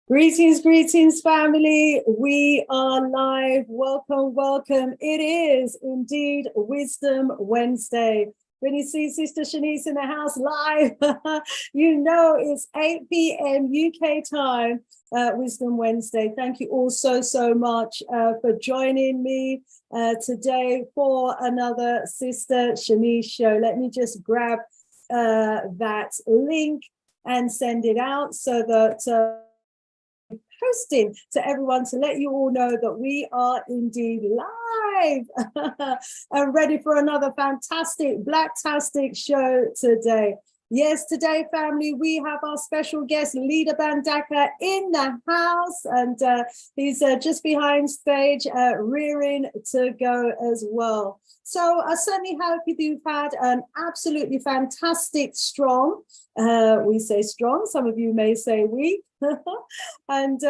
Greetings, greetings, family. We are live. Welcome, welcome. It is indeed Wisdom Wednesday. When you see Sister Shanice in the house live, you know it's 8 p.m. UK time, Wisdom Wednesday. Thank you all so much for joining me today for another Sister Shanice show. Let me just grab that link and send it out so that posting to everyone to let you all know that we are indeed live and ready for another fantastic Blacktastic show today. Yes, today, family, we have our special guest, Ldr Mbandaka, in the house, and he's just behind stage, rearing to go as well. So I certainly hope you've had an absolutely fantastic, strong, we say strong, some of you may say weak, and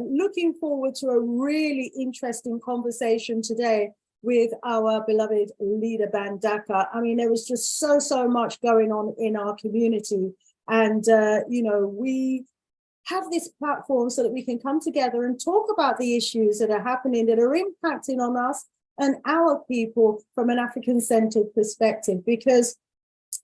looking forward to a really interesting conversation today with our beloved Ldr Mbandaka. I mean, there was just so much going on in our community. And, you know, we have this platform so that we can come together and talk about the issues that are happening, that are impacting on us and our people from an African-centered perspective. Because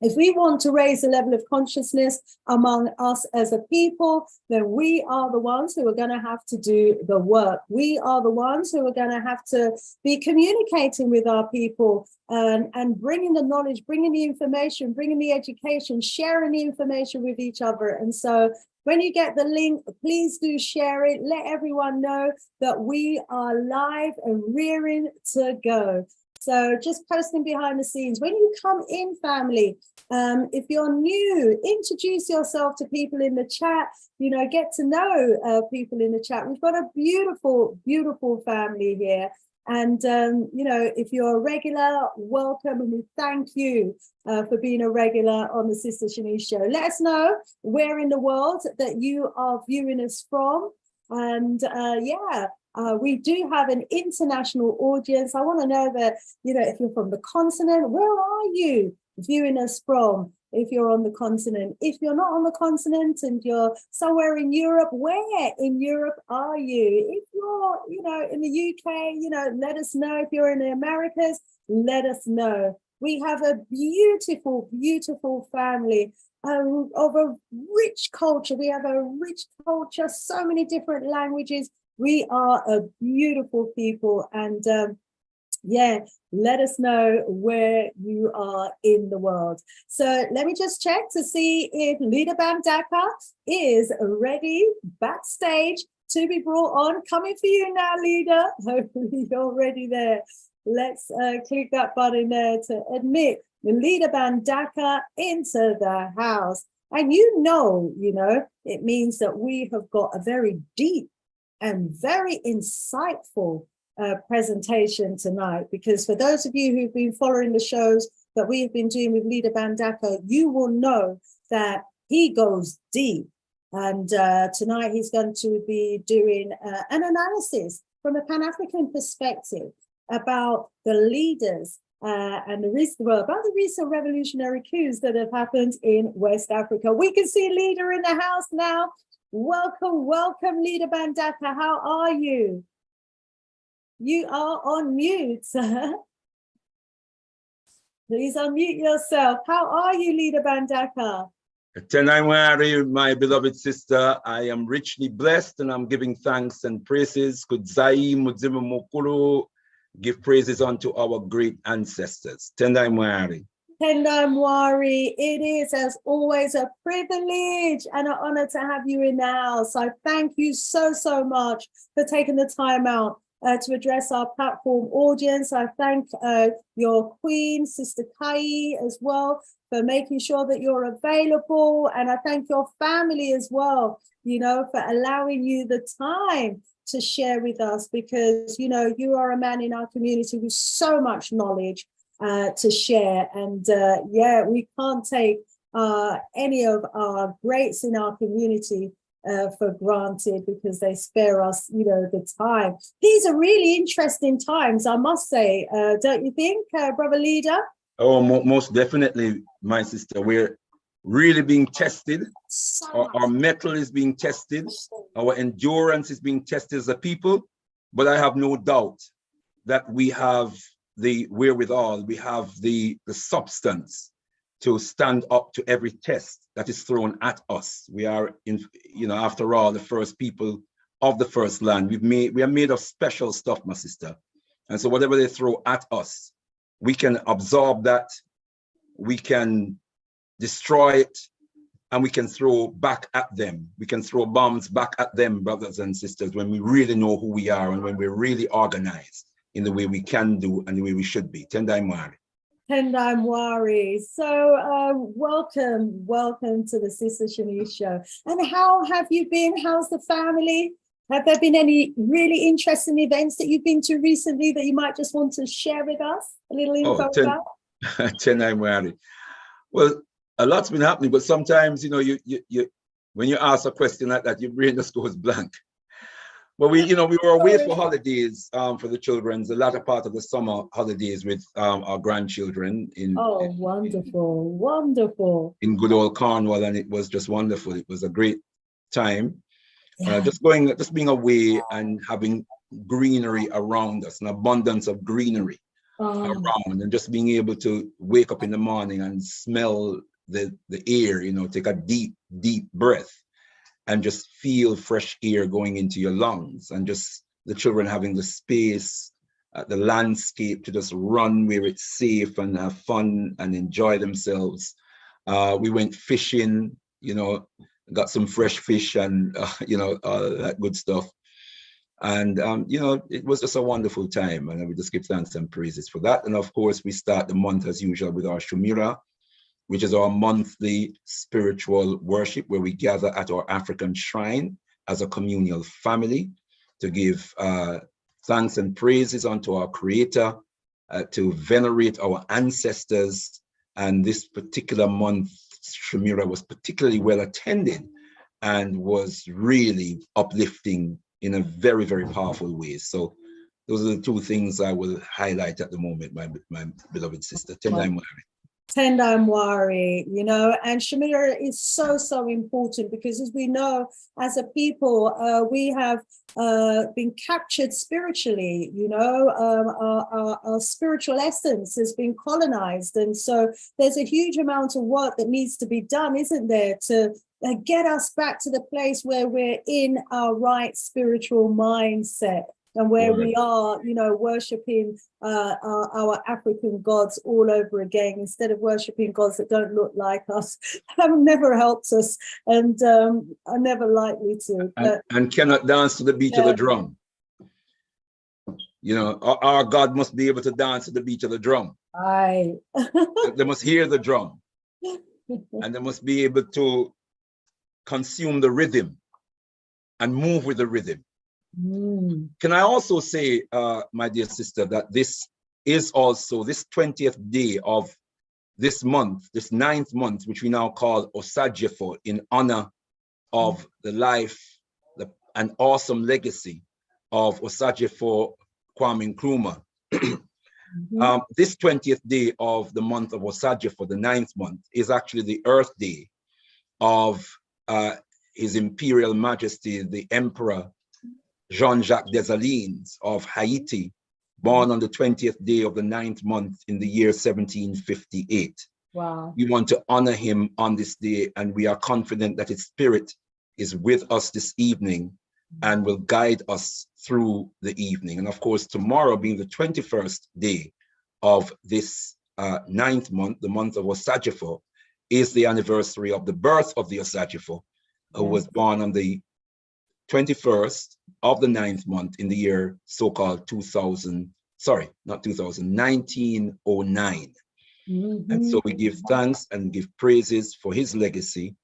if we want to raise the level of consciousness among us as a people, then we are the ones who are going to have to do the work. We are the ones who are going to have to be communicating with our people and bringing the knowledge, bringing the information, bringing the education, sharing the information with each other. And so when you get the link, please do share it. Let everyone know that we are live and rearing to go. So just posting behind the scenes. When you come in, family, if you're new, introduce yourself to people in the chat, you know, get to know people in the chat. We've got a beautiful family here. And, you know, if you're a regular, welcome, and we thank you for being a regular on the Sister Shanice show. Let us know where in the world that you are viewing us from. And we do have an international audience. I want to know that, you know, if you're from the continent, where are you viewing us from? If you're on the continent, if you're not on the continent and you're somewhere in Europe, where in Europe are you? If you're, you know, in the UK, you know, let us know. If you're in the Americas, let us know. We have a beautiful family of a rich culture. We have a rich culture, so many different languages. We are a beautiful people, and let us know where you are in the world. So let me just check to see if Ldr Mbandaka is ready backstage to be brought on. Coming for you now, Ldr. Hopefully you're ready there. Let's click that button there to admit Ldr Mbandaka into the house. And you know, it means that we have got a very deep and very insightful presentation tonight, because for those of you who've been following the shows that we have been doing with Ldr Mbandaka, you will know that he goes deep. And tonight he's going to be doing an analysis from a Pan-African perspective about the leaders and about the recent revolutionary coups that have happened in West Africa. We can see Ldr in the house now. Welcome, Ldr Mbandaka. How are you? You are on mute. Please unmute yourself. How are you, Ldr Mbandaka? Tenaiwari, my beloved sister, I am richly blessed and I'm giving thanks and praises. Kudzai mudzimu mukulu, give praises unto our great ancestors. Tenaiwari. Mwari, it is as always a privilege and an honor to have you in the house. I thank you so much for taking the time out to address our platform audience. I thank your queen, Sister Kai, as well, for making sure that you're available. And I thank your family as well, for allowing you the time to share with us, because, you are a man in our community with so much knowledge to share. And we can't take any of our greats in our community for granted, because they spare us, the time. These are really interesting times, I must say, don't you think, Brother Ldr? Oh, most definitely, my sister. We're really being tested. Our mettle is being tested. Our endurance is being tested as a people. But I have no doubt that we have the wherewithal, we have the substance to stand up to every test that is thrown at us. We are, after all, the first people of the first land. We are made of special stuff, my sister. And so whatever they throw at us, we can absorb that, we can destroy it, and we can throw back at them. We can throw bombs back at them, brothers and sisters, when we really know who we are and when we're really organized in the way we can do and the way we should be. Tendai Mwari. Tendai Mwari. So welcome to the Sister Shanice show. And how have you been? How's the family? Have there been any really interesting events that you've been to recently that you might just want to share with us? A little info about? Tendai Mwari. Well, a lot's been happening, but sometimes, you when you ask a question like that, your brain just goes blank. But we were away for holidays for the children, the latter part of the summer holidays with our grandchildren wonderful in good old Cornwall, and it was just wonderful. It was a great time. Just being away and having greenery around us, an abundance of greenery around, and just being able to wake up in the morning and smell the air, take a deep breath and just feel fresh air going into your lungs, and just the children having the space, the landscape to just run where it's safe and have fun and enjoy themselves. We went fishing, got some fresh fish and, all that good stuff. And, it was just a wonderful time, and we just give thanks and praises for that. And of course, we start the month as usual with our Shumira, which is our monthly spiritual worship, where we gather at our African shrine as a communal family to give thanks and praises unto our Creator, to venerate our ancestors. And this particular month, Shumira was particularly well attended and was really uplifting in a very, very powerful way. So those are the two things I will highlight at the moment, my beloved sister. Tendai Mwari. Tendai Mwari, and Shumira is so important, because as we know, as a people, we have been captured spiritually, our spiritual essence has been colonized. And so there's a huge amount of work that needs to be done, isn't there, to get us back to the place where we're in our right spiritual mindset, and where we are, worshiping our African gods all over again, instead of worshiping gods that don't look like us, have never helped us, and are never likely to. And cannot dance to the beat of the drum. Our God must be able to dance to the beat of the drum. Aye. They must hear the drum, and they must be able to consume the rhythm and move with the rhythm. Can I also say, my dear sister, that this is also this 20th day of this month, this 9th month, which we now call Osagyefo, in honor of the life and awesome legacy of Osagyefo Kwame Nkrumah. This 20th day of the month of Osagyefo, the 9th month, is actually the Earth Day of His Imperial Majesty, the Emperor Jean-Jacques Dessalines of Haiti, born on the 20th day of the 9th month in the year 1758. Wow. We want to honor him on this day, and we are confident that his spirit is with us this evening and will guide us through the evening. And of course, tomorrow being the 21st day of this 9th month, the month of Osagyefo, is the anniversary of the birth of the Osagyefo, who was born on the 21st of the 9th month in the year so-called 1909. And so we give thanks and give praises for his legacy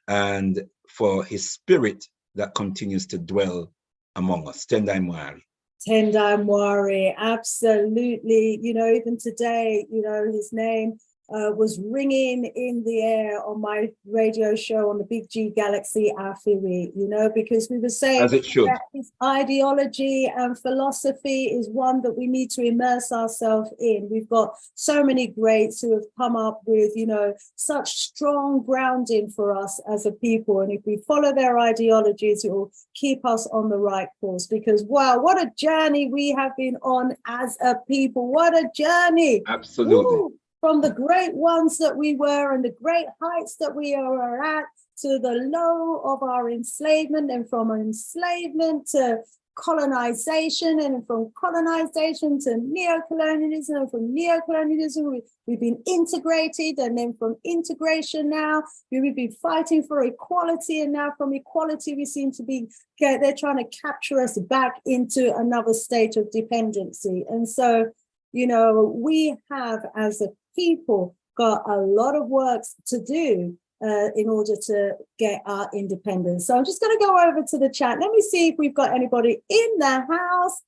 and for his spirit that continues to dwell among us. Tendai Mwari. Tendai Mwari, absolutely. Even today, his name was ringing in the air on my radio show on the Big G Galaxyafiwe, you know, because we were saying As it should. that this ideology and philosophy is one that we need to immerse ourselves in. We've got so many greats who have come up with, you know, such strong grounding for us as a people. And if we follow their ideologies, it will keep us on the right course. Because, wow, what a journey we have been on as a people. What a journey. Absolutely. Woo! From the great ones that we were and the great heights that we are at, to the low of our enslavement, and from enslavement to colonization, and from colonization to neocolonialism, and from neocolonialism we've been integrated, and then from integration now we've been fighting for equality, and now from equality we seem to be, they're trying to capture us back into another state of dependency. And so, you know, we have as a people got a lot of work to do in order to get our independence. So I'm just going to go over to the chat. Let me see if we've got anybody in the house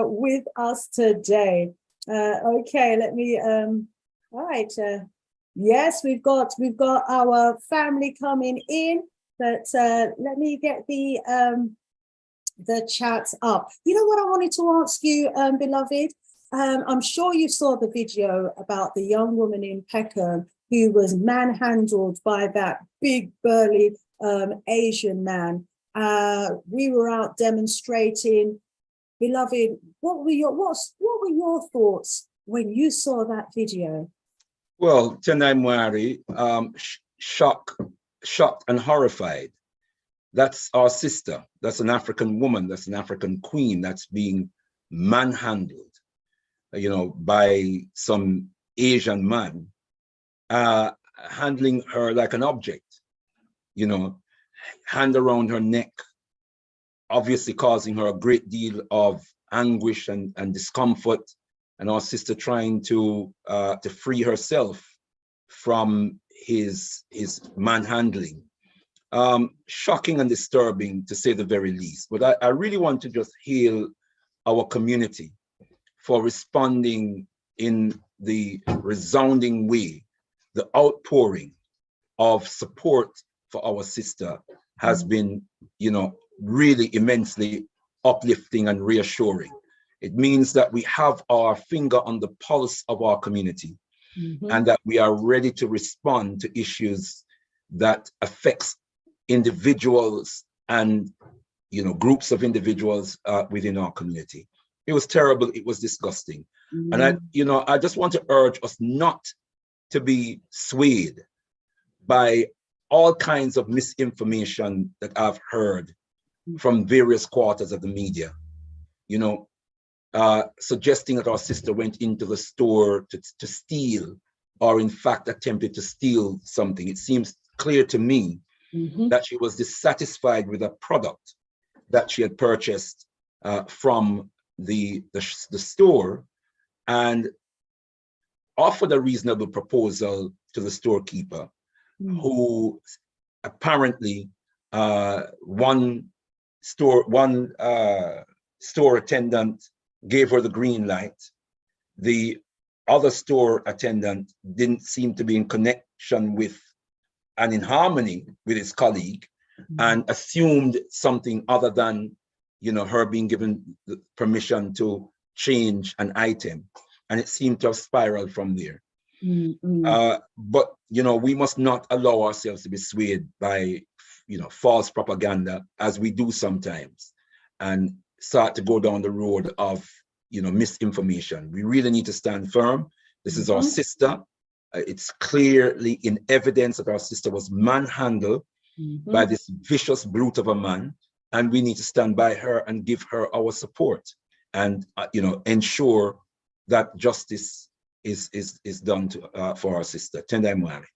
with us today. Okay, let me. All right. Yes, we've got our family coming in, but let me get the chat up. You know what I wanted to ask you, beloved? I'm sure you saw the video about the young woman in Peckham who was manhandled by that big burly Asian man. We were out demonstrating. Beloved, what were your thoughts when you saw that video? Well, Tendai Mwari, shocked and horrified. That's our sister. That's an African woman. That's an African queen that's being manhandled, you know, by some Asian man, handling her like an object, you know, hand around her neck, obviously causing her a great deal of anguish and discomfort, and our sister trying to free herself from his manhandling. Shocking and disturbing, to say the very least. But I really want to just hail our community for responding in the resounding way. The outpouring of support for our sister has been, you know, really immensely uplifting and reassuring. It means that we have our finger on the pulse of our community, and that we are ready to respond to issues that affects individuals and, you know, groups of individuals within our community. It was terrible. It was disgusting. And I just want to urge us not to be swayed by all kinds of misinformation that I've heard from various quarters of the media, you know, suggesting that our sister went into the store to steal, or in fact attempted to steal something. It seems clear to me that she was dissatisfied with a product that she had purchased from the store, and offered a reasonable proposal to the storekeeper, who apparently one store attendant gave her the green light. The other store attendant didn't seem to be in connection with and in harmony with his colleague, and assumed something other than, you know, her being given the permission to change an item, and it seemed to have spiraled from there. But, you know, we must not allow ourselves to be swayed by, you know, false propaganda, as we do sometimes, and start to go down the road of, you know, misinformation. We really need to stand firm. This is our sister. It's clearly in evidence that our sister was manhandled by this vicious brute of a man, and we need to stand by her and give her our support, and you know, ensure that justice is done to for our sister. Tendai Mwari.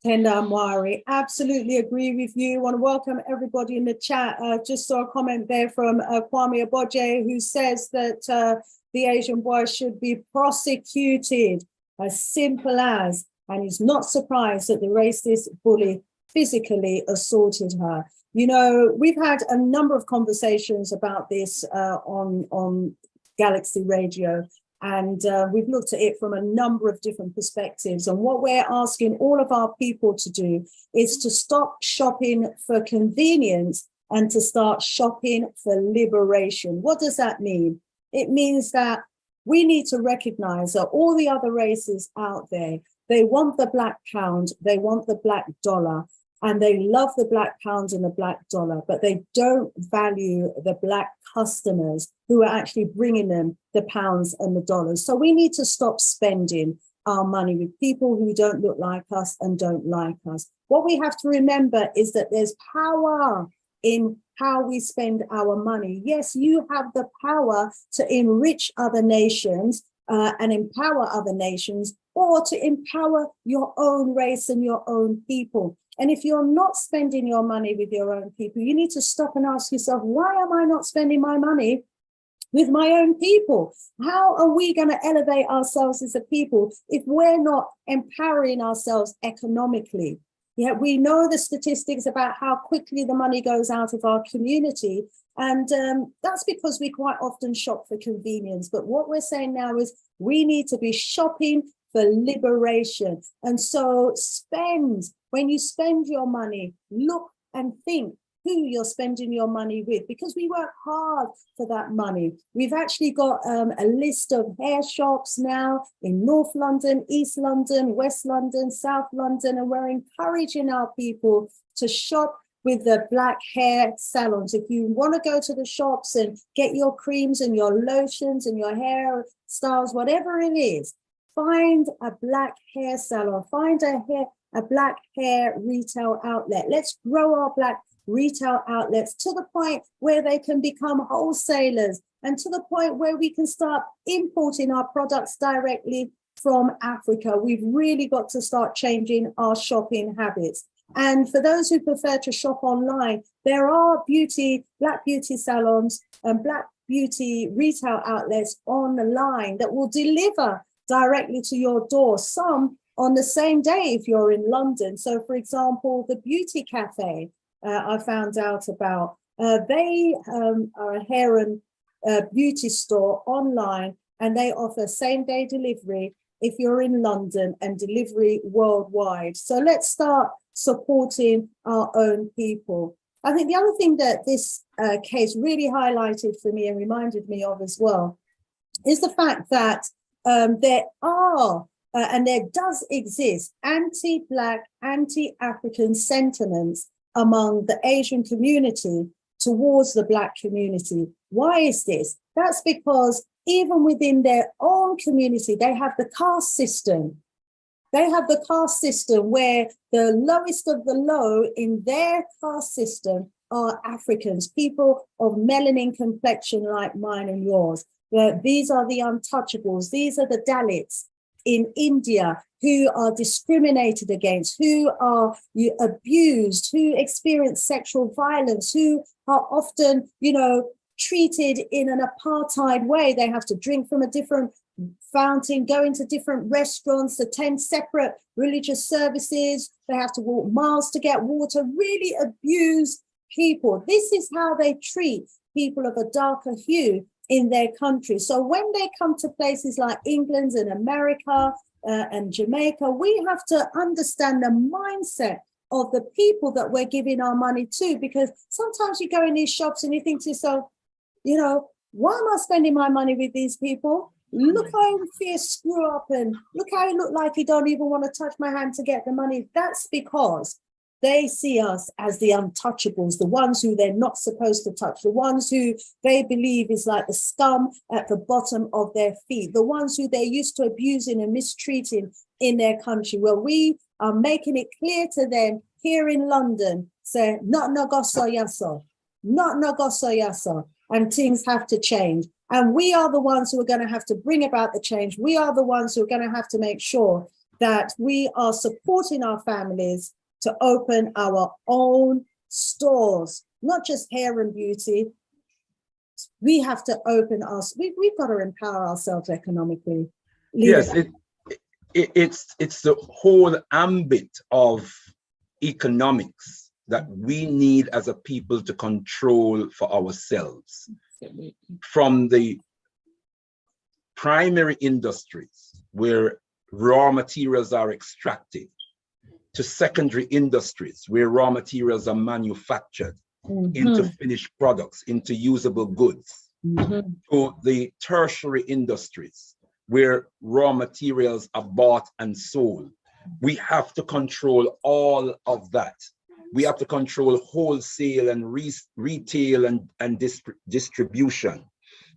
Tendai Mwari, absolutely agree with you. I want to welcome everybody in the chat. Just saw a comment there from Kwame Nkrumah, who says that the Asian boy should be prosecuted, as simple as, and he's not surprised that the racist bully physically assaulted her. You know, we've had a number of conversations about this on Galaxy Radio, And we've looked at it from a number of different perspectives. And what we're asking all of our people to do is to stop shopping for convenience and to start shopping for liberation. What does that mean? It means that we need to recognize that all the other races out there, they want the black pound, they want the black dollar, and they love the black pound and the black dollar, but they don't value the black customers who are actually bringing them the pounds and the dollars. So we need to stop spending our money with people who don't look like us and don't like us. What we have to remember is that there's power in how we spend our money. Yes, you have the power to enrich other nations and empower other nations, or to empower your own race and your own people. And if you're not spending your money with your own people, you need to stop and ask yourself, why am I not spending my money with my own people? How are we going to elevate ourselves as a people if we're not empowering ourselves economically? Yeah, we know the statistics about how quickly the money goes out of our community. And that's because we quite often shop for convenience. But what we're saying now is we need to be shopping for liberation. And so when you spend your money, look and think who you're spending your money with, because we work hard for that money. We've actually got a list of hair shops now in North London, East London, West London, South London, and we're encouraging our people to shop with the black hair salons. If you want to go to the shops and get your creams and your lotions and your hair styles, whatever it is, find a black hair salon, find a black hair retail outlet. Let's grow our black retail outlets to the point where they can become wholesalers, and to the point where we can start importing our products directly from Africa. We've really got to start changing our shopping habits. And for those who prefer to shop online, there are black beauty salons and black beauty retail outlets online that will deliver directly to your door, some on the same day if you're in London. So for example, the Beauty Cafe, I found out about, they are a hair and beauty store online, and they offer same-day delivery if you're in London and delivery worldwide. So let's start supporting our own people. I think the other thing that this case really highlighted for me and reminded me of as well is the fact that there are and there does exist anti-Black, anti-African sentiments among the Asian community towards the Black community. Why is this? That's because even within their own community, they have the caste system. They have the caste system where the lowest of the low in their caste system are Africans, people of melanin complexion like mine and yours. These are the untouchables. These are the Dalits in India who are discriminated against, who are abused, who experience sexual violence, who are often, treated in an apartheid way. They have to drink from a different fountain, go into different restaurants, attend separate religious services. They have to walk miles to get water, really abuse people. This is how they treat people of a darker hue in their country. So when they come to places like England and America and Jamaica, we have to understand the mindset of the people that we're giving our money to, because sometimes you go in these shops and you think to yourself, why am I spending my money with these people? Look how he screw up, and look how he look like he don't even want to touch my hand to get the money. That's because they see us as the untouchables, the ones who they're not supposed to touch, the ones who they believe is like the scum at the bottom of their feet, the ones who they're used to abusing and mistreating in their country. Well, we are making it clear to them here in London, say, not nagoso yaso, not nagoso yaso, and things have to change. And we are the ones who are going to have to bring about the change. We are the ones who are going to have to make sure that we are supporting our families to open our own stores, not just hair and beauty. We have to open us. We've got to empower ourselves economically. Yes, it's the whole ambit of economics that we need as a people to control for ourselves. From the primary industries where raw materials are extracted, to secondary industries where raw materials are manufactured into finished products, into usable goods, to the tertiary industries where raw materials are bought and sold. We have to control all of that. We have to control wholesale and retail and distribution.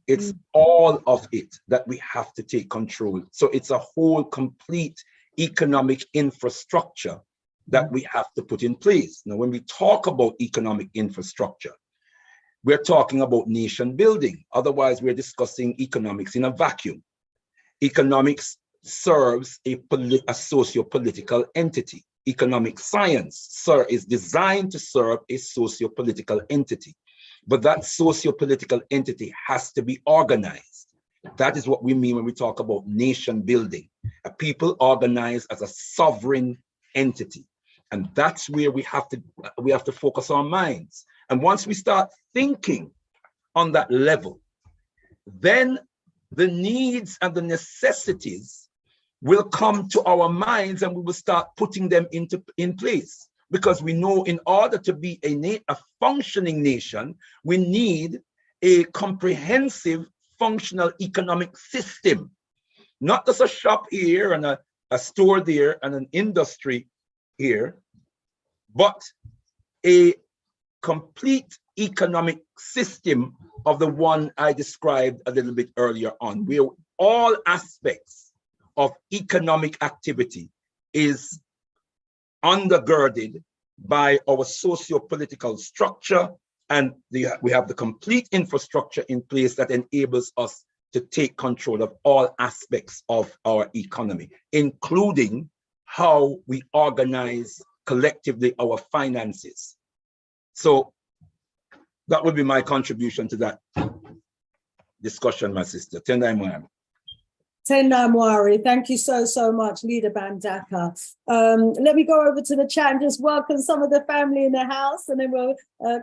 It's all of it that we have to take control. So it's a whole complete economic infrastructure that we have to put in place. Now, when we talk about economic infrastructure, we're talking about nation building. Otherwise, we're discussing economics in a vacuum. Economics serves a socio-political entity. Economic science, is designed to serve a socio-political entity. But that socio-political entity has to be organized. That is what we mean when we talk about nation building. A people organized as a sovereign entity. And that's where we have to focus our minds. And once we start thinking on that level, then the needs and the necessities will come to our minds, and we will start putting them in place. Because we know in order to be a functioning nation, we need a comprehensive, functional economic system. Not just a shop here and a store there and an industry here, but a complete economic system of the one I described a little bit earlier on, where all aspects of economic activity is undergirded by our socio-political structure, and we have the complete infrastructure in place that enables us to take control of all aspects of our economy, including how we organize collectively our finances. So that would be my contribution to that discussion, my sister. Tendai Moyami. Tendai Mwari, thank you so much, Ldr Mbandaka. Let me go over to the chat and just welcome some of the family in the house, and then we'll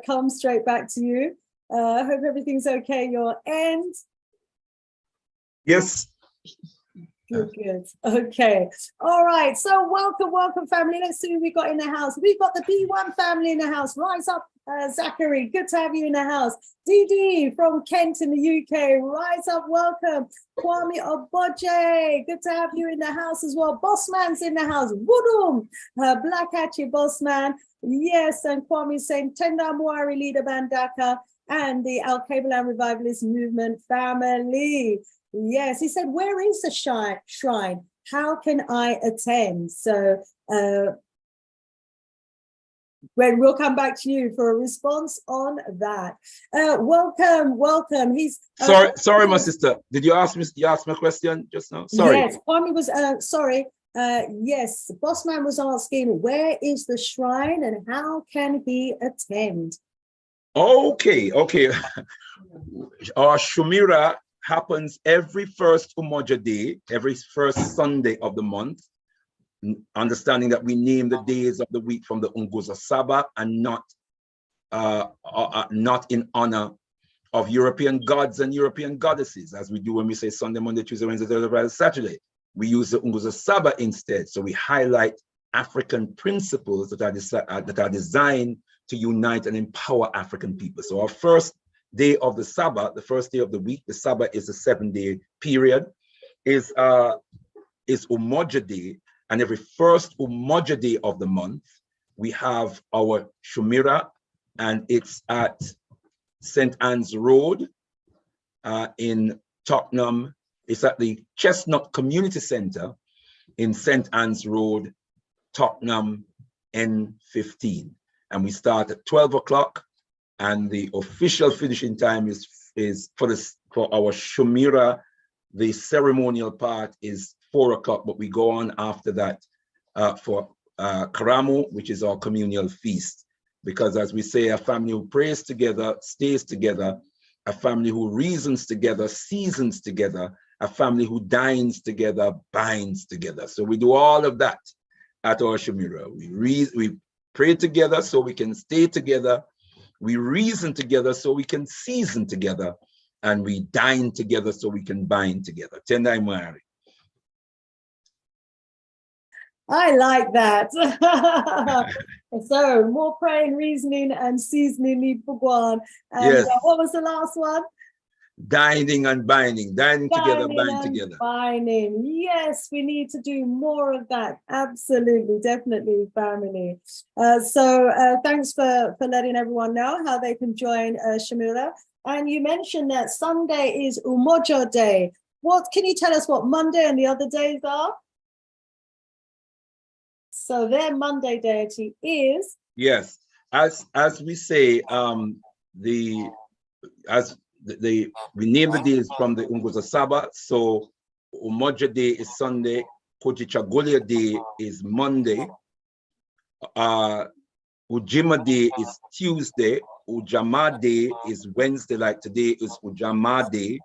come straight back to you. I hope everything's okay your end. Yes. Good. Okay. All right. So welcome, family. Let's see who we got in the house. We've got the B1 family in the house. Rise up, Zachary. Good to have you in the house. DD from Kent in the UK. Rise up. Welcome. Kwame Oboje. Good to have you in the house as well. Bossman's in the house. Wudum. Black Hatchet Bossman. Yes. And Kwame saying Tendai Mwari, Ldr Mbandaka, and the Al-Qaeda Revivalist Movement family. Yes, he said, where is the shrine? How can I attend? So we'll come back to you for a response on that. Welcome. He's sorry, my sister. Did you ask me? You asked my question just now? Sorry. Yes, Kwame was sorry. Yes, Bossman was asking, where is the shrine and how can he attend? Okay. Our Shumira happens every first Umoja day, every first Sunday of the month, understanding that we name the days of the week from the Unguza Saba and not in honor of European gods and European goddesses, as we do when we say Sunday, Monday, Tuesday, Wednesday, Thursday, Friday, Saturday. We use the Unguza Saba instead. So we highlight African principles that are designed to unite and empower African people. So our first day of the Sabbath, the first day of the week, the Sabbath is a 7-day period, is Umoja Day, and every first Umoja Day of the month, we have our Shumira, and it's at St. Anne's Road in Tottenham. It's at the Chestnut Community Center in St. Anne's Road, Tottenham, N15. And we start at 12 o'clock. And the official finishing time is for our Shumira. The ceremonial part is 4 o'clock, but we go on after that for Karamu, which is our communal feast. Because as we say, a family who prays together, stays together, a family who reasons together, seasons together, a family who dines together, binds together. So we do all of that at our Shumira. We pray together so we can stay together. We reason together so we can season together, and we dine together so we can bind together. Tenda Imwari. I like that. So more praying, reasoning, and seasoning need for one. And yes. What was the last one? Dining and binding. Dining together, bind together. Binding. Yes, we need to do more of that. Absolutely, definitely, family. So thanks for letting everyone know how they can join Shamila. And you mentioned that Sunday is Umoja Day. What can you tell us what Monday and the other days are? So their Monday deity is? Yes, as we say, we name the days from the Unguza Saba. So Umoja Day is Sunday, Kochichagolia Day is Monday, Ujima Day is Tuesday, Ujama Day is Wednesday, like today is Ujama Day,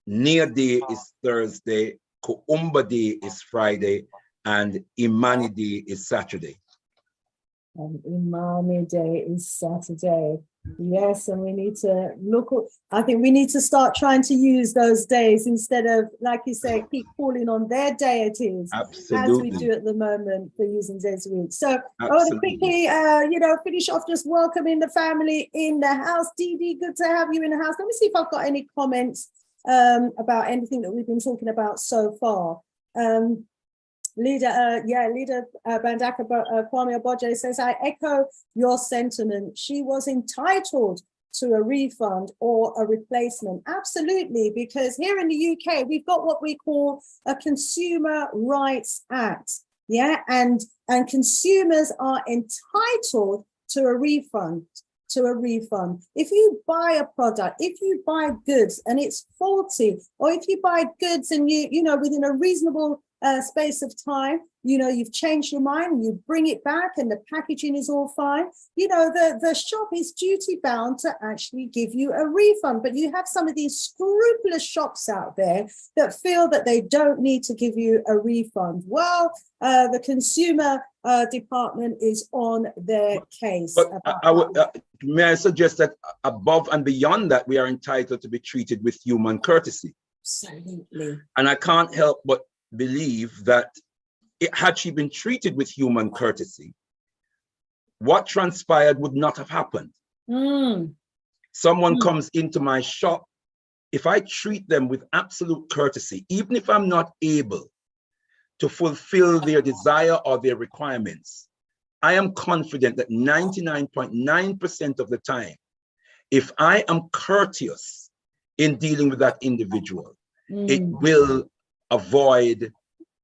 Nia Day is Thursday, Kuumba Day is Friday, and Imani Day is Saturday. And Imani Day is Saturday. Yes, and we need to I think we need to start trying to use those days instead of, like you say, keep calling on their deities. Absolutely. As we do at the moment for using days a week. So absolutely. I want to quickly, finish off just welcoming the family in the house. Dee, good to have you in the house. Let me see if I've got any comments about anything that we've been talking about so far. Ldr Mbandaka Kwame Nkrumah says, I echo your sentiment. She was entitled to a refund or a replacement. Absolutely, because here in the UK, we've got what we call a Consumer Rights Act. Yeah, and consumers are entitled to a refund. If you buy a product, if you buy goods and it's faulty, or if you buy goods and you within a reasonable space of time, you've changed your mind and you bring it back and the packaging is all fine, the shop is duty bound to actually give you a refund. But you have some of these scrupulous shops out there that feel that they don't need to give you a refund. Well, the consumer department is on their case. But may I suggest that above and beyond that, we are entitled to be treated with human courtesy. Absolutely. And I can't help but believe that had she been treated with human courtesy, what transpired would not have happened. Someone comes into my shop, if I treat them with absolute courtesy, even if I'm not able to fulfill their desire or their requirements, I am confident that 99.9% of the time, if I am courteous in dealing with that individual, it will avoid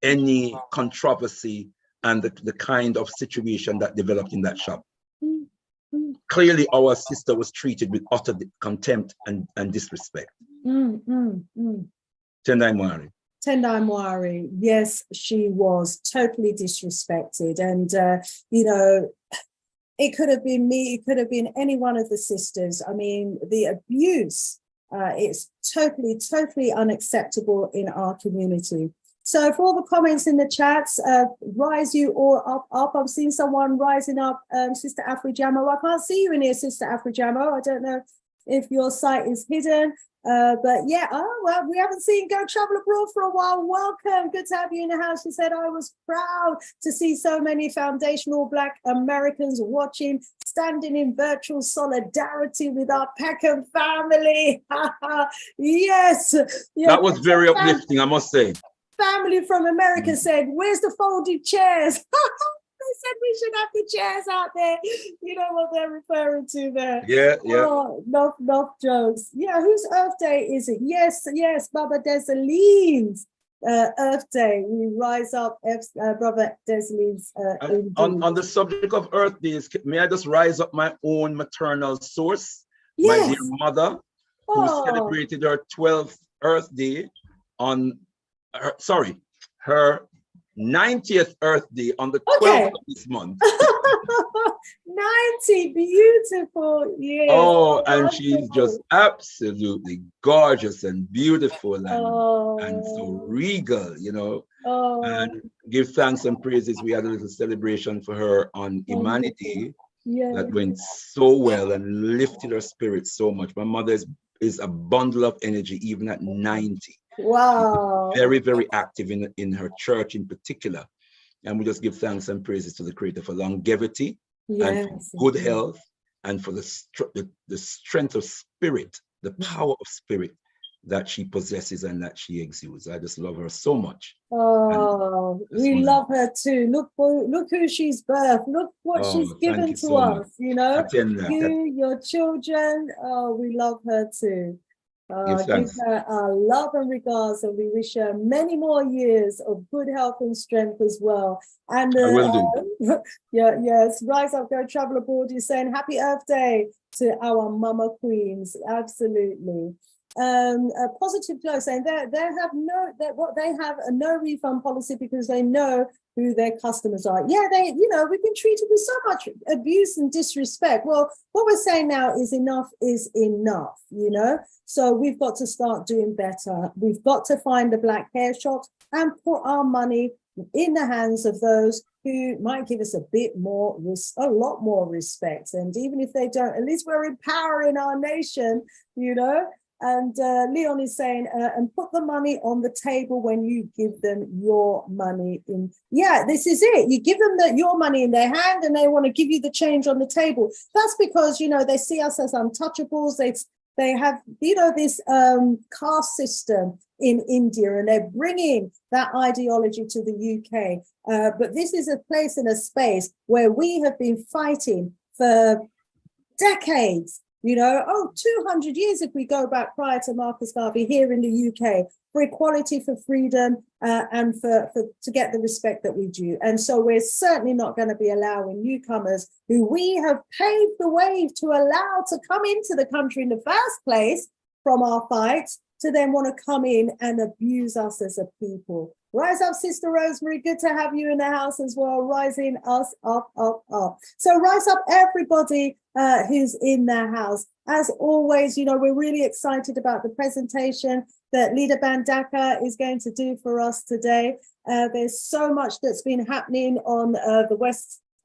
any controversy and the kind of situation that developed in that shop. Clearly, our sister was treated with utter contempt and disrespect. Tendai Mwari, yes, she was totally disrespected. And, it could have been me, it could have been any one of the sisters. I mean, the abuse is totally unacceptable in our community. So for all the comments in the chats, rise you all up. I'm seeing someone rising up, Sister Afrijamo. I can't see you in here, Sister Afrijamo. I don't know if your site is hidden. But yeah, we haven't seen Go Travel Abroad for a while. Welcome, good to have you in the house. She said, I was proud to see so many foundational Black Americans watching, standing in virtual solidarity with our Peckham family. Yes. That was very uplifting, I must say. Family from America said, where's the folded chairs? They said we should have the chairs out there. You know what they're referring to there. Yeah. Oh, enough jokes. Yeah, whose Earth Day is it? Yes, Baba Desaline's Earth Day. We rise up, Brother Desaline's. On the subject of Earth Days, may I just rise up my own maternal source? Yes. My dear mother, who celebrated her 12th Earth Day on her 90th Earth Day on the 12th of this month. 90, beautiful. Yes. Oh, and she's just absolutely gorgeous and beautiful and so regal, and give thanks and praises. We had a little celebration for her on Imani Day that went so well and lifted her spirits so much. My mother is is a bundle of energy, even at 90. Wow. Very, very active in her church in particular. And we just give thanks and praises to the Creator for longevity, and for good health, and for the strength of spirit, the power of spirit that she possesses and that she exudes. I just love her so much. Oh, we love her too. Look who she's birthed. Look what she's given to so us. much. You know, your children. Oh, we love her too. Give her our love and regards, and we wish her many more years of good health and strength as well. And I will do. yes, Rise Up, Go Travel Abroad is saying Happy Earth Day to our Mama Queens. Absolutely. A Positive Glow saying they have a no refund policy because they know who their customers are. Yeah, we've been treated with so much abuse and disrespect. Well, what we're saying now is enough is enough, so we've got to start doing better. We've got to find the black hair shops and put our money in the hands of those who might give us a lot more respect. And even if they don't, at least we're empowering our nation, And Leon is saying, and put the money on the table when you give them your money in. Yeah, this is it. You give them your money in their hand and they want to give you the change on the table. That's because, they see us as untouchables. They have, this caste system in India, and they're bringing that ideology to the UK. But this is a place and a space where we have been fighting for decades. 200 years if we go back prior to Marcus Garvey here in the UK, for equality, for freedom, and to get the respect that we do. And so we're certainly not going to be allowing newcomers who we have paved the way to allow to come into the country in the first place from our fights to then want to come in and abuse us as a people. Rise up, Sister Rosemary. Good to have you in the house as well. Rising us up, up, up. So rise up, everybody who's in the house. As always, we're really excited about the presentation that Ldr Mbandaka is going to do for us today. There's so much that's been happening on the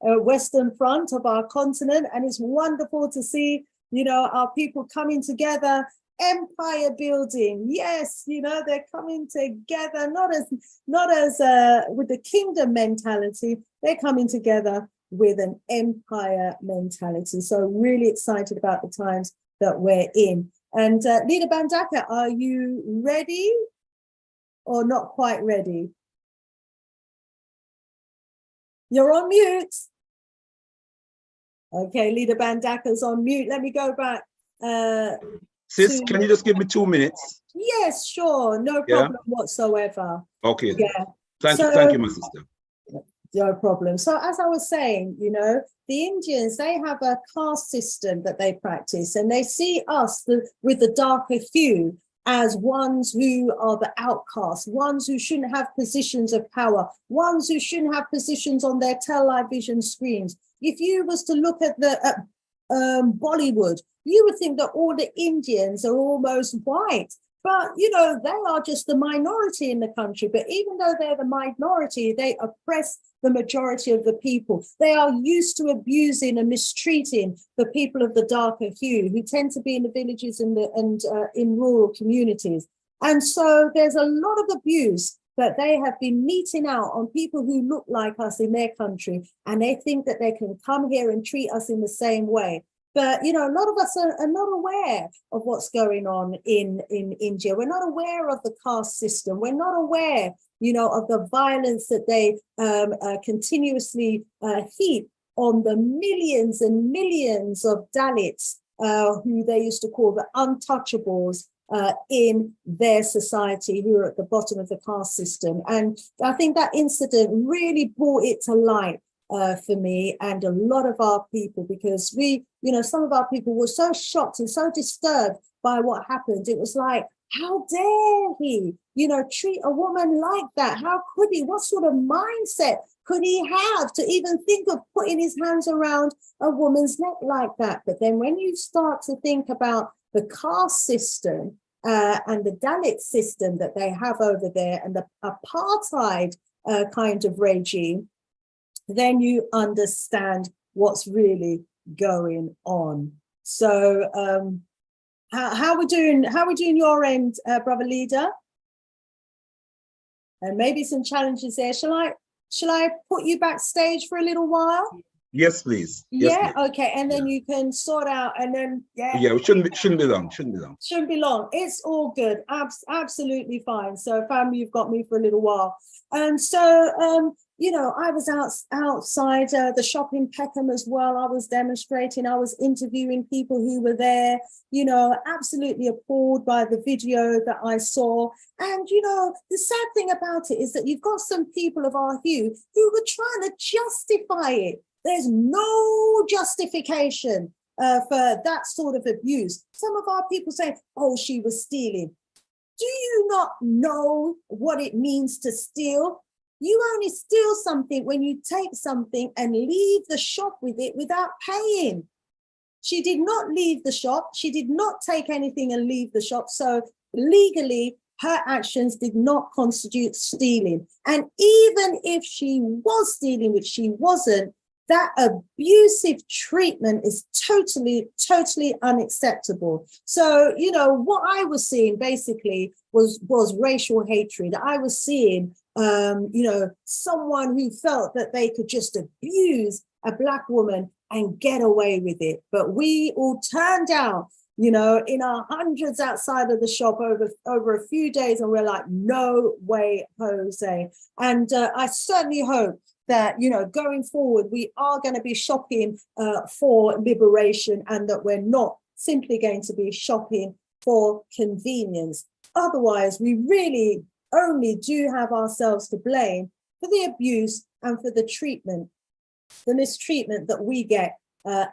western front of our continent, and it's wonderful to see, our people coming together. Empire building, yes, they're coming together, not as with the kingdom mentality. They're coming together with an empire mentality. So really excited about the times that we're in. And Ldr Mbandaka, are you ready or not quite ready? You're on mute. Okay, Ldr Mbandaka's on mute. Let me go back. Sis, can you just give me 2 minutes? Yes, sure. No problem whatsoever. Okay. Yeah. Thank you, my sister. No problem. So as I was saying, the Indians, they have a caste system that they practice, and they see us with the darker hue as ones who are the outcasts, ones who shouldn't have positions of power, ones who shouldn't have positions on their television screens. If you was to look at Bollywood, you would think that all the Indians are almost white, but they are just the minority in the country. But even though they're the minority, they oppress the majority of the people. They are used to abusing and mistreating the people of the darker hue, who tend to be in the villages and in rural communities. And so there's a lot of abuse that they have been meting out on people who look like us in their country, and they think that they can come here and treat us in the same way. But, a lot of us are not aware of what's going on in India. We're not aware of the caste system. We're not aware, of the violence that they continuously heap on the millions and millions of Dalits, who they used to call the untouchables, in their society, who are at the bottom of the caste system. And I think that incident really brought it to light for me and a lot of our people, because some of our people were so shocked and so disturbed by what happened. It was like, how dare he, treat a woman like that? How could he? What sort of mindset could he have to even think of putting his hands around a woman's neck like that? But then when you start to think about the caste system and the Dalit system that they have over there, and the apartheid kind of regime, then you understand what's really going on. So How we doing? How we doing your end, brother leader? And maybe some challenges there. Shall I put you backstage for a little while? Yes, please. Yes, Yeah. please. Okay. And then you can sort out. And then Yeah, it shouldn't be long. Shouldn't be long. Shouldn't be long. It's all good. Absolutely fine. So, family, you've got me for a little while. And so, I was outside the shop in Peckham as well. I was demonstrating. I was interviewing people who were there, absolutely appalled by the video that I saw. And, the sad thing about it is that you've got some people of our hue who were trying to justify it. There's no justification for that sort of abuse. Some of our people say, oh, she was stealing. Do you not know what it means to steal? You only steal something when you take something and leave the shop with it without paying. She did not leave the shop. She did not take anything and leave the shop. So legally, her actions did not constitute stealing. And even if she was stealing, which she wasn't, that abusive treatment is totally unacceptable. So, what I was seeing basically was racial hatred. I was seeing, someone who felt that they could just abuse a Black woman and get away with it. But we all turned out, in our hundreds outside of the shop over a few days, and we're like, no way, Jose. And I certainly hope that, going forward, we are going to be shopping for liberation, and that we're not simply going to be shopping for convenience. Otherwise, we really only do have ourselves to blame for the abuse and for the treatment, the mistreatment that we get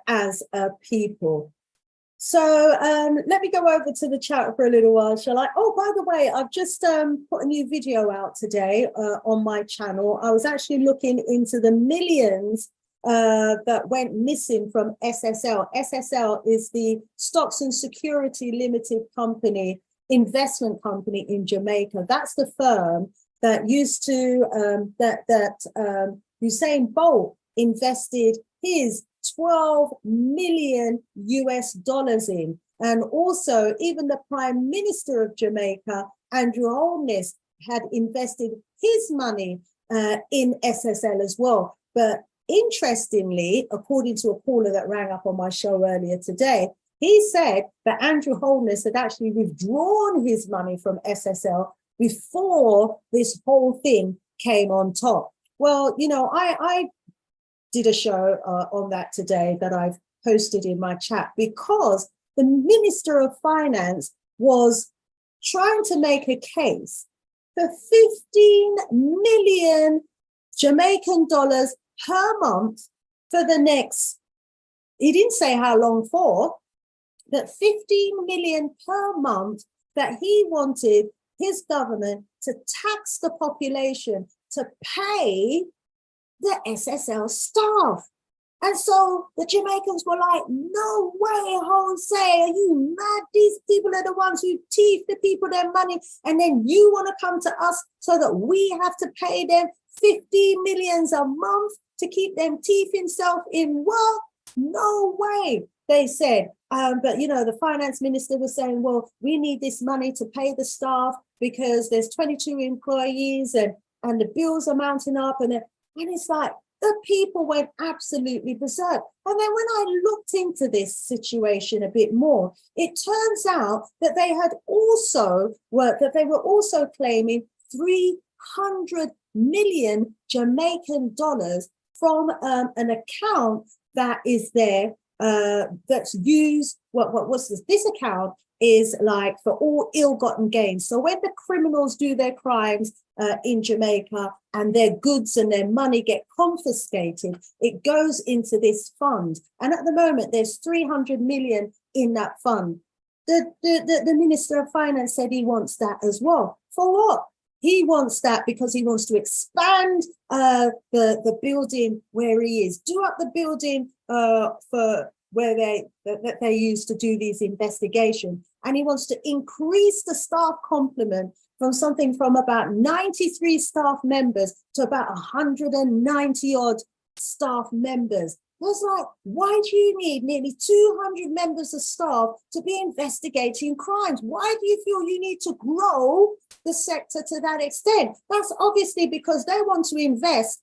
as a people. So let me go over to the chat for a little while, shall I? Oh, by the way, I've just put a new video out today on my channel. I was actually looking into the millions that went missing from SSL. SSL is the Stocks and Security Limited Company, investment company in Jamaica. That's the firm that used to, Usain Bolt invested his 12 million US dollars in. And also, even the Prime Minister of Jamaica, Andrew Holness, had invested his money in SSL as well. But interestingly, according to a caller that rang up on my show earlier today, he said that Andrew Holness had actually withdrawn his money from SSL before this whole thing came on top. Well, I did a show on that today that I've posted in my chat, because the Minister of Finance was trying to make a case for 15 million Jamaican dollars per month for the next, he didn't say how long for, but 15 million per month that he wanted his government to tax the population to pay the SSL staff. And so the Jamaicans were like, no way, Jose, are you mad? These people are the ones who teeth the people their money, and then you want to come to us so that we have to pay them 50 millions a month to keep them teeth himself in work? No way, they said. But, the finance minister was saying, well, we need this money to pay the staff because there's 22 employees and the bills are mounting up. And it's like, the people went absolutely berserk. And then when I looked into this situation a bit more, it turns out that they were also claiming 300 million Jamaican dollars from an account that is there, that's used. What's this? This account is like for all ill-gotten gains. So when the criminals do their crimes in Jamaica and their goods and their money get confiscated, it goes into this fund. And at the moment, there's 300 million in that fund. The Minister of Finance said he wants that as well. For what? He wants that because he wants to expand the building where he is, do up the building for where they use to do these investigations. And he wants to increase the staff complement from about 93 staff members to about 190 odd staff members. was like, why do you need nearly 200 members of staff to be investigating crimes? Why do you feel you need to grow the sector to that extent? That's obviously because they want to invest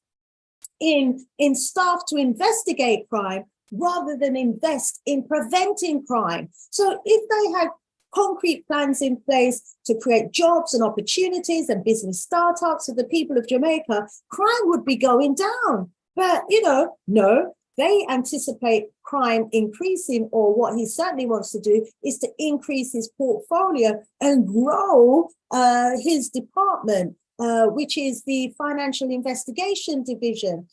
in staff to investigate crime rather than invest in preventing crime. So if they had concrete plans in place to create jobs and opportunities and business startups for the people of Jamaica, crime would be going down. But, no, they anticipate crime increasing, or what he certainly wants to do is to increase his portfolio and grow his department, which is the Financial Investigation Division,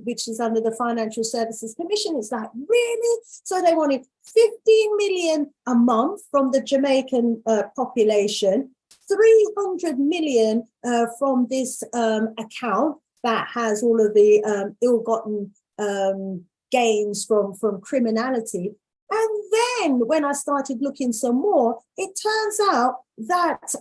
which is under the Financial Services Commission. It's like, really? So they wanted 15 million a month from the Jamaican population, 300 million from this account that has all of the ill-gotten gains from criminality. And then when I started looking some more, it turns out that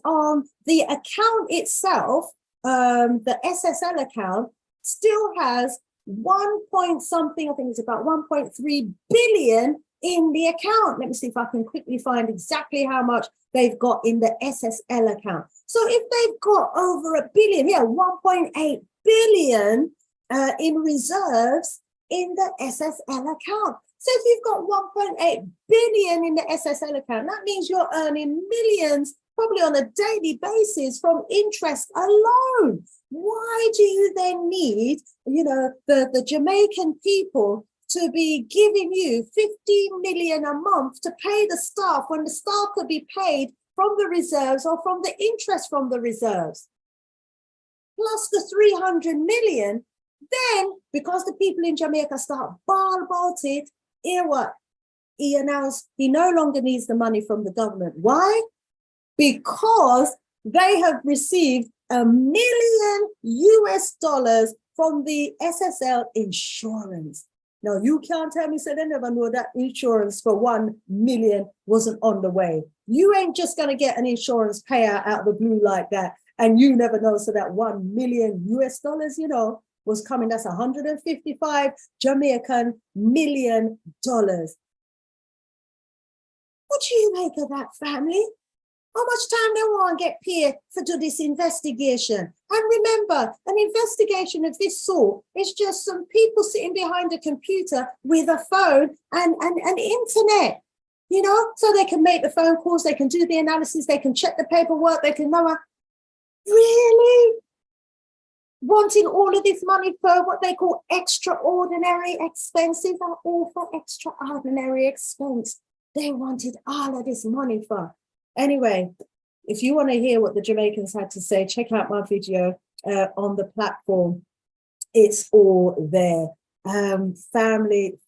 the account itself, the SSL account, still has 1 point something, I think it's about 1.3 billion in the account. Let me see if I can quickly find exactly how much they've got in the SSL account. So if they've got over a billion, 1.8 billion in reserves in the SSL account. So if you've got 1.8 billion in the SSL account, that means you're earning millions probably on a daily basis from interest alone. Why do you then need, the Jamaican people to be giving you 15 million a month to pay the staff when the staff could be paid from the reserves or from the interest from the reserves? Plus the 300 million, then because the people in Jamaica start ball about it, hear what? He announced he no longer needs the money from the government. Why? Because they have received $1 million from the SSL insurance. Now, you can't tell me, so they never know that insurance for 1 million wasn't on the way. You ain't just going to get an insurance payout out of the blue like that, and you never know. So that $1 million, was coming. That's 155 Jamaican million dollars. What do you make of that, family? How much time they want to get paid for do this investigation? And remember, an investigation of this sort is just some people sitting behind a computer with a phone and internet, so they can make the phone calls, they can do the analysis, they can check the paperwork, they can know. Really? Wanting all of this money for what they call extraordinary expenses, are all for extraordinary expense. They wanted all of this money for. Anyway, if you want to hear what the Jamaicans had to say, check out my video on the platform. It's all there. Family.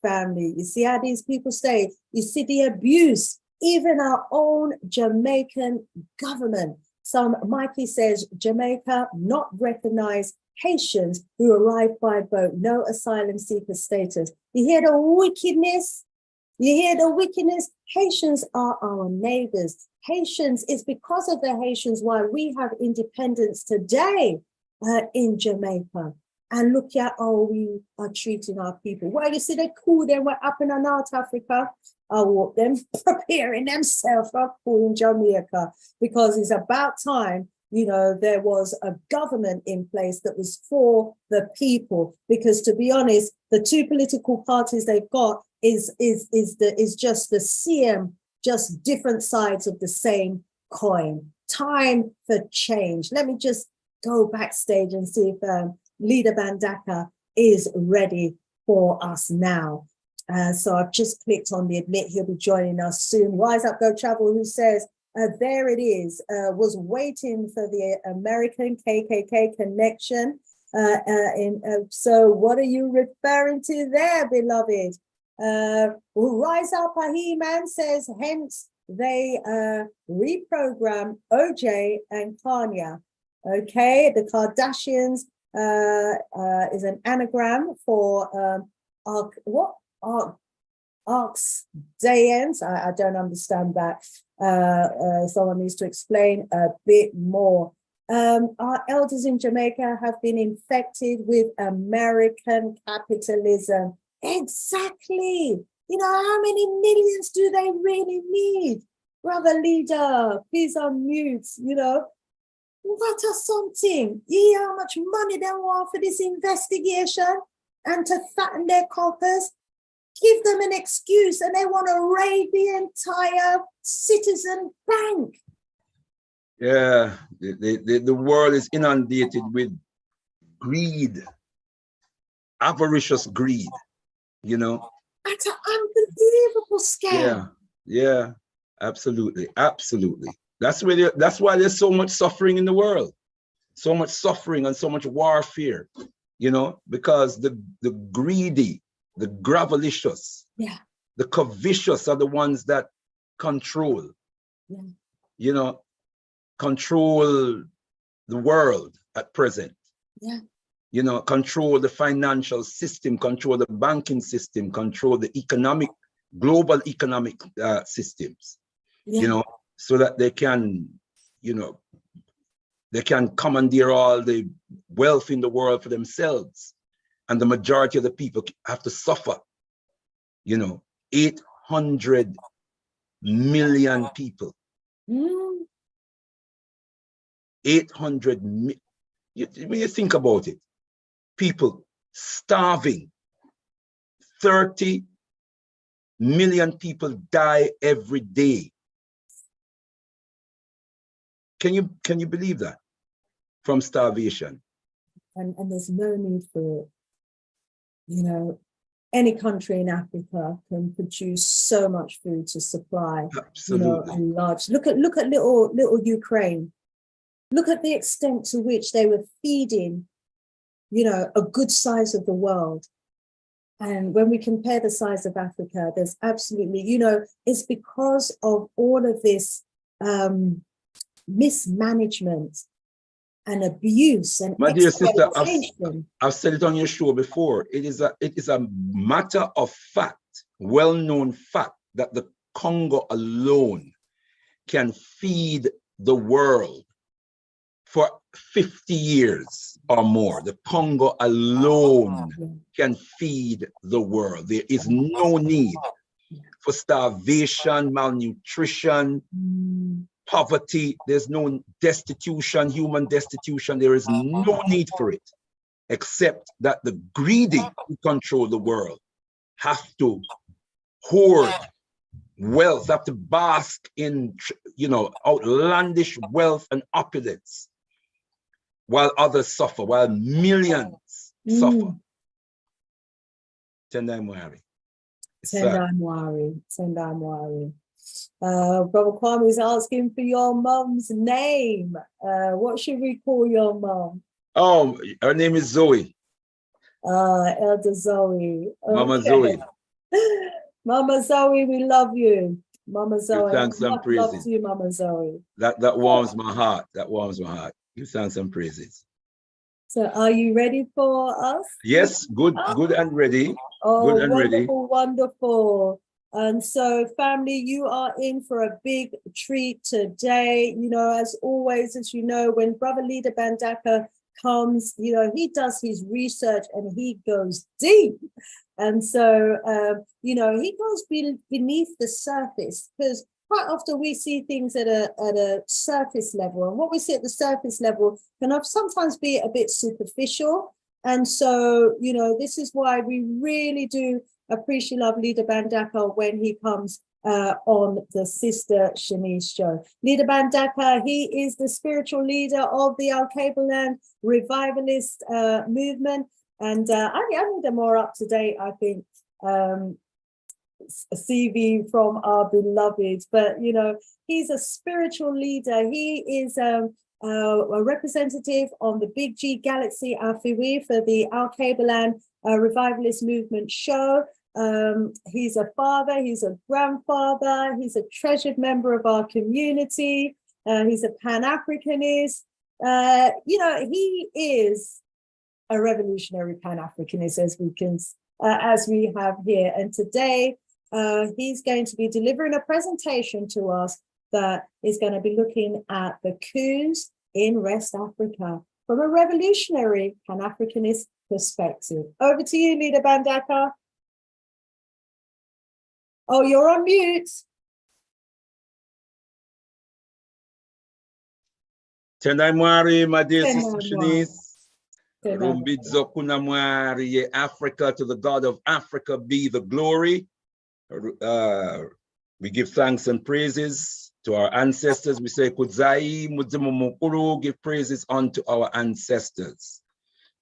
You see how these people say, you see the abuse, even our own Jamaican government. So Mikey says, Jamaica not recognize Haitians who arrived by boat, no asylum seeker status. You hear the wickedness? Haitians are our neighbors. Haitians, it's because of the Haitians why we have independence today in Jamaica. And look at how we are treating our people. Well, you see, they cool them, we're up in North Africa. I walk them preparing themselves for cool in Jamaica, because it's about time, there was a government in place that was for the people. Because to be honest, the two political parties they've got is just the same, just different sides of the same coin. Time for change. Let me just go backstage and see if Ldr Mbandaka is ready for us now. So I've just clicked on the admit. He'll be joining us soon. Wise Up Go Travel, who says, there it is, was waiting for the American KKK connection. So what are you referring to there, beloved? Rise Up He-Man says, hence they reprogram OJ and Kanye. Okay, the Kardashians is an anagram for Arcs Dayens. I don't understand that. Someone needs to explain a bit more. Our elders in Jamaica have been infected with American capitalism. Exactly. You know, how many millions do they really need? Brother leader, please unmute, you know. What a something. You hear how much money they want for this investigation and to fatten their coffers? Give them an excuse and they want to raid the entire citizen bank. Yeah, the world is inundated with greed, avaricious greed, you know. At an unbelievable scale. Yeah, absolutely, absolutely. That's why there's so much suffering in the world, so much suffering and so much warfare, you know, because the greedy, the gravelicious, the covetous are the ones that control, you know, control the world at present. You know, control the financial system, control the banking system, control the global economic systems, you know, so that they can, you know, they can commandeer all the wealth in the world for themselves. And the majority of the people have to suffer, you know, 800 million people. 800 million. When you think about it, people starving, 30 million people die every day. Can you believe that? From starvation. And there's no need for it. You know, any country in Africa can produce so much food to supply. Absolutely. You know, and large. Look at little Ukraine. Look at the extent to which they were feeding, you know, a good size of the world. And when we compare the size of Africa, there's absolutely, you know, it's because of all of this mismanagement and abuse and my dear sister, exploitation. I've said it on your show before. It is a matter of fact, well-known fact, that the Congo alone can feed the world for 50 years or more. The Congo alone can feed the world. There is no need for starvation, malnutrition, poverty. There's no destitution, human destitution. There is no need for it, except that the greedy who control the world have to hoard wealth, have to bask in, you know, outlandish wealth and opulence, while others suffer, while millions suffer. Tendai Mwari. Brother Kwame is asking for your mum's name. What should we call your mum? Oh, her name is Zoe. Elder Zoe. Okay. Mama Zoe. Mama Zoe, we love you. Mama Zoe. Thanks and praises. Love to you, Mama Zoe. That warms my heart. That warms my heart. You thanks and praises. So are you ready for us? Yes, good and ready. Oh, good and wonderful, ready. wonderful. And so, family, you are in for a big treat today. You know, as always, as you know, when Brother Ldr Mbandaka comes, you know, he does his research and he goes deep. And so, you know, he goes beneath the surface, because quite often we see things at a surface level. And what we see at the surface level can sometimes be a bit superficial. And so, you know, this is why we really do appreciate Ldr Mbandaka when he comes on the Sister Shanice show. Ldr Mbandaka, he is the spiritual leader of the Al-Cabral revivalist movement. And I need a more up-to-date, I think, CV from our beloved. But, you know, he's a spiritual leader. He is a representative on the Big G Galaxyafiwe for the Al-Cabral revivalist movement show. He's a father, he's a grandfather, he's a treasured member of our community. He's a Pan-Africanist. You know, he is a revolutionary Pan-Africanist, as we have here. And today, he's going to be delivering a presentation to us that is going to be looking at the coups in West Africa from a revolutionary Pan-Africanist perspective. Over to you, Ldr Mbandaka. Oh, you're on mute. Tendai mwari, my dear sister Shanice. Rumbidzo kuna mwari ye Africa, to the God of Africa be the glory. We give thanks and praises to our ancestors. We say kudzai mudzimu mukuru, give praises unto our ancestors.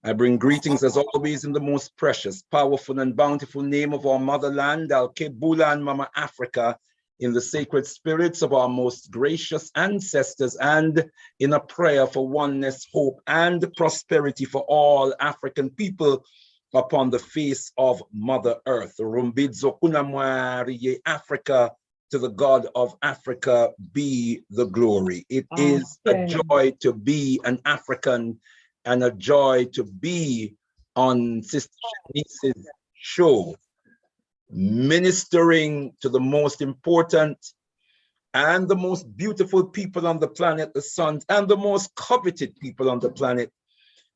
I bring greetings as always in the most precious, powerful and bountiful name of our motherland, Al-Kebula and Mama Africa, in the sacred spirits of our most gracious ancestors, and in a prayer for oneness, hope, and prosperity for all African people upon the face of Mother Earth. Rumbidzo kunamwari Africa, to the God of Africa be the glory. It is a joy to be an African and a joy to be on Sister Shanice's show, ministering to the most important and the most beautiful people on the planet, the sons, and the most coveted people on the planet,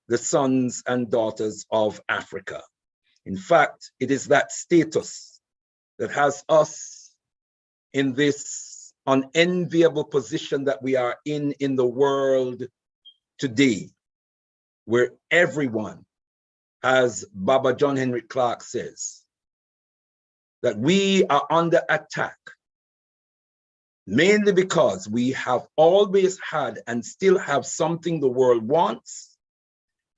the sons and daughters of Africa. In fact, it is that status that has us in this unenviable position that we are in the world today, where everyone, as Baba John Henry Clark says, that we are under attack, mainly because we have always had and still have something the world wants,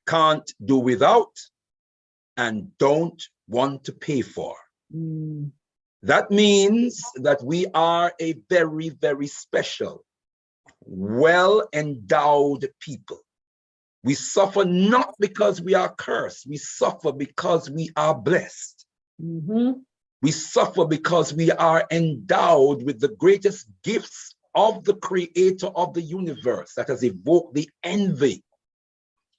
can't do without, and don't want to pay for. That means that we are a very, very special, well-endowed people. We suffer not because we are cursed. We suffer because we are blessed. We suffer because we are endowed with the greatest gifts of the creator of the universe that has evoked the envy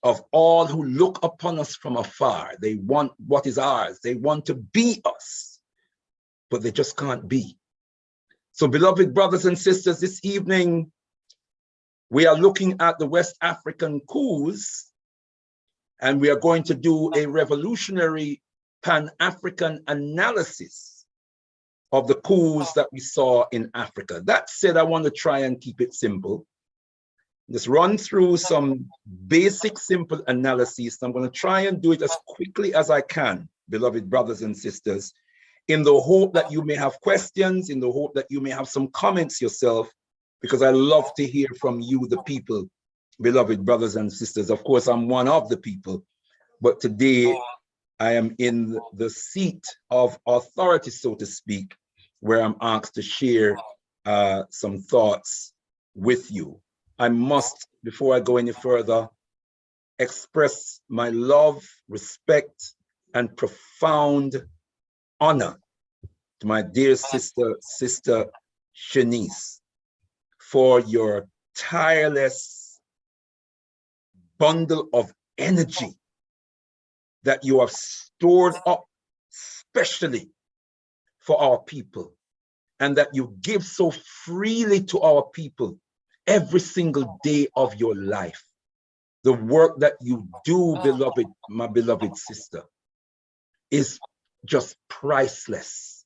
of all who look upon us from afar. They want what is ours. They want to be us, but they just can't be. So, beloved brothers and sisters, this evening, we are looking at the West African coups, and we are going to do a revolutionary Pan-African analysis of the coups that we saw in Africa. That said, I want to try and keep it simple. Just run through some basic, simple analyses. I'm going to try and do it as quickly as I can, beloved brothers and sisters, in the hope that you may have questions, in the hope that you may have some comments yourself, because I love to hear from you, the people, beloved brothers and sisters. Of course, I'm one of the people, but today I am in the seat of authority, so to speak, where I'm asked to share some thoughts with you. I must, before I go any further, express my love, respect, and profound honor to my dear sister Shanice, for your tireless bundle of energy that you have stored up specially for our people, and that you give so freely to our people every single day of your life. The work that you do, beloved, my beloved sister, is just priceless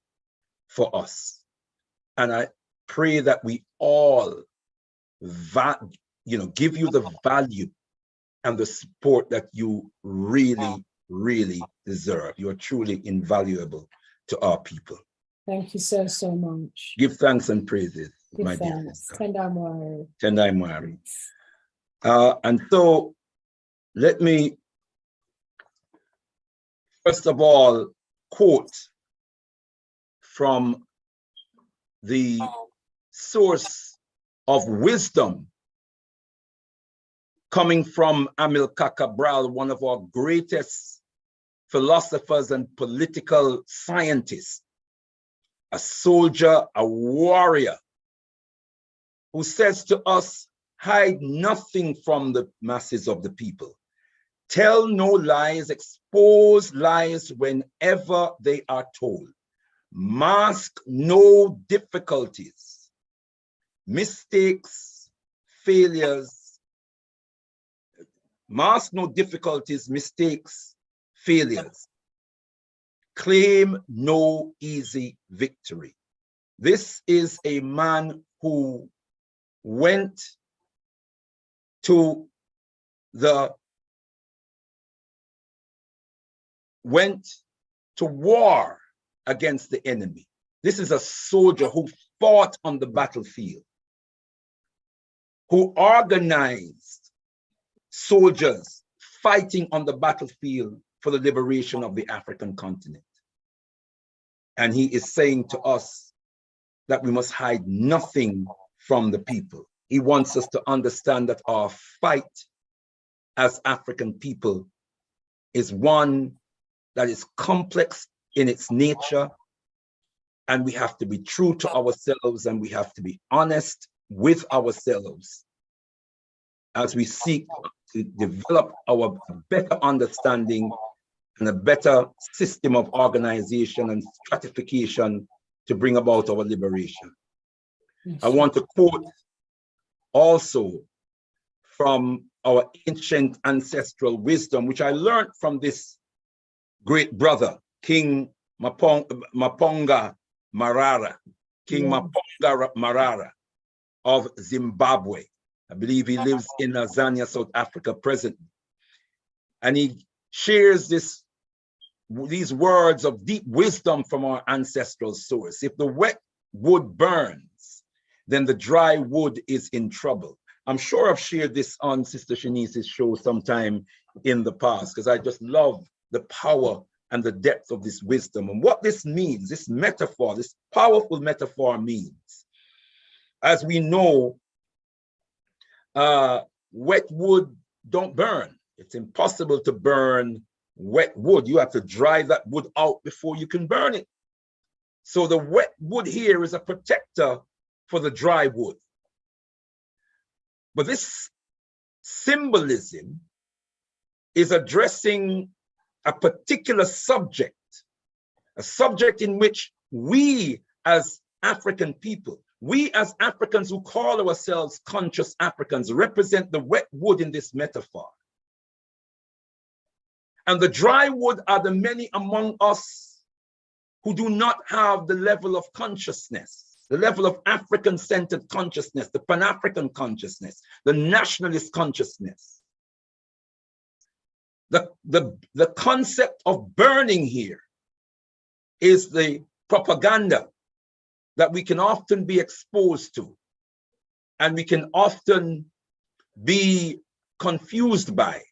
for us. And I pray that we all give you the value and the support that you really, really deserve. You are truly invaluable to our people. Thank you so much. Give thanks and praises, my dear sister. Tendai mwari. And so let me first of all quote from the source of wisdom coming from Amilcar Cabral, one of our greatest philosophers and political scientists, a soldier, a warrior, who says to us, hide nothing from the masses of the people. Tell no lies, expose lies whenever they are told. Mask no difficulties, mistakes, failures. Mask no difficulties, mistakes, failures. claim no easy victory. This is a man who went to war against the enemy. This is a soldier who fought on the battlefield, who organized soldiers fighting on the battlefield for the liberation of the African continent. And he is saying to us that we must hide nothing from the people. He wants us to understand that our fight as African people is one that is complex in its nature, and we have to be true to ourselves, and we have to be honest with ourselves as we seek to develop our better understanding and a better system of organization and stratification to bring about our liberation. Yes. I want to quote also from our ancient ancestral wisdom, which I learned from this great brother, King Maponga Marara, Maponga Marara of Zimbabwe. I believe he lives in Tanzania, South Africa presently. And he shares these words of deep wisdom from our ancestral source. If the wet wood burns, then the dry wood is in trouble. I'm sure I've shared this on Sister Shanice's show sometime in the past, because I just love the power and the depth of this wisdom. And what this means, this metaphor, this powerful metaphor means, as we know, wet wood don't burn. It's impossible to burn wet wood. You have to dry that wood out before you can burn it. So the wet wood here is a protector for the dry wood. But this symbolism is addressing a particular subject, a subject in which we as African people, we as Africans who call ourselves conscious Africans, represent the wet wood in this metaphor. And the dry wood are the many among us who do not have the level of consciousness, the level of African-centered consciousness, the Pan-African consciousness, the nationalist consciousness. The concept of burning here is the propaganda that we can often be exposed to, and we can often be confused by.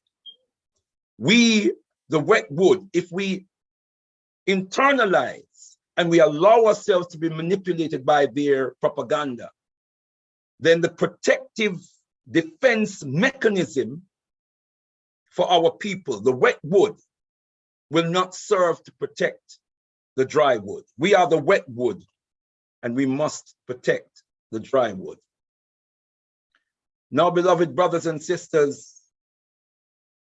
We, the wet wood, if we internalize and we allow ourselves to be manipulated by their propaganda, then the protective defense mechanism for our people, the wet wood, will not serve to protect the dry wood. We are the wet wood, and we must protect the dry wood. Now, beloved brothers and sisters,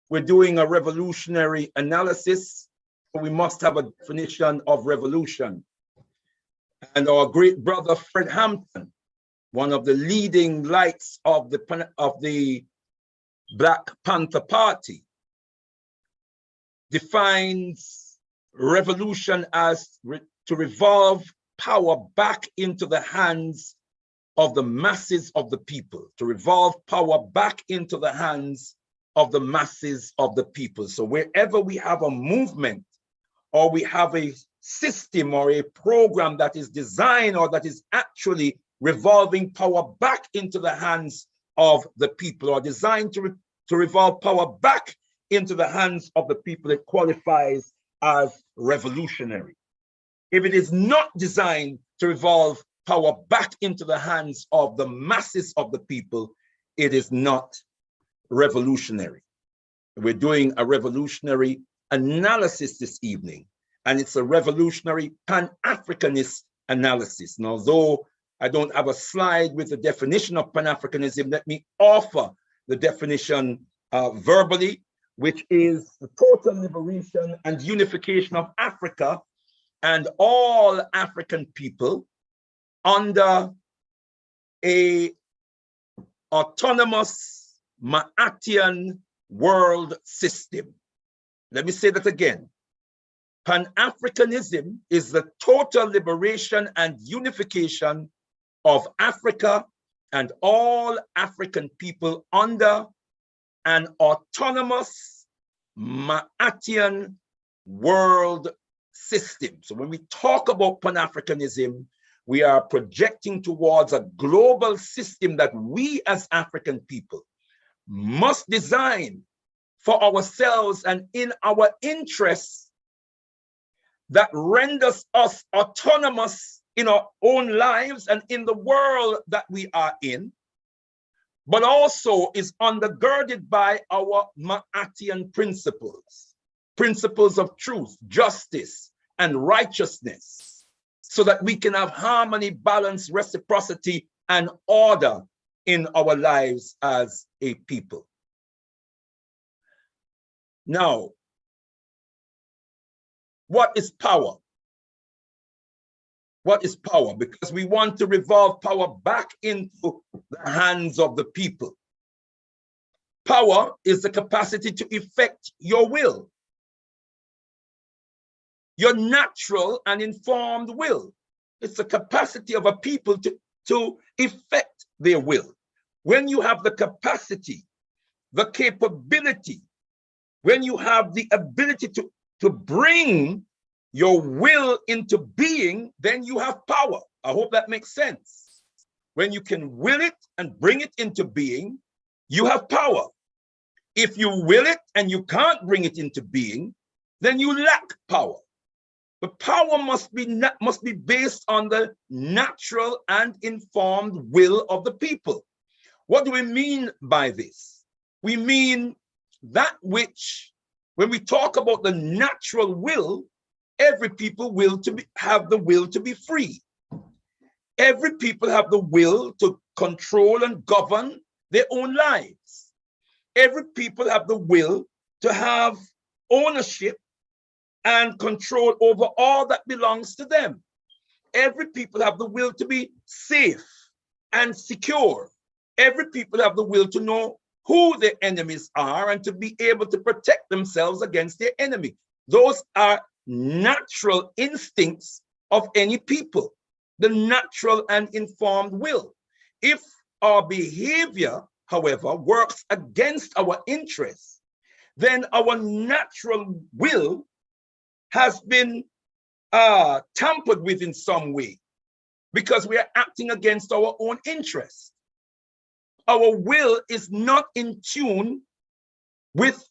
we're doing a revolutionary analysis, so we must have a definition of revolution. And our great brother Fred Hampton, one of the leading lights of the Black Panther Party, defines revolution as to revolve power back into the hands of the masses of the people, to revolve power back into the hands of the masses of the people. So wherever we have a movement, or we have a system or a program that is designed or that is actually revolving power back into the hands of the people, or designed to revolve power back into the hands of the people, it qualifies as revolutionary. If it is not designed to revolve power back into the hands of the masses of the people, it is not revolutionary. We're doing a revolutionary analysis this evening, and it's a revolutionary Pan-Africanist analysis. And although I don't have a slide with the definition of Pan-Africanism, let me offer the definition verbally, which is the total liberation and unification of Africa and all African people under a autonomous Maatian world system. Let me say that again. Pan-Africanism is the total liberation and unification of Africa and all African people under an autonomous Maatian world system. So when we talk about Pan-Africanism, we are projecting towards a global system that we as African people must design for ourselves and in our interests, that renders us autonomous in our own lives and in the world that we are in, but also is undergirded by our Maatian principles, principles of truth, justice, and righteousness, so that we can have harmony, balance, reciprocity, and order in our lives as a people. Now, what is power? What is power? Because we want to revolve power back into the hands of the people. Power is the capacity to effect your will, your natural and informed will. It's the capacity of a people to effect their will. When you have the capacity, the capability, when you have the ability to bring your will into being, then you have power. I hope that makes sense. When you can will it and bring it into being, you have power. If you will it and you can't bring it into being, then you lack power. But power must be based on the natural and informed will of the people. What do we mean by this? We mean that which, when we talk about the natural will, every people have the will to be free. Every people have the will to control and govern their own lives. Every people have the will to have ownership and control over all that belongs to them. Every people have the will to be safe and secure. Every people have the will to know who their enemies are and to be able to protect themselves against their enemy. Those are natural instincts of any people, the natural and informed will. If our behavior, however, works against our interests, then our natural will has been tampered with in some way, because we are acting against our own interests. Our will is not in tune with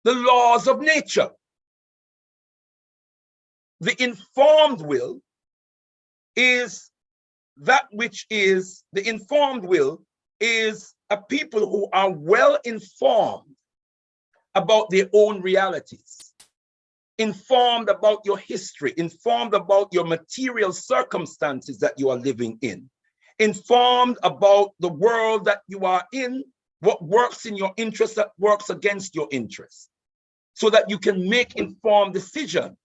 the laws of nature. The informed will is that which is, the informed will is a people who are well informed about their own realities, informed about your history, informed about your material circumstances that you are living in, informed about the world that you are in, what works in your interest, that works against your interest, so that you can make informed decisions.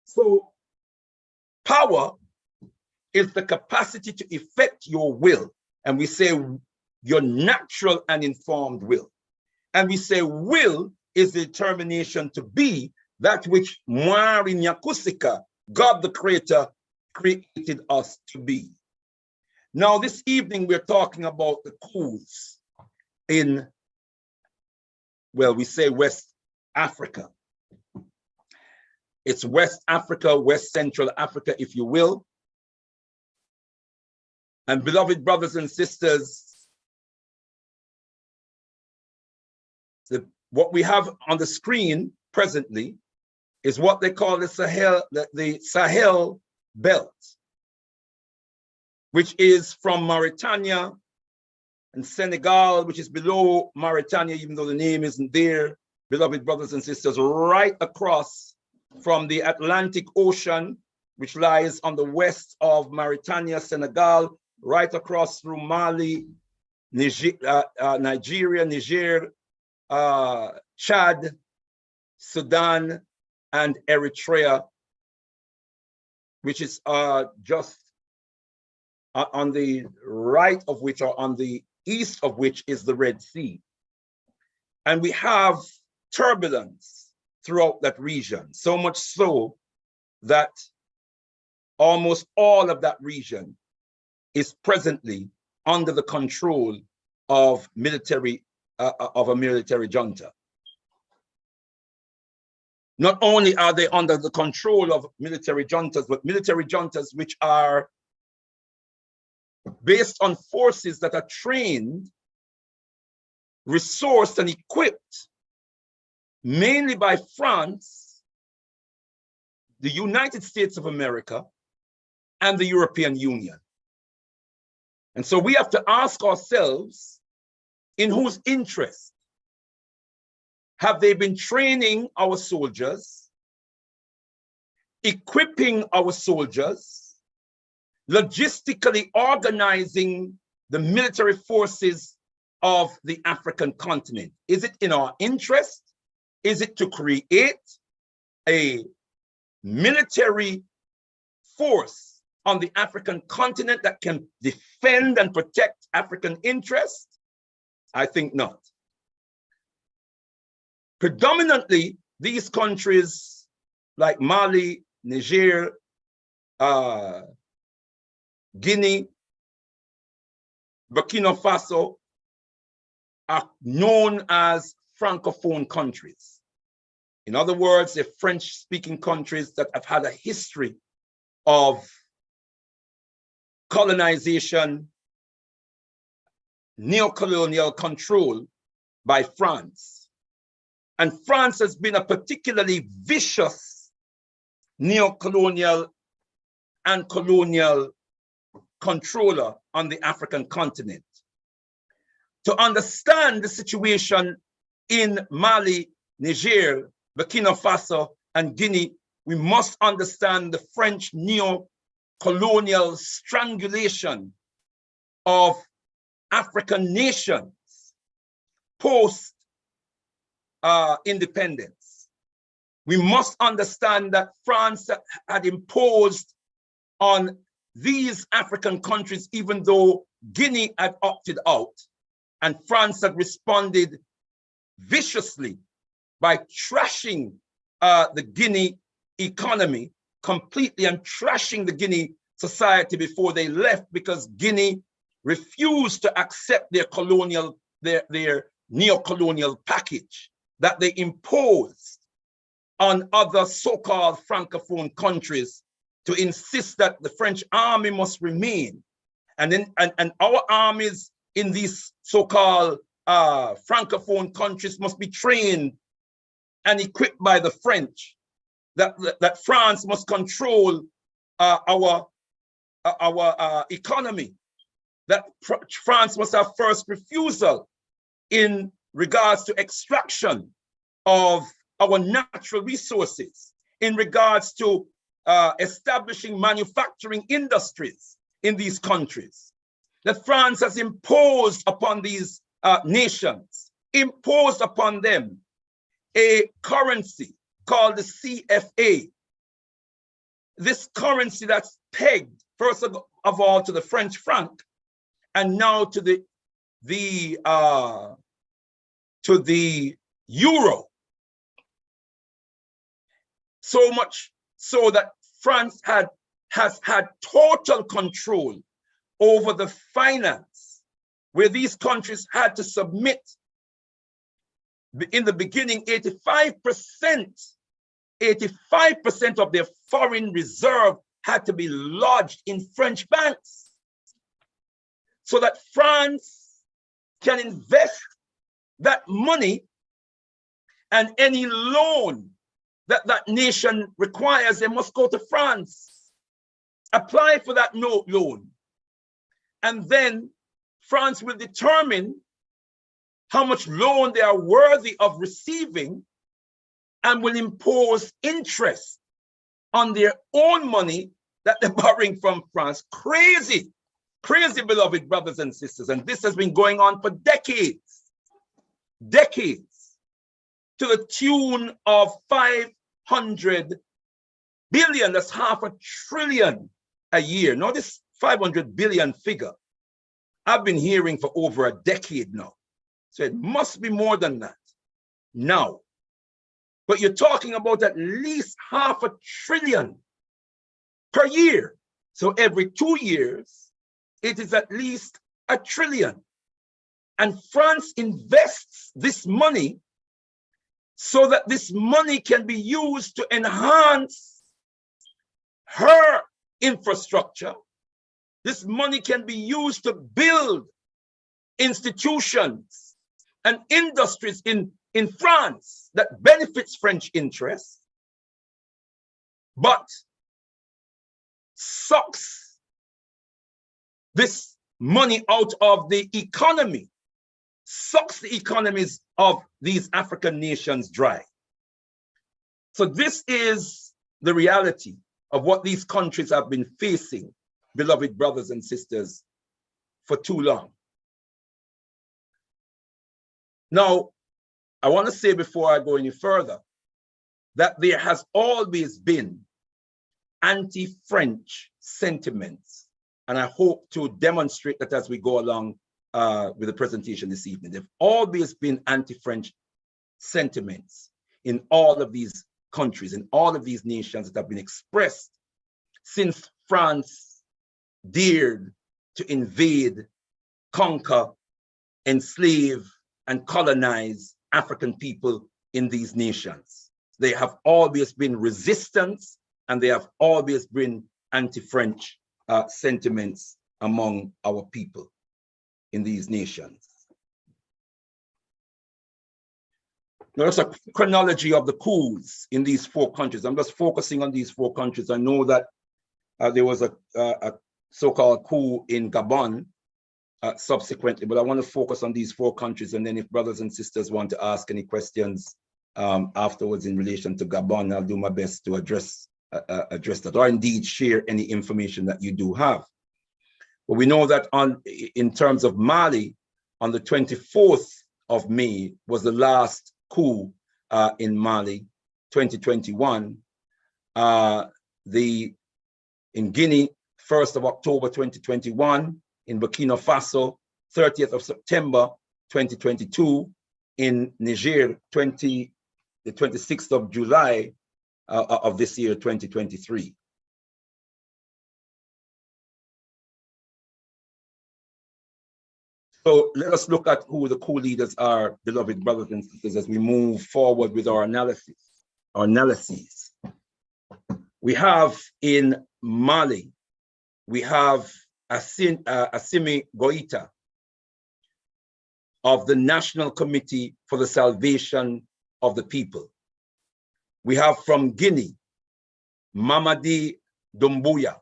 So power is the capacity to effect your will. And we say your natural and informed will. And we say will is the determination to be that which Mwari Nyakusika, God the Creator, created us to be. Now this evening we're talking about the coups in, well, we say West Africa. It's West Africa, West Central Africa, if you will. And beloved brothers and sisters, what we have on the screen presently is what they call the Sahel belt, which is from Mauritania and Senegal, which is below Mauritania, even though the name isn't there, beloved brothers and sisters, right across from the Atlantic Ocean, which lies on the west of Mauritania, Senegal, right across through Mali, Nigeria, Niger, Chad, Sudan, and Eritrea, which is just on the right of which, or on the east of which, is the Red Sea. And we have turbulence throughout that region, so much so that almost all of that region is presently under the control of a military junta. Not only are they under the control of military juntas, but military juntas which are based on forces that are trained, resourced, and equipped mainly by France, the United States of America, and the European Union. And so we have to ask ourselves, in whose interest have they been training our soldiers, equipping our soldiers, logistically organizing the military forces of the African continent? Is it in our interest? Is it to create a military force on the African continent that can defend and protect African interests? I think not. Predominantly, these countries like Mali, Niger, Guinea, Burkina Faso are known as Francophone countries. In other words, they're French-speaking countries that have had a history of colonization, neo-colonial control by France. And France has been a particularly vicious neo-colonial and colonial controller on the African continent. To understand the situation in Mali, Niger, Burkina Faso, and Guinea, we must understand the French neo-colonial strangulation of African nations post independence. We must understand that France had imposed on these African countries, even though Guinea had opted out, and France had responded viciously by trashing the Guinea economy completely and trashing the Guinea society before they left, because Guinea refused to accept their colonial, their neo-colonial package that they imposed on other so-called Francophone countries to insist that the French army must remain. And our armies in these so-called Francophone countries must be trained and equipped by the French, that France must control our economy, that France must have first refusal in regards to extraction of our natural resources, in regards to establishing manufacturing industries in these countries, that France has imposed upon these nations, imposed upon them a currency called the CFA. This currency that's pegged, first of all, to the French franc, and now to the euro. So much so that France has had total control over the finance, where these countries had to submit, in the beginning, 85% of their foreign reserve had to be lodged in French banks, so that France can invest that money, and any loan that that nation requires, they must go to France, apply for that loan, and then France will determine how much loan they are worthy of receiving and will impose interest on their own money that they're borrowing from France. Crazy, crazy, beloved brothers and sisters. And this has been going on for decades, to the tune of 500 billion, that's $500 billion a year. Now this 500 billion figure, I've been hearing for over a decade now. So it must be more than that now. but you're talking about at least $500 billion per year. So every 2 years, it is at least $1 trillion. And France invests this money so that this money can be used to enhance her infrastructure. This money can be used to build institutions and industries in France that benefits French interests, but sucks this money out of the economy, sucks the economies of these African nations dry. So this is the reality of what these countries have been facing, beloved brothers and sisters, for too long. Now, I want to say before I go any further that there has always been anti-French sentiments, and I hope to demonstrate that as we go along with the presentation this evening. There have always been anti-French sentiments in all of these countries, in all of these nations that have been expressed since France dared to invade, conquer, enslave, and colonize African people in these nations. They have always been resistance, and they have always been anti-French sentiments among our people in these nations. Now, that's a chronology of the coups in these 4 countries. I'm just focusing on these 4 countries. I know that there was a so-called coup in Gabon subsequently, but I want to focus on these 4 countries, and then if brothers and sisters want to ask any questions afterwards in relation to Gabon, I'll do my best to address that, or indeed share any information that you do have. But we know that in terms of Mali, on the 24th of May was the last coup in Mali, 2021. In Guinea, 1st of October 2021. In Burkina Faso, 30th of September 2022. In Niger, the 26th of July of this year, 2023. So let us look at who the coup leaders are, beloved brothers and sisters, as we move forward with our analyses. We have in Mali, we have Assimi Goïta of the National Committee for the Salvation of the People. We have from Guinea, Mamadi Doumbouya,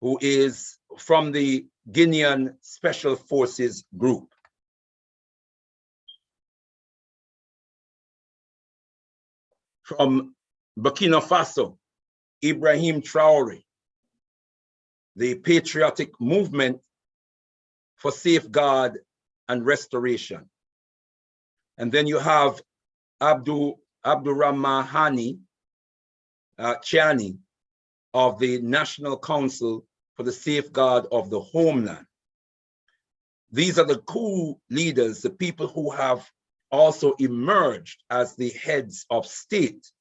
who is from the Guinean Special Forces Group. From Burkina Faso, Ibrahim Traoré, the Patriotic Movement for Safeguard and Restoration. And then you have Abdurrahmani Chiani of the National Council for the Safeguard of the Homeland. These are the coup leaders, the people who have also emerged as the heads of state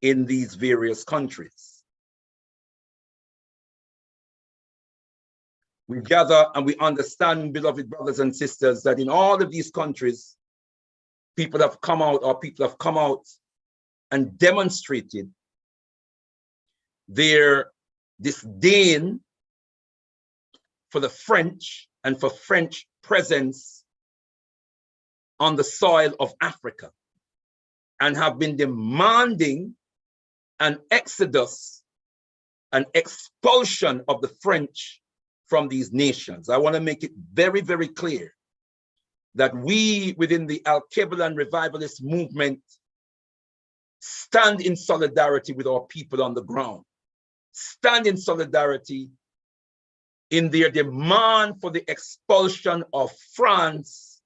in these various countries. We gather and we understand, beloved brothers and sisters, that in all of these countries, people have come out and demonstrated their disdain for the French and for French presence on the soil of Africa, and have been demanding an exodus, an expulsion of the French from these nations. I want to make it very, very clear that we within the Al-Qibla revivalist movement stand in solidarity with our people on the ground, stand in solidarity in their demand for the expulsion of France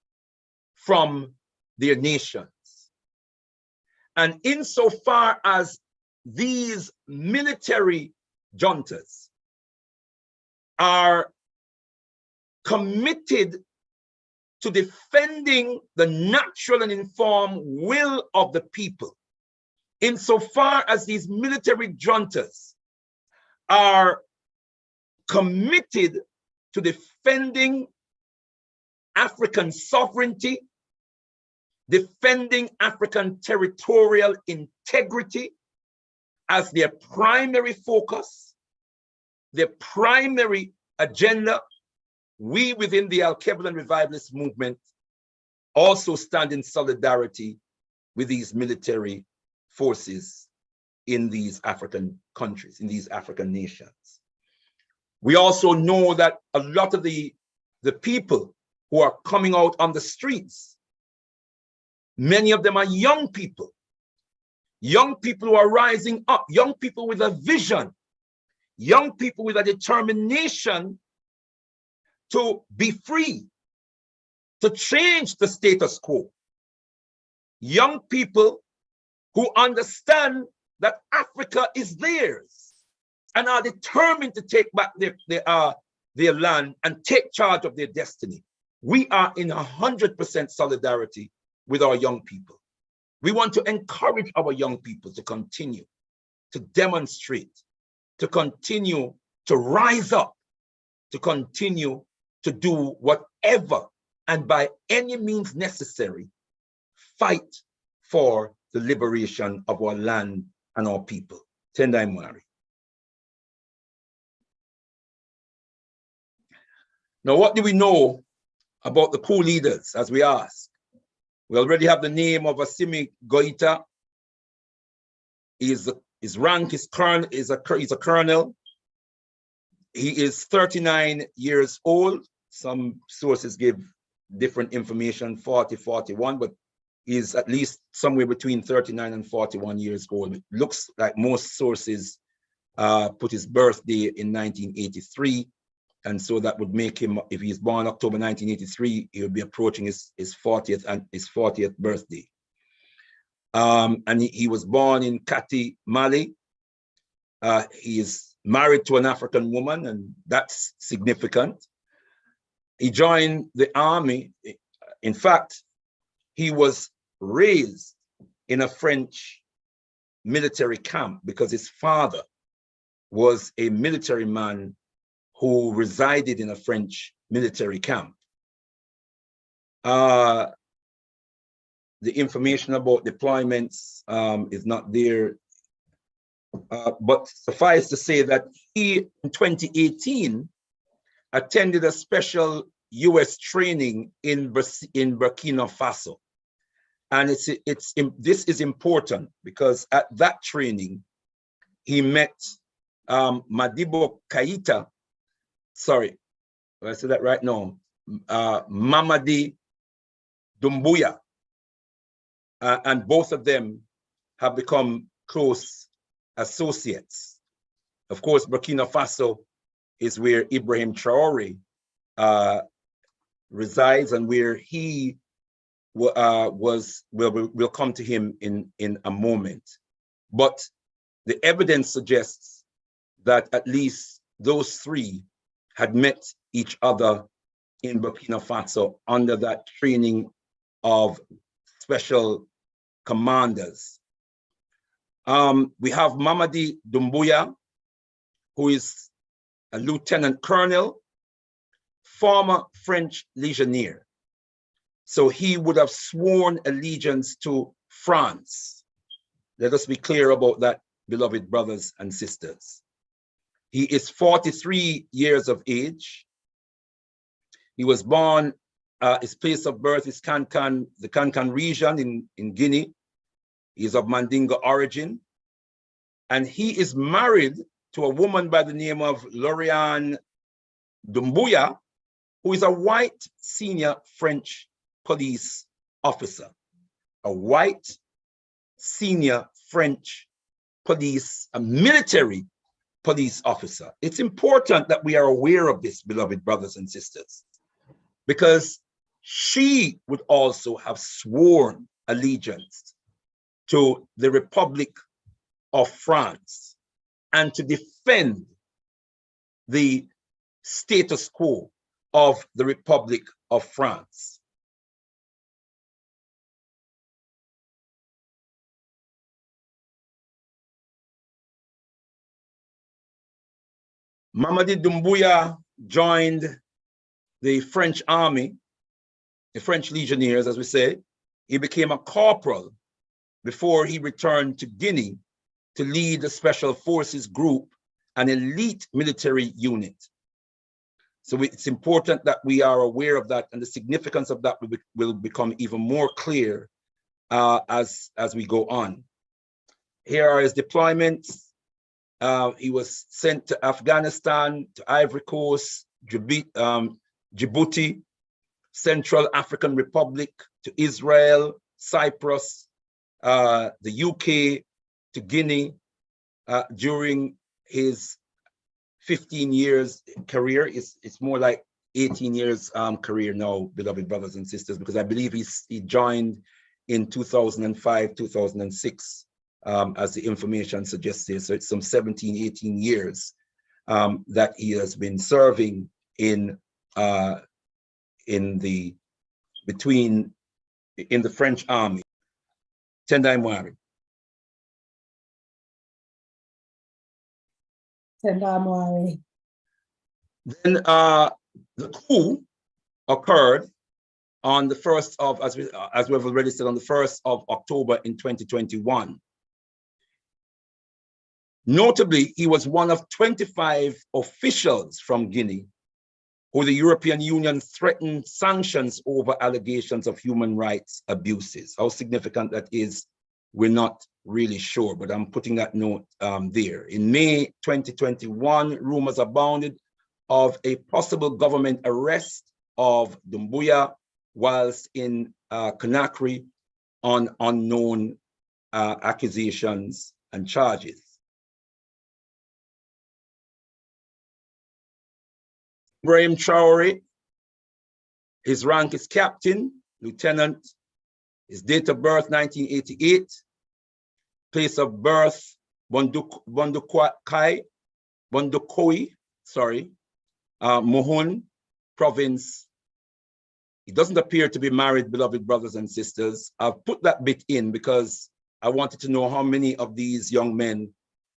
from their nations. And insofar as these military juntas are committed to defending the natural and informed will of the people, insofar as these military juntas are committed to defending African sovereignty, defending African territorial integrity as their primary focus, their primary agenda. We within the Al-Keblan Revivalist movement also stand in solidarity with these military forces in these African countries, in these African nations. We also know that a lot of the people who are coming out on the streets, many of them are young people who are rising up, young people with a vision, young people with a determination to be free, to change the status quo. Young people who understand that Africa is theirs and are determined to take back their land and take charge of their destiny. We are in 100% solidarity with our young people. We want to encourage our young people to continue to demonstrate, to continue to rise up, to continue to do whatever and by any means necessary, fight for the liberation of our land and our people. Tendai Mwari. Now, what do we know about the coup leaders, as we ask? We already have the name of Assimi Goita. His rank is he's a colonel. He is 39 years old. Some sources give different information, 40, 41, but he's at least somewhere between 39 and 41 years old. It looks like most sources put his birthday in 1983. And so that would make him, if he's born October 1983, he would be approaching his 40th birthday. And he was born in Kati, Mali. He is married to an African woman, and that's significant. He joined the army. In fact, he was raised in a French military camp because his father was a military man who resided in a French military camp. The information about deployments is not there, but suffice to say that he, in 2018, attended a special US training in Burkina Faso. And this is important because at that training, he met Madibo Keita, sorry, did I say that right? No, Mamadi Doumbouya. And both of them have become close associates. Of course, Burkina Faso is where Ibrahim Traore resides and where he we'll come to him in a moment. But the evidence suggests that at least those three had met each other in Burkina Faso under that training of special commanders. We have Mamadi Doumbouya, who is a lieutenant colonel, former French legionnaire. So he would have sworn allegiance to France. Let us be clear about that, beloved brothers and sisters. He is 43 years of age. He was born, his place of birth is Kankan, the Kankan region in Guinea. He is of Mandinga origin. And he is married to a woman by the name of Lauriane Doumbouya, who is a white senior French police officer. A white senior French police, a military police officer. It's important that we are aware of this, beloved brothers and sisters, because she would also have sworn allegiance to the Republic of France and to defend the status quo of the Republic of France. Mamadi Doumbouya joined the French army, the French legionnaires, as we say. He became a corporal before he returned to Guinea to lead the Special Forces Group, an elite military unit. So it's important that we are aware of that, and the significance of that will become even more clear as we go on. Here are his deployments. He was sent to Afghanistan, to Ivory Coast, Djibouti, Central African Republic, to Israel, Cyprus, the UK, to Guinea. During his 15 years career, it's more like 18 years career now, beloved brothers and sisters, because I believe he joined in 2005, 2006, as the information suggests here. So it's some 17, 18 years that he has been serving in the French army. Tendai Mwari. Tendai Mwari. Then the coup occurred on the 1st of, as we have already said, on the 1st of October in 2021. Notably, he was one of 25 officials from Guinea who the European Union threatened sanctions over allegations of human rights abuses. How significant that is, we're not really sure, but I'm putting that note there. In May 2021, rumors abounded of a possible government arrest of Doumbouya whilst in Conakry on unknown accusations and charges. Ibrahim Traore, his rank is captain, lieutenant, his date of birth 1988, place of birth Bondokoi, Mohun province. He doesn't appear to be married, beloved brothers and sisters. I've put that bit in because I wanted to know how many of these young men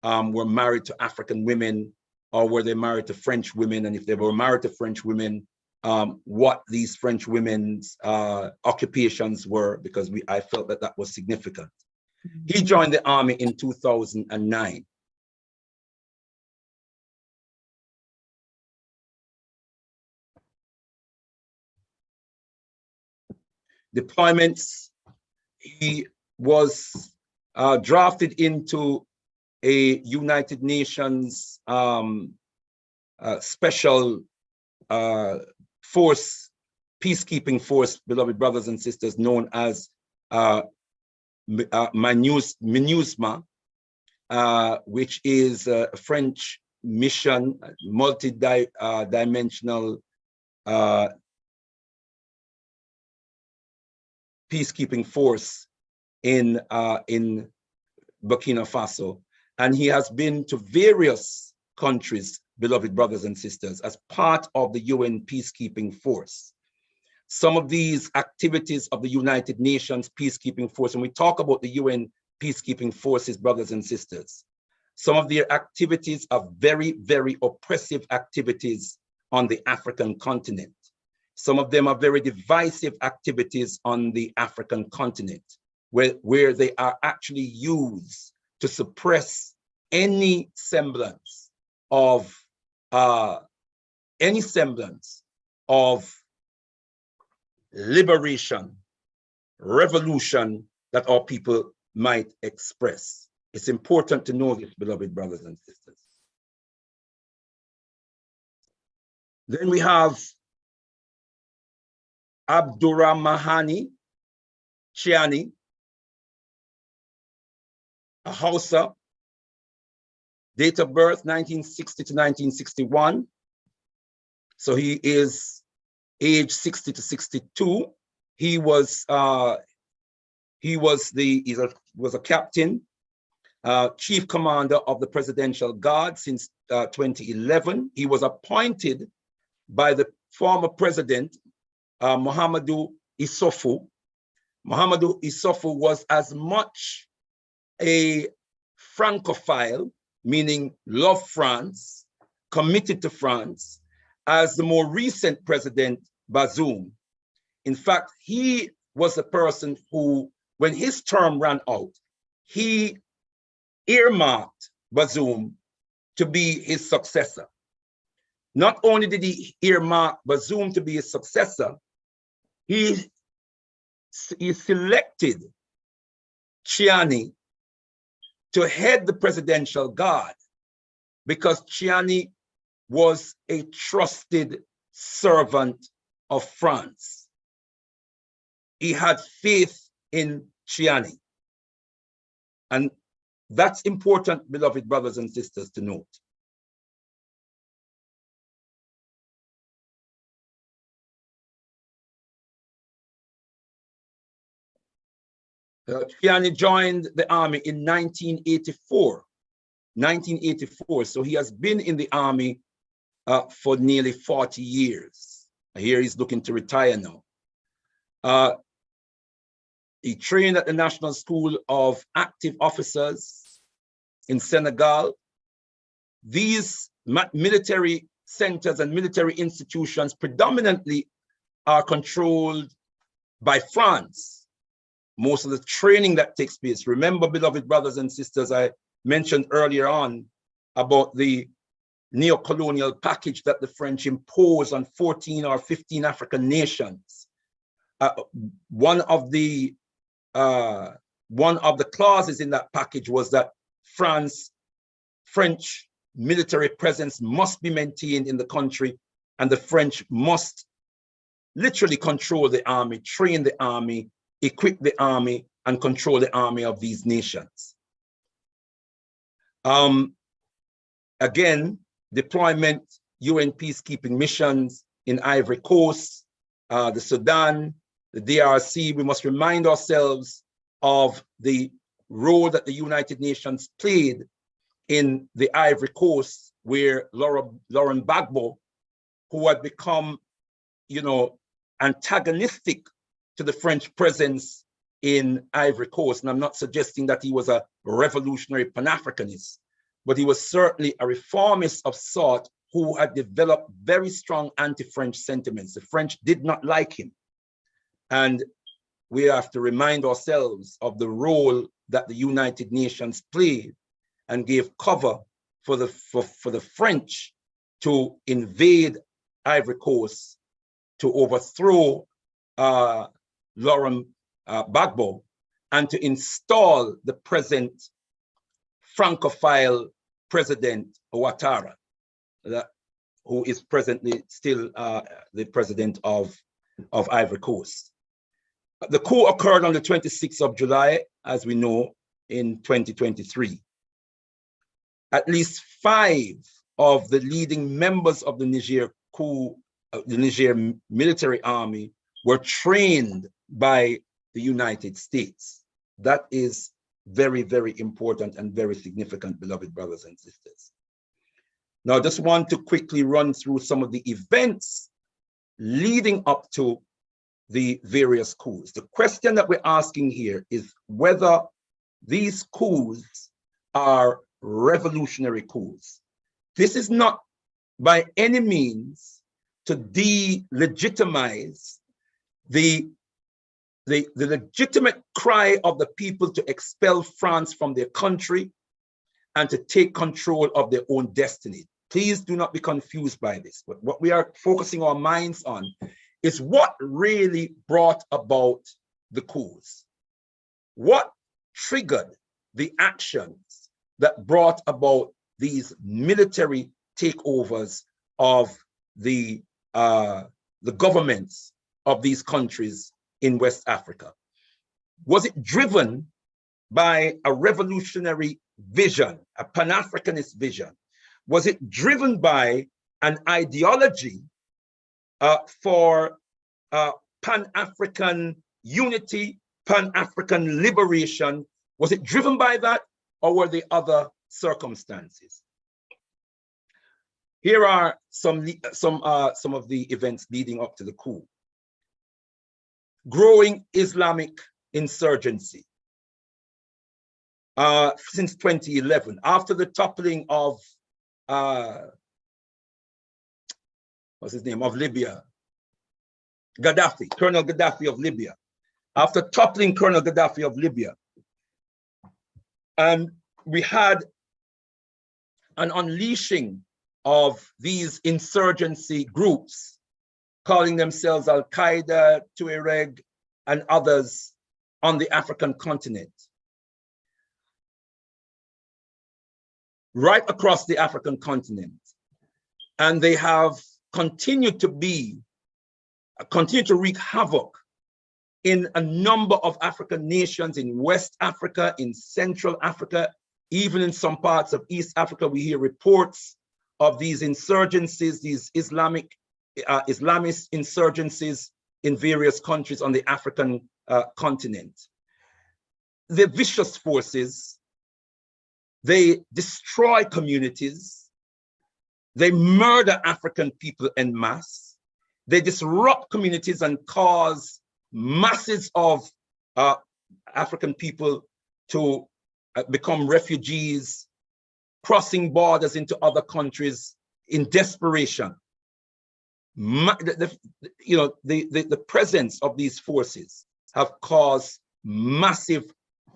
were married to African women, or were they married to French women? And if they were married to French women, what these French women's occupations were, because I felt that that was significant. He joined the army in 2009. Deployments, he was drafted into a United Nations special force, peacekeeping force, beloved brothers and sisters, known as MINUSMA, which is a French mission, multi-dimensional peacekeeping force in Burkina Faso. And he has been to various countries, beloved brothers and sisters, as part of the UN peacekeeping force. Some of these activities of the United Nations peacekeeping force, when we talk about the UN peacekeeping forces, brothers and sisters, some of their activities are very, very oppressive activities on the African continent. Some of them are very divisive activities on the African continent, where they are actually used to suppress any semblance of liberation, revolution that our people might express. It's important to know this, beloved brothers and sisters. Then we have Abdurrahmani Chiani, a Hausa, date of birth 1960 to 1961. So he is age 60 to 62. He was a captain, chief commander of the Presidential Guard since 2011. He was appointed by the former president, Mahamadou Issoufou. Mahamadou Issoufou was as much a Francophile, meaning love France, committed to France as the more recent president, Bazoum. In fact, he was the person who, when his term ran out, he earmarked Bazoum to be his successor. Not only did he earmark Bazoum to be his successor, he selected Chiani to head the presidential guard because Chiani was a trusted servant of France. He had faith in Chiani. And that's important, beloved brothers and sisters, to note. Chiani joined the army in 1984. So he has been in the army for nearly 40 years. Here he's looking to retire now. He trained at the National School of Active Officers in Senegal. These military centers and military institutions predominantly are controlled by France. Most of the training that takes place. Remember, beloved brothers and sisters, I mentioned earlier on about the neo-colonial package that the French imposed on 14 or 15 African nations. One of the clauses in that package was that French military presence must be maintained in the country, and the French must literally control the army, train the army, equip the army, and control the army of these nations. Again, deployment, UN peacekeeping missions in Ivory Coast, the Sudan, the DRC. We must remind ourselves of the role that the United Nations played in the Ivory Coast, where Ldr Mbandaka, who had become, antagonistic to the French presence in Ivory Coast. And I'm not suggesting that he was a revolutionary Pan-Africanist, but he was certainly a reformist of sort who had developed very strong anti-French sentiments. The French did not like him. And we have to remind ourselves of the role that the United Nations played and gave cover for the French to invade Ivory Coast, to overthrow Ldr Mbandaka, and to install the present Francophile president Ouattara, who is presently still the president of Ivory Coast. The coup occurred on the 26th of July, as we know, in 2023. At least 5 of the leading members of the Niger coup, the Niger military army, were trained by the United States. That is very, very important and very significant, beloved brothers and sisters. Now, I just want to quickly run through some of the events leading up to the various coups. The question that we're asking here is whether these coups are revolutionary coups. This is not by any means to delegitimize the legitimate cry of the people to expel France from their country and to take control of their own destiny. Please do not be confused by this. But what we are focusing our minds on is what really brought about the coups. What triggered the actions that brought about these military takeovers of the governments of these countries in West Africa? Was it driven by a revolutionary vision, a Pan-Africanist vision? Was it driven by an ideology for Pan-African unity, Pan-African liberation? Was it driven by that, or were there other circumstances? Here are some of the events leading up to the coup. Growing Islamic insurgency. Since 2011, after the toppling of what's his name, of Libya, Gaddafi, Colonel Gaddafi of Libya. After toppling Colonel Gaddafi of Libya, and we had an unleashing of these insurgency groups, calling themselves Al-Qaeda, Tuareg, and others on the African continent. Right across the African continent. And they have continued to wreak havoc in a number of African nations, in West Africa, in Central Africa, even in some parts of East Africa. We hear reports of these insurgencies, these Islamist insurgencies in various countries on the African continent. The vicious forces, they destroy communities, they murder African people en masse, they disrupt communities and cause masses of African people to become refugees, crossing borders into other countries in desperation. The presence of these forces have caused massive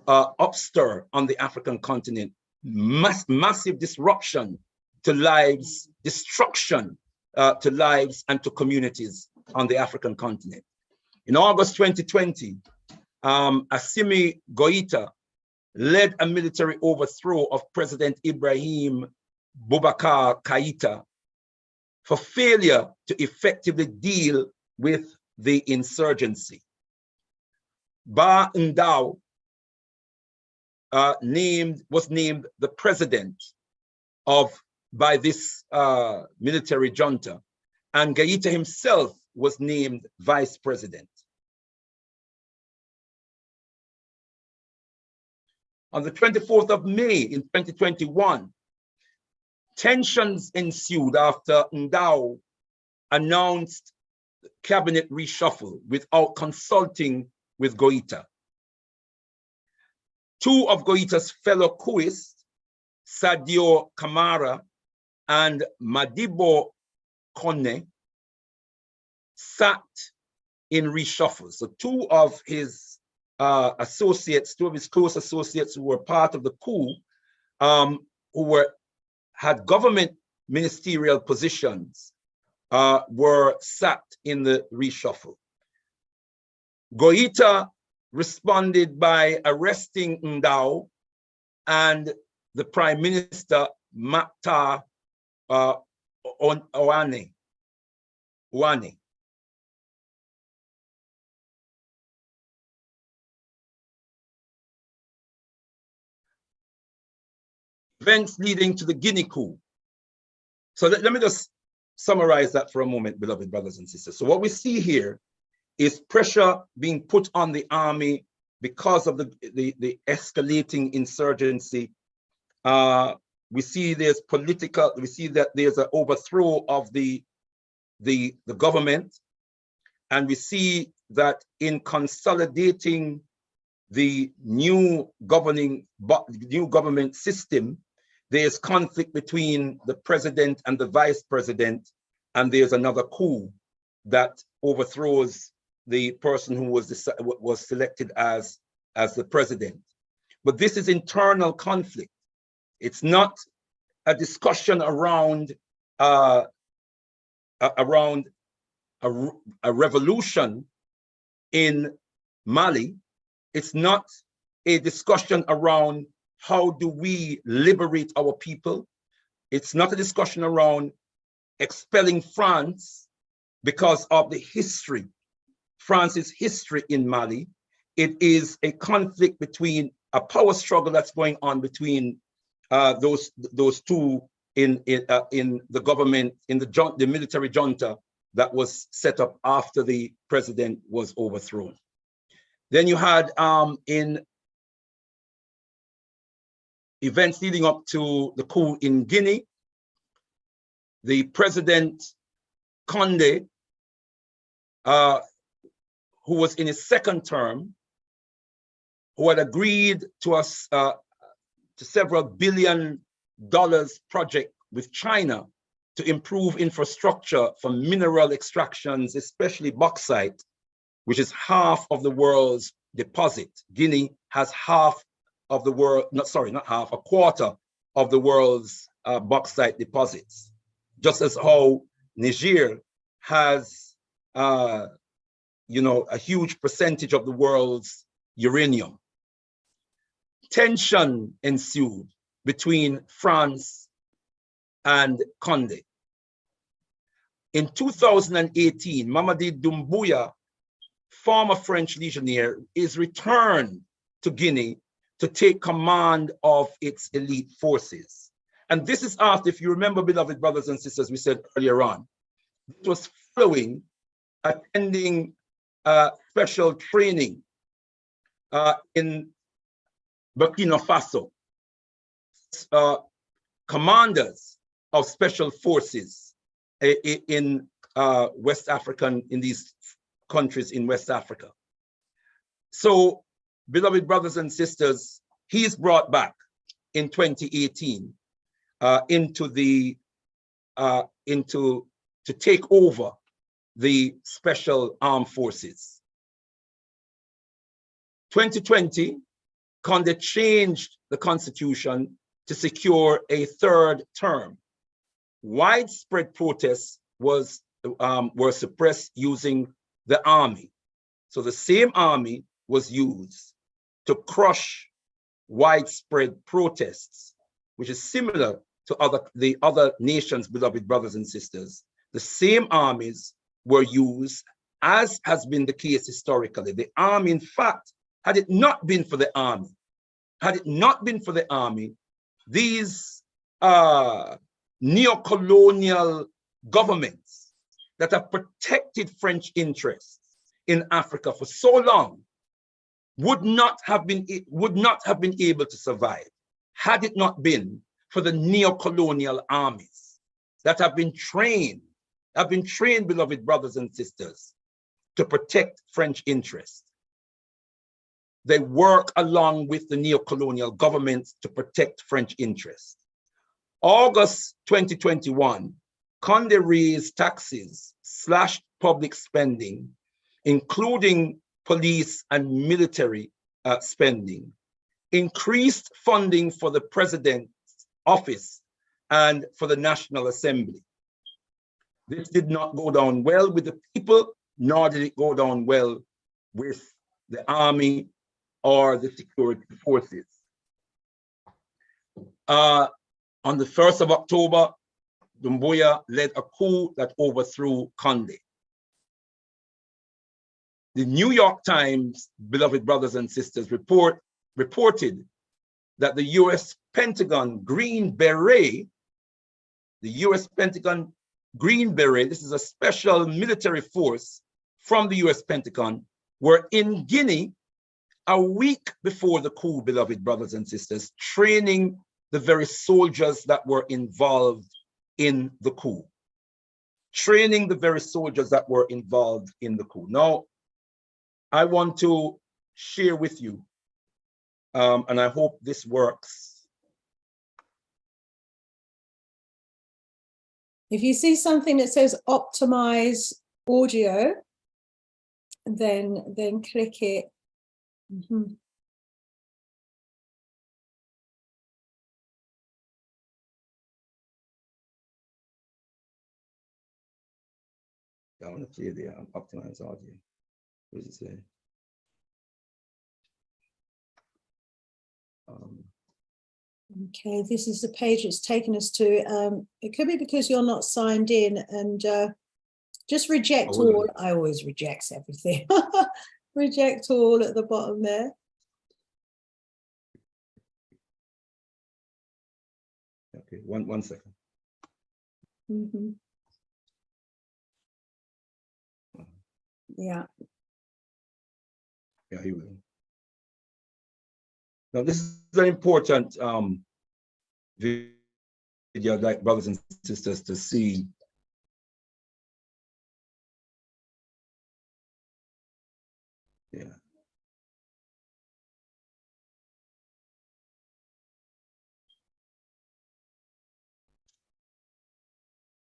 upstir on the African continent, massive disruption to lives, destruction to lives and to communities on the African continent. In August 2020, Assimi Goïta led a military overthrow of President Ibrahim Boubacar Keïta for failure to effectively deal with the insurgency. Ba Ndao was named the president by this military junta, and Keïta himself was named vice president. On the 24th of May in 2021, tensions ensued after Ndao announced cabinet reshuffle without consulting with Goïta. Two of Goïta's fellow Coups, Sadio Kamara and Madibo Kone, sat in reshuffle. So two of his associates, two of his close associates who were part of the coup, who had government ministerial positions, were sacked in the reshuffle. Goïta responded by arresting Ndao and the Prime Minister Maatian Ouane. Events leading to the Guinea coup. So let me just summarize that for a moment, beloved brothers and sisters. So what we see here is pressure being put on the army because of the escalating insurgency. We see there's we see that there's an overthrow of the government, and we see that in consolidating the new government system, there's conflict between the president and the vice president, and there's another coup that overthrows the person who was selected as the president. But this is internal conflict. It's not a discussion around a revolution in Mali. It's not a discussion around how do we liberate our people. It's not a discussion around expelling France because of the history, France's history in Mali. It is a conflict between a power struggle that's going on between those two in the government, in the military junta that was set up after the president was overthrown. Then you had in events leading up to the coup in Guinea, the President Condé, who was in his second term, who had agreed to to several $billion project with China to improve infrastructure for mineral extractions, especially bauxite, which is half of the world's deposit. Guinea has half of the world, not half, a quarter of the world's bauxite deposits. Just as how Niger has, a huge percentage of the world's uranium. Tension ensued between France and Condé. In 2018, Mamadi Doumbouya, former French legionnaire, is returned to Guinea to take command of its elite forces. And this is after, if you remember, beloved brothers and sisters, we said earlier on, it was following attending special training in Burkina Faso. Commanders of special forces in West African, in these countries in West Africa. So, beloved brothers and sisters, he is brought back in 2018 to take over the special armed forces. 2020, Condé changed the constitution to secure a third term. Widespread protests were suppressed using the army. So the same army was used to crush widespread protests, which is similar to the other nations, beloved brothers and sisters. The same armies were used, as has been the case historically. The army, in fact, had it not been for the army, these neo-colonial governments that have protected French interests in Africa for so long would not have been able to survive had it not been for the neo-colonial armies that have been trained, beloved brothers and sisters, to protect French interests. They work along with the neo-colonial governments to protect French interests. August 2021, Condé raised taxes, slashed public spending, including police and military spending, increased funding for the president's office and for the National Assembly. This did not go down well with the people, nor did it go down well with the army or the security forces. On the 1st of October, Doumbouya led a coup that overthrew Condé. The New York Times, beloved brothers and sisters, reported that the US Pentagon Green Beret, this is a special military force from the US Pentagon, were in Guinea a week before the coup, beloved brothers and sisters, training the very soldiers that were involved in the coup. Now, I want to share with you, and I hope this works. If you see something that says optimize audio, then click it. Mm-hmm. I want to play the optimize audio. What does it say? Okay, this is the page it's taken us to. It could be because you're not signed in, and just reject all. I always rejects everything. Reject all at the bottom there. Okay, one second. Mm-hmm. Yeah. Yeah, he will. Now, this is an important video, like brothers and sisters, to see. Yeah.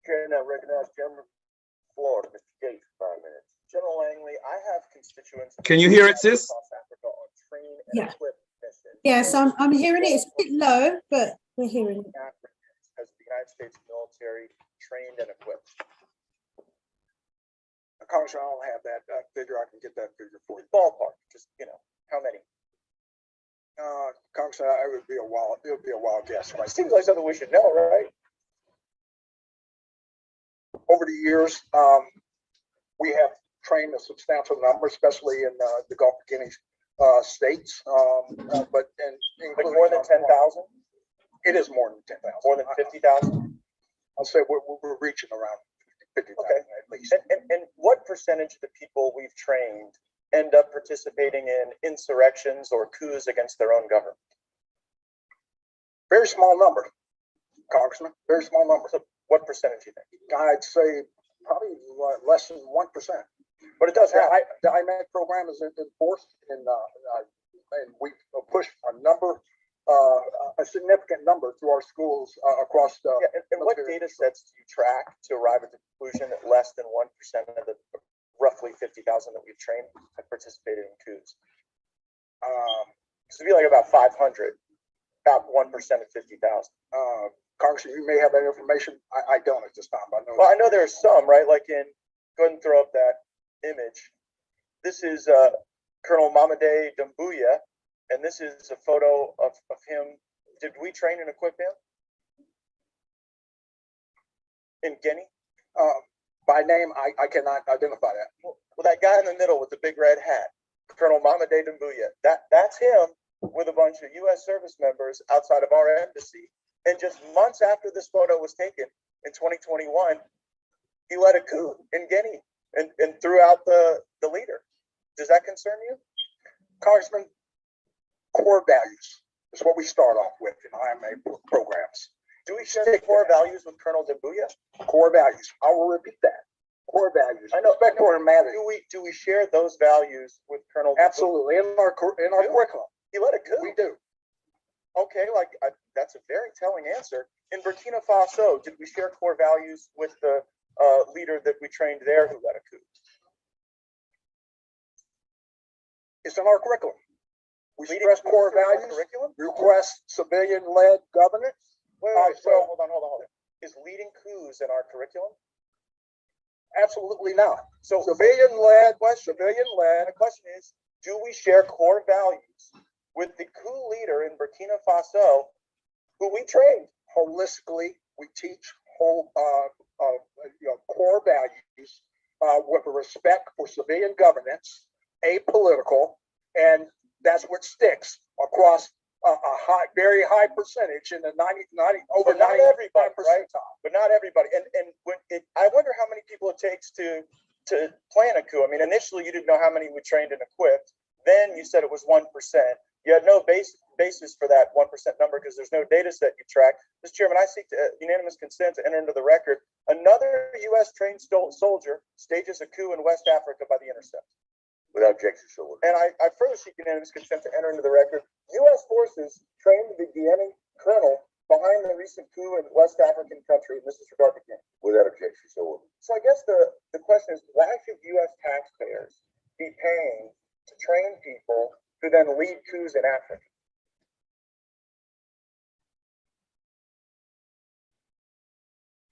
Chair, now recognize Chairman Florida, Mr. Gates, 5 minutes. General Langley, I have constituents. Can you hear it, sis? Across Africa on train and Yeah. equip missions. Yes, I'm hearing it. It's a bit low, but we're hearing it. Africans has the United States military trained and equipped. Congressman, I don't have that figure. I can get that figure for you. Ballpark, just, how many? Congressman, it would be a wild guess. It seems like something we should know, right? Over the years, we have trained a substantial number, especially in the Gulf of Guinea states, but Like more than 10,000? It is more than 10,000. More than 50,000? I'll say we're reaching around 50,000 at least. And what percentage of the people we've trained end up participating in insurrections or coups against their own government? Very small number, Congressman. Very small number. So what percentage do you think? I'd say probably less than 1%. But it does happen. The IMAC program is enforced, and we push a significant number through our schools across the. Yeah, and what data sets do you track to arrive at the conclusion that less than 1% of the roughly 50,000 that we've trained have participated in coups? It'd be like about 500, about 1% of 50,000. Congressman, you may have that information. I don't at this time, but I know. Well, I know there's some, right? Like go ahead and throw up that image. This is Colonel Mamade Doumbouya, and this is a photo of him. Did we train and equip him in Guinea? By name, I cannot identify that. Well, that guy in the middle with the big red hat, Colonel Mamade Doumbouya, that's him with a bunch of U.S. service members outside of our embassy. And just months after this photo was taken in 2021, he led a coup in Guinea and threw out the leader. Does that concern you? Congressman, core values is what we start off with in IMA programs. Do we share the core values with Colonel Doumbouya? Core values. I will repeat that. Core values. I know. Respect for humanity. Do we share those values with Colonel Doumbouya? Absolutely. In our curriculum. He led a coup. We do. Okay, that's a very telling answer. In Burkina Faso, did we share core values with the leader that we trained there who led a coup? It's in our curriculum. We stress core values. Curriculum? Request civilian-led governance. Wait, hold on. Is leading coups in our curriculum? Absolutely not. So Civilian-led. The question is, do we share core values with the coup leader in Burkina Faso, who we trained? Holistically, we teach core values with respect for civilian governance, apolitical, and that's what sticks across a very high percentage in the 90 over 95%. Right? But not everybody. And I wonder how many people it takes to plan a coup. I mean, initially you didn't know how many we trained and equipped. Then you said it was 1%. You had no basis for that 1% number because there's no data set you track. Mr. Chairman, I seek unanimous consent to enter into the record. Another U.S. trained soldier stages a coup in West Africa by the Intercept. Without objection, so ordered. And I further seek unanimous consent to enter into the record. U.S. forces trained the Guinean colonel behind the recent coup in West African country. This is regard to Guinea. Without objection, so ordered. So I guess the question is, why should U.S. taxpayers be paying to train people who then lead coups in Africa?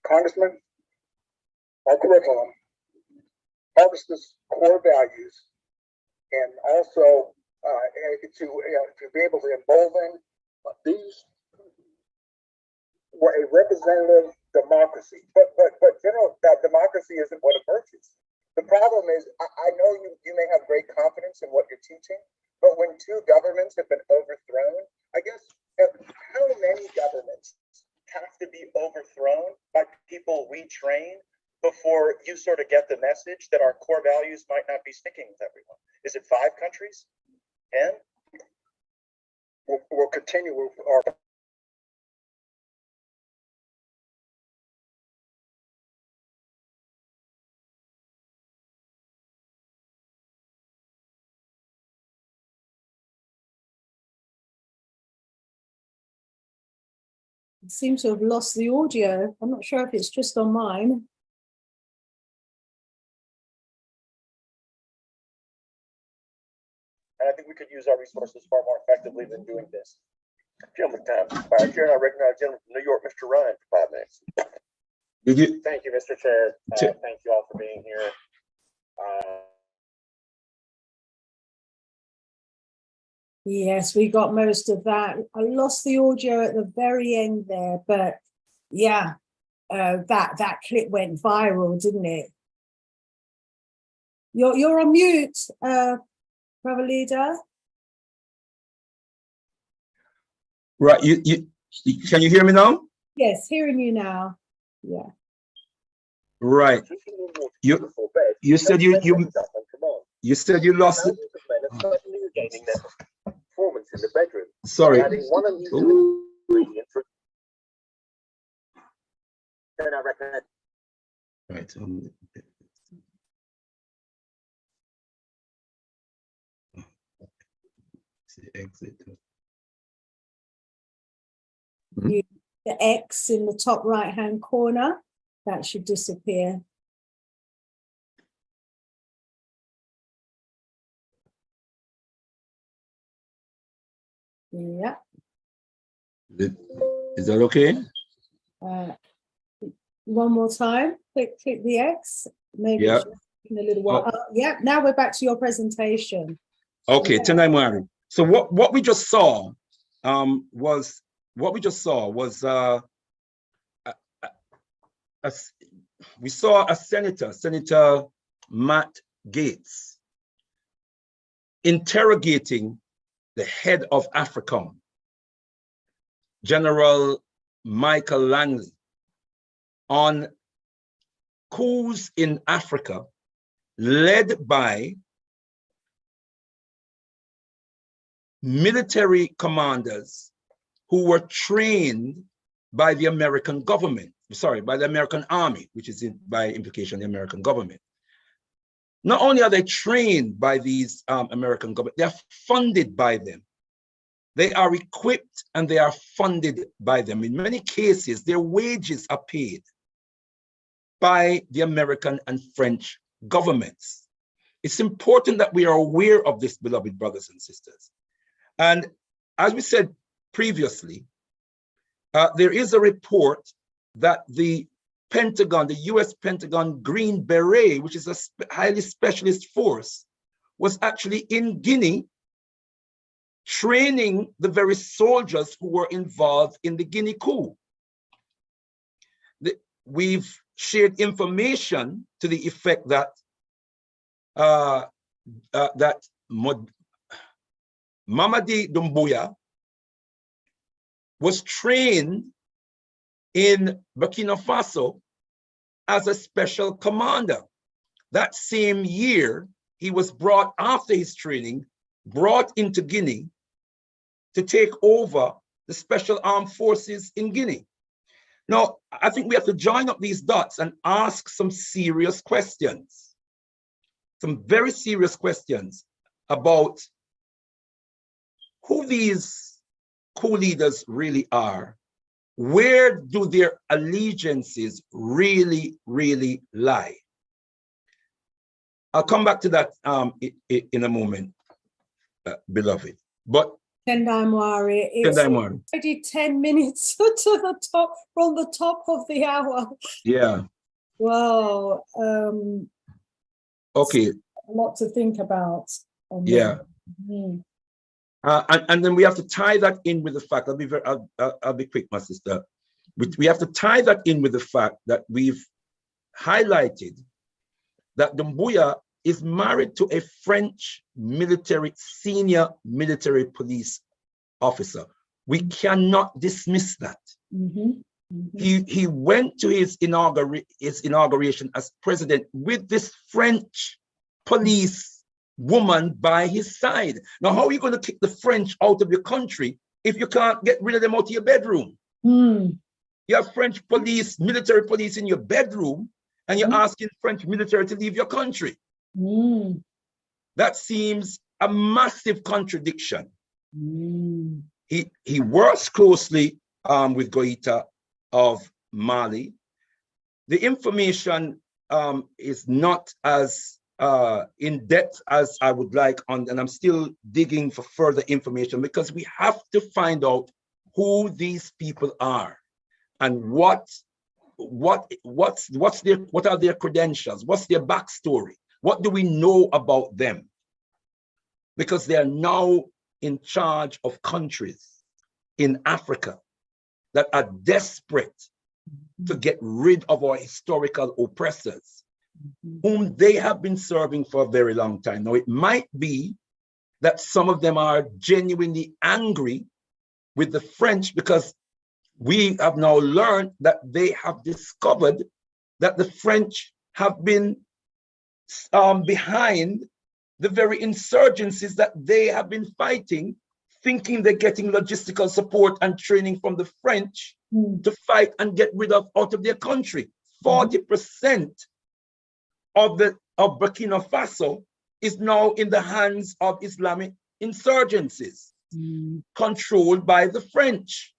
Congressman, our curriculum harvests core values and also to be able to embolden these were a representative democracy. But general, that democracy isn't what emerges. The problem is, I know you may have great confidence in what you're teaching, but when two governments have been overthrown, I guess how many governments have to be overthrown by people we train before you sort of get the message that our core values might not be sticking with everyone? Is it 5 countries? 10? We'll continue with our. seem to have lost the audio. I'm not sure if it's just on mine. And I think we could use our resources far more effectively than doing this. Gentleman's time. Chair, I recognize gentleman from New York, Mr. Ryan, for 5 minutes. Thank you, Mr. Chair. Thank you all for being here. Yes, we got most of that. I lost the audio at the very end there, but yeah, that clip went viral, didn't it? You're on mute, Brother Leader. Right, can you hear me now? Yes, hearing you now. Yeah. Right. You said you said you lost it. Performance in the bedroom. Sorry. Adding one unusual ingredient for Right. Exit. The X in the top right-hand corner, that should disappear. Yeah. Is that okay? One more time, click the X. Maybe Yeah. it's taking a little while. Yeah, now we're back to your presentation. Okay, Yeah. Tenai. So what we just saw was we saw a Senator Matt Gaetz, interrogating the head of AFRICOM, General Michael Langley, on coups in Africa led by military commanders who were trained by the American government, by the American army, which is by implication the American government. Not only are they trained by these American government, they're funded by them. They are equipped and they are funded by them. In many cases, their wages are paid by the American and French governments. It's important that we are aware of this, beloved brothers and sisters. And as we said previously, there is a report that the Pentagon, the US Pentagon Green Beret, which is a highly specialist force, was actually in Guinea training the very soldiers who were involved in the Guinea coup. We've shared information to the effect that Mamadi Doumbouya was trained in Burkina Faso as a special commander. That same year, he was brought, after his training, brought into Guinea to take over the special armed forces in Guinea. Now, I think we have to join up these dots and ask some serious questions, some very serious questions about who these co-leaders really are. Where do their allegiances really, really lie? I'll come back to that in a moment, beloved. But Tendai it's already 10 minutes to the top, from the top of the hour. Yeah. Wow. Okay. A lot to think about. Yeah. Mm-hmm. And then we have to tie that in with the fact, I'll be quick, my sister. We have to tie that in with the fact that we've highlighted that Doumbouya is married to a French senior military police officer. We cannot dismiss that. Mm-hmm. Mm-hmm. He went to his inauguration as president with this French police woman by his side. Now, how are you going to kick the French out of your country if you can't get rid of them out of your bedroom? Mm. You have French police, military police in your bedroom, and you're asking French military to leave your country. Mm. That seems a massive contradiction. Mm. He works closely with Goita of Mali. The information is not as in depth as I would like, and I'm still digging for further information, because we have to find out who these people are and what are their credentials, what's their backstory, what do we know about them, because they are now in charge of countries in Africa that are desperate to get rid of our historical oppressors, whom they have been serving for a very long time. Now, it might be that some of them are genuinely angry with the French, because we have now learned that they have discovered that the French have been behind the very insurgencies that they have been fighting, thinking they're getting logistical support and training from the French to fight and get rid of out of their country. 40% of Burkina Faso is now in the hands of Islamic insurgencies controlled by the French.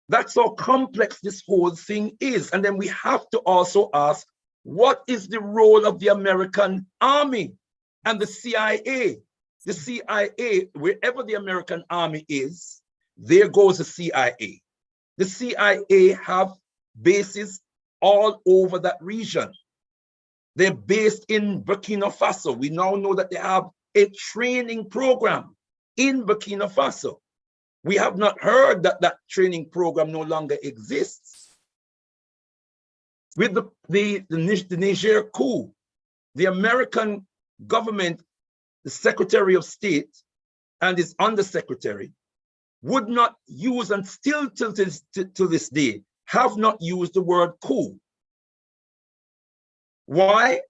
That's how complex this whole thing is. And then we have to also ask, what is the role of the American army and the CIA? The CIA, wherever the American army is, there goes the CIA. The CIA have bases all over that region. They're based in Burkina Faso. We now know that they have a training program in Burkina Faso. We have not heard that that training program no longer exists. With the Niger coup, the American government, the Secretary of State and his undersecretary would not use, and still till this day, have not used the word coup. Why?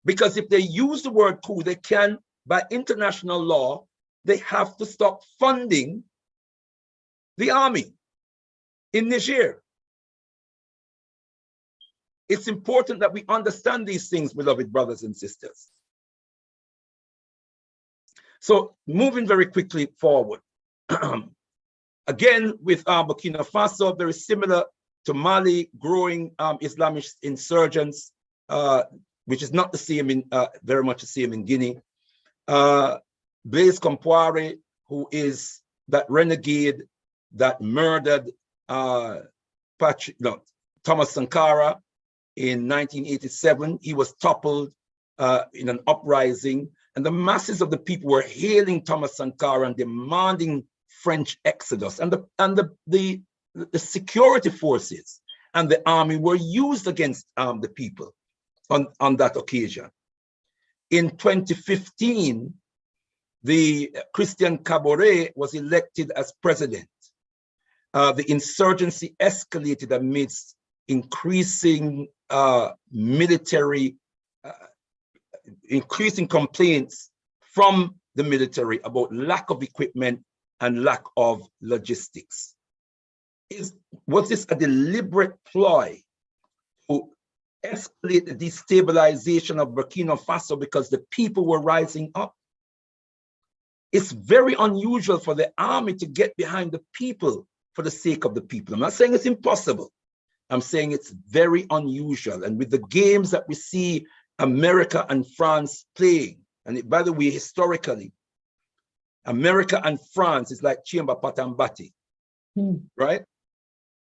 Because if they use the word coup, they can, by international law, they have to stop funding the army in Niger. It's important that we understand these things, beloved brothers and sisters. So moving very quickly forward, again with Burkina Faso, very similar to Mali, growing Islamist insurgents, which is not the same in very much the same in Guinea. Blaise Compaoré, who is that renegade that murdered Thomas Sankara in 1987. He was toppled in an uprising, and the masses of the people were hailing Thomas Sankara and demanding French exodus. And the security forces and the army were used against the people on that occasion. In 2015, the Christian Kabore was elected as president. The insurgency escalated amidst increasing increasing complaints from the military about lack of equipment and lack of logistics. Was this a deliberate ploy to escalate the destabilization of Burkina Faso because the people were rising up? It's very unusual for the army to get behind the people for the sake of the people. I'm not saying it's impossible. I'm saying it's very unusual. And with the games that we see America and France playing, and by the way, historically, America and France is like Chimba Patambati, right?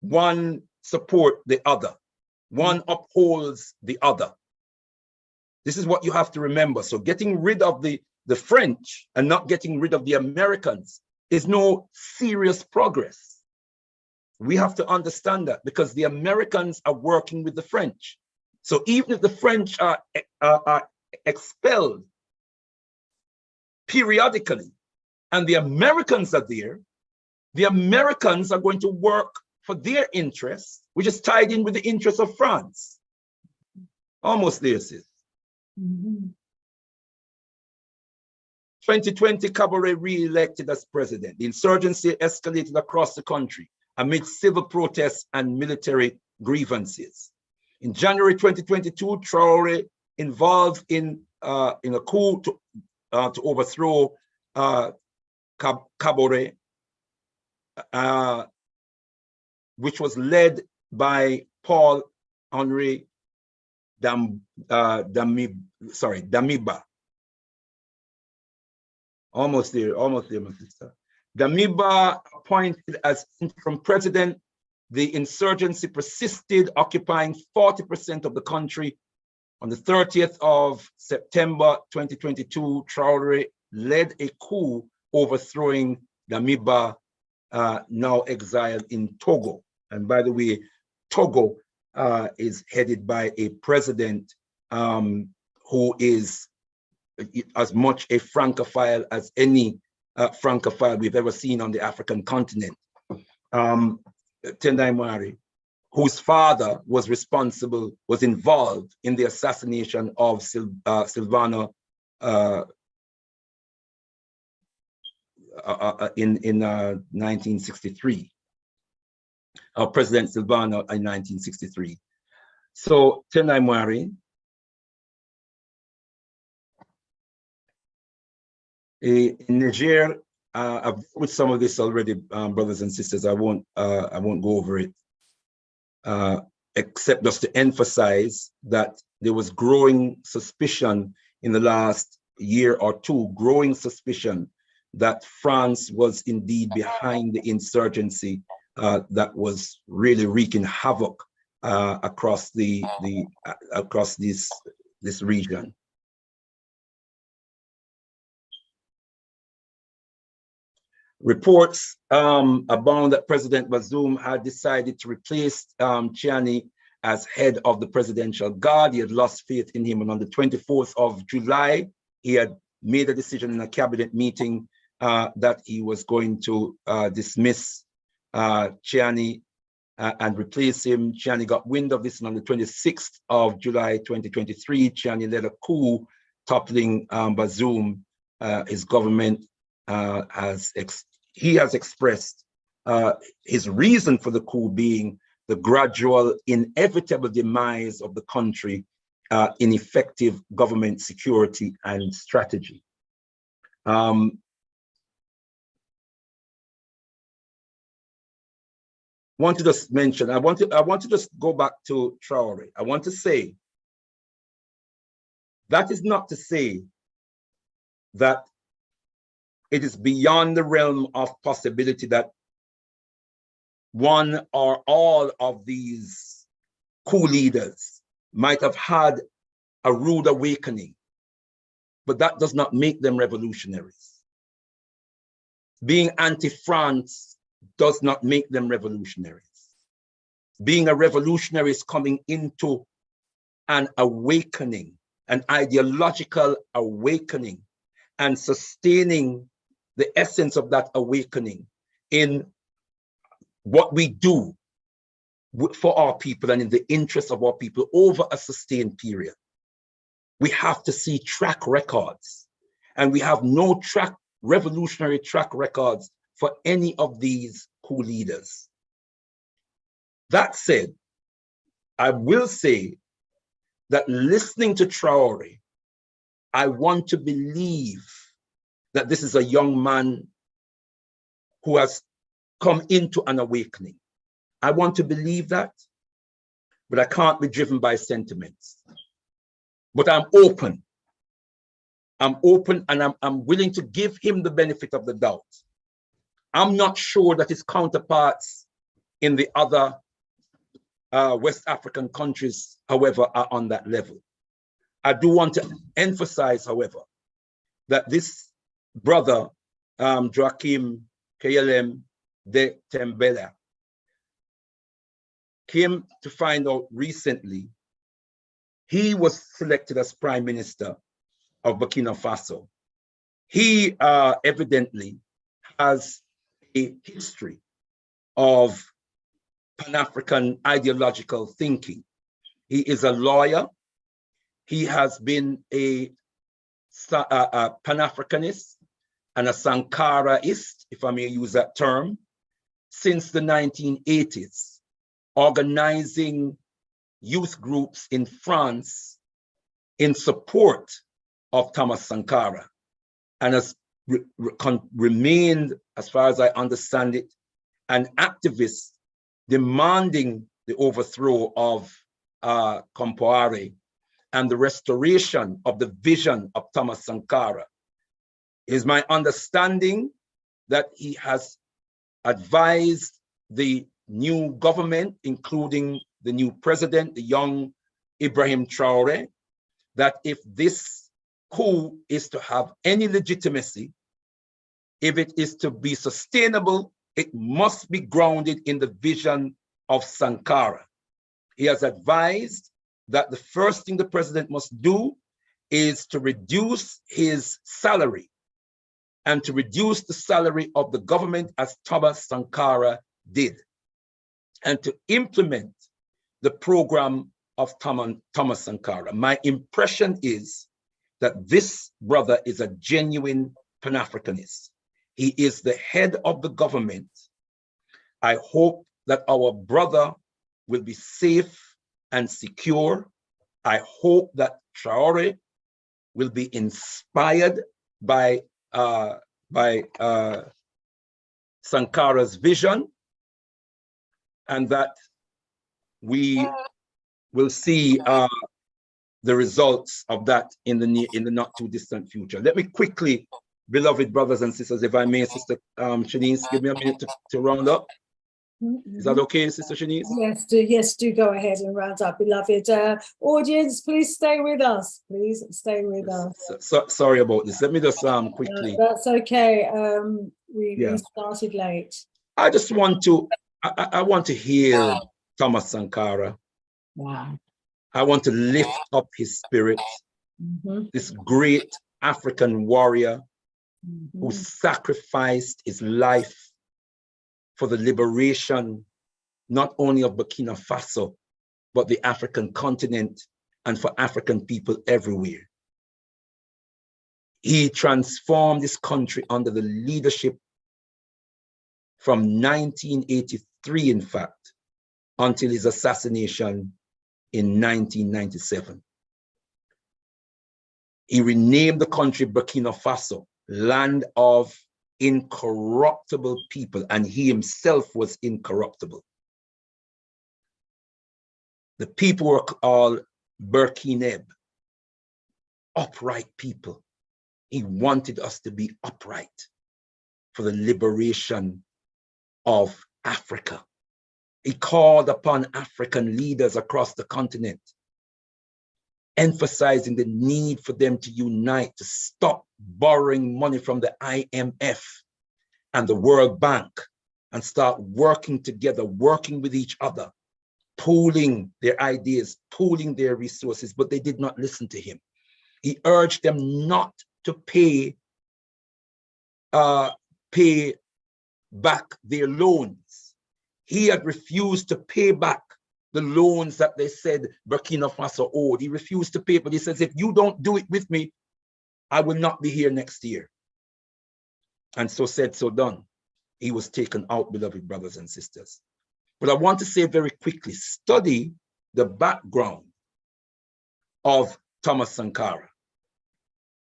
One support the other. One upholds the other. This is what you have to remember. So getting rid of the French and not getting rid of the Americans is no serious progress. We have to understand that, because the Americans are working with the French. So even if the French are expelled periodically and the Americans are there, the Americans are going to work for their interests, which is tied in with the interests of France. Almost there, sis. 2020, Kabore re-elected as president. The insurgency escalated across the country amid civil protests and military grievances. In January 2022, Traoré involved in a coup to overthrow Kabore, which was led by Paul Henri Damiba. Almost there, my sister. Damiba appointed as interim president. The insurgency persisted, occupying 40% of the country. On the 30th of September 2022, Traoré led a coup overthrowing Damiba, now exiled in Togo. And by the way, Togo is headed by a president who is as much a Francophile as any Francophile we've ever seen on the African continent. Tendai Mwari, whose father was involved in the assassination of Silvano in 1963. President Silvano in 1963. So Tendai Mwari, in Niger, I've with some of this already, brothers and sisters. I won't go over it, except just to emphasize that there was growing suspicion in the last year or two, growing suspicion that France was indeed behind the insurgency that was really wreaking havoc across this region. Reports abound that President Bazoum had decided to replace Tchiani as head of the presidential guard. He had lost faith in him, and on the 24th of July, he had made a decision in a cabinet meeting that he was going to dismiss Tchiani and replace him. Tchiani got wind of this, and on the 26th of July 2023, Tchiani led a coup toppling Bazoum. His government he has expressed his reason for the coup being the gradual, inevitable demise of the country in effective government security and strategy. Want to just mention, I want to just go back to Traoré. I want to say that is not to say that it is beyond the realm of possibility that one or all of these coup leaders might have had a rude awakening, but that does not make them revolutionaries. Being anti-France does not make them revolutionaries. Being a revolutionary is coming into an awakening, an ideological awakening, and sustaining the essence of that awakening in what we do for our people and in the interest of our people over a sustained period. We have to see track records, and we have no revolutionary track records for any of these coup leaders. That said, I will say that listening to Traoré, I want to believe that this is a young man who has come into an awakening. I want to believe that, but I can't be driven by sentiments. But I'm open. I'm open, and I'm willing to give him the benefit of the doubt. I'm not sure that his counterparts in the other West African countries, however, are on that level. I do want to emphasize, however, that this brother, Joachim KLM de Tembela, came to find out recently he was selected as Prime Minister of Burkina Faso. He evidently has a history of Pan-African ideological thinking. He is a lawyer. He has been a Pan-Africanist and a Sankaraist, if I may use that term, since the 1980s, organizing youth groups in France in support of Thomas Sankara, and has remained, as far as I understand it, and activists demanding the overthrow of Compaoré and the restoration of the vision of Thomas Sankara. It is my understanding that he has advised the new government, including the new president, the young Ibrahim Traoré, that if this coup is to have any legitimacy, if it is to be sustainable, it must be grounded in the vision of Sankara. He has advised that the first thing the president must do is to reduce his salary and to reduce the salary of the government as Thomas Sankara did, and to implement the program of Thomas Sankara. My impression is that this brother is a genuine Pan-Africanist. He is the head of the government. I hope that our brother will be safe and secure. I hope that Traoré will be inspired by Sankara's vision, and that we will see the results of that in the not too distant future. Let me quickly, beloved brothers and sisters, if I may, Sister Shanice, give me a minute to round up. Is that okay, Sister Shanice? Yes, do go ahead and round up, beloved. Audience, please stay with us. Please stay with us. Sorry about this. Let me just quickly. That's okay. We started late. I just want to, I want to hear Thomas Sankara. Wow. I want to lift up his spirit, this great African warrior who sacrificed his life for the liberation, not only of Burkina Faso, but the African continent and for African people everywhere. He transformed this country under the leadership from 1983, in fact, until his assassination in 1997. He renamed the country Burkina Faso, land of incorruptible people, and he himself was incorruptible. The people were called Burkineb, upright people. He wanted us to be upright for the liberation of Africa. He called upon African leaders across the continent, emphasizing the need for them to unite, to stop borrowing money from the IMF and the World Bank and start working together, working with each other, pooling their ideas, pooling their resources, but they did not listen to him. He urged them not to pay back their loans. He had refused to pay back the loans that they said Burkina Faso owed. He refused to pay, but he says, if you don't do it with me, I will not be here next year. And so said, so done. He was taken out, beloved brothers and sisters. But I want to say very quickly, study the background of Thomas Sankara.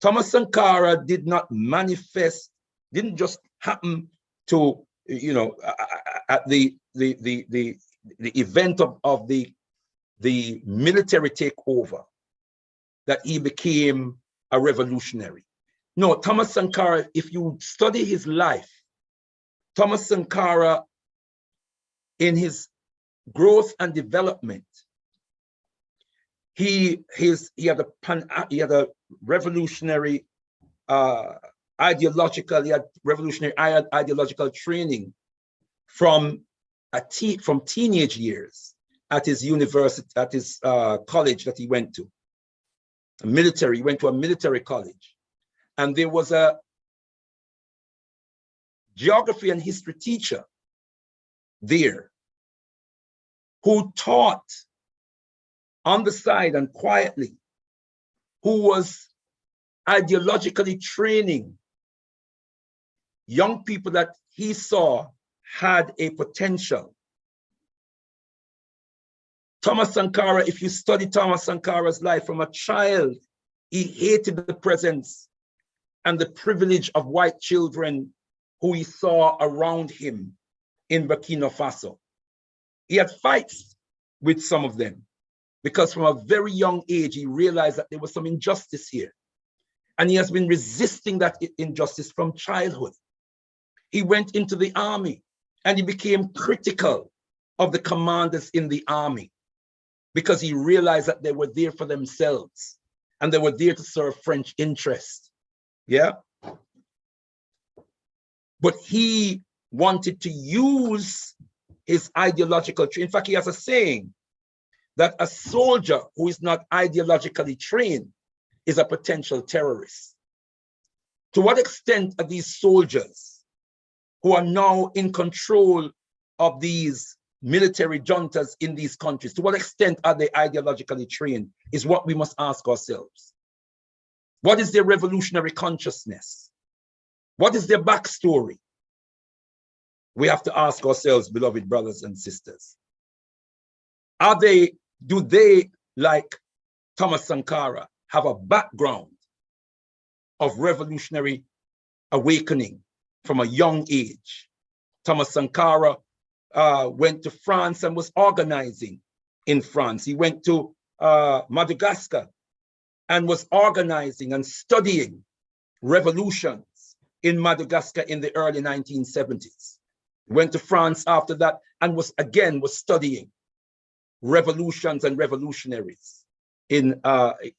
Thomas Sankara did not manifest, didn't just happen to, at the event of the military takeover, that he became a revolutionary. No, Thomas Sankara, if you study his life, Thomas Sankara, in his growth and development, he had a revolutionary ideological training from teenage years at his university, at his college that he went to. He went to a military college. And there was a geography and history teacher there who taught on the side and quietly, who was ideologically training young people that he saw had a potential. Thomas Sankara, if you study Thomas Sankara's life from a child, he hated the presence and the privilege of white children who he saw around him. in Burkina Faso. He had fights with some of them because from a very young age, he realized that there was some injustice here. And he has been resisting that injustice from childhood. He went into the army and he became critical of the commanders in the army because he realized that they were there for themselves and they were there to serve French interests. Yeah. But he wanted to use his ideological, in fact, he has a saying that a soldier who is not ideologically trained is a potential terrorist. To what extent are these soldiers who are now in control of these military juntas in these countries, to what extent are they ideologically trained is what we must ask ourselves. What is their revolutionary consciousness? What is their backstory? We have to ask ourselves, beloved brothers and sisters. Do they, like Thomas Sankara, have a background of revolutionary awakening from a young age? Thomas Sankara went to France and was organizing in France. He went to Madagascar and was organizing and studying revolutions in Madagascar in the early 1970s. He went to France after that and was studying revolutions and revolutionaries in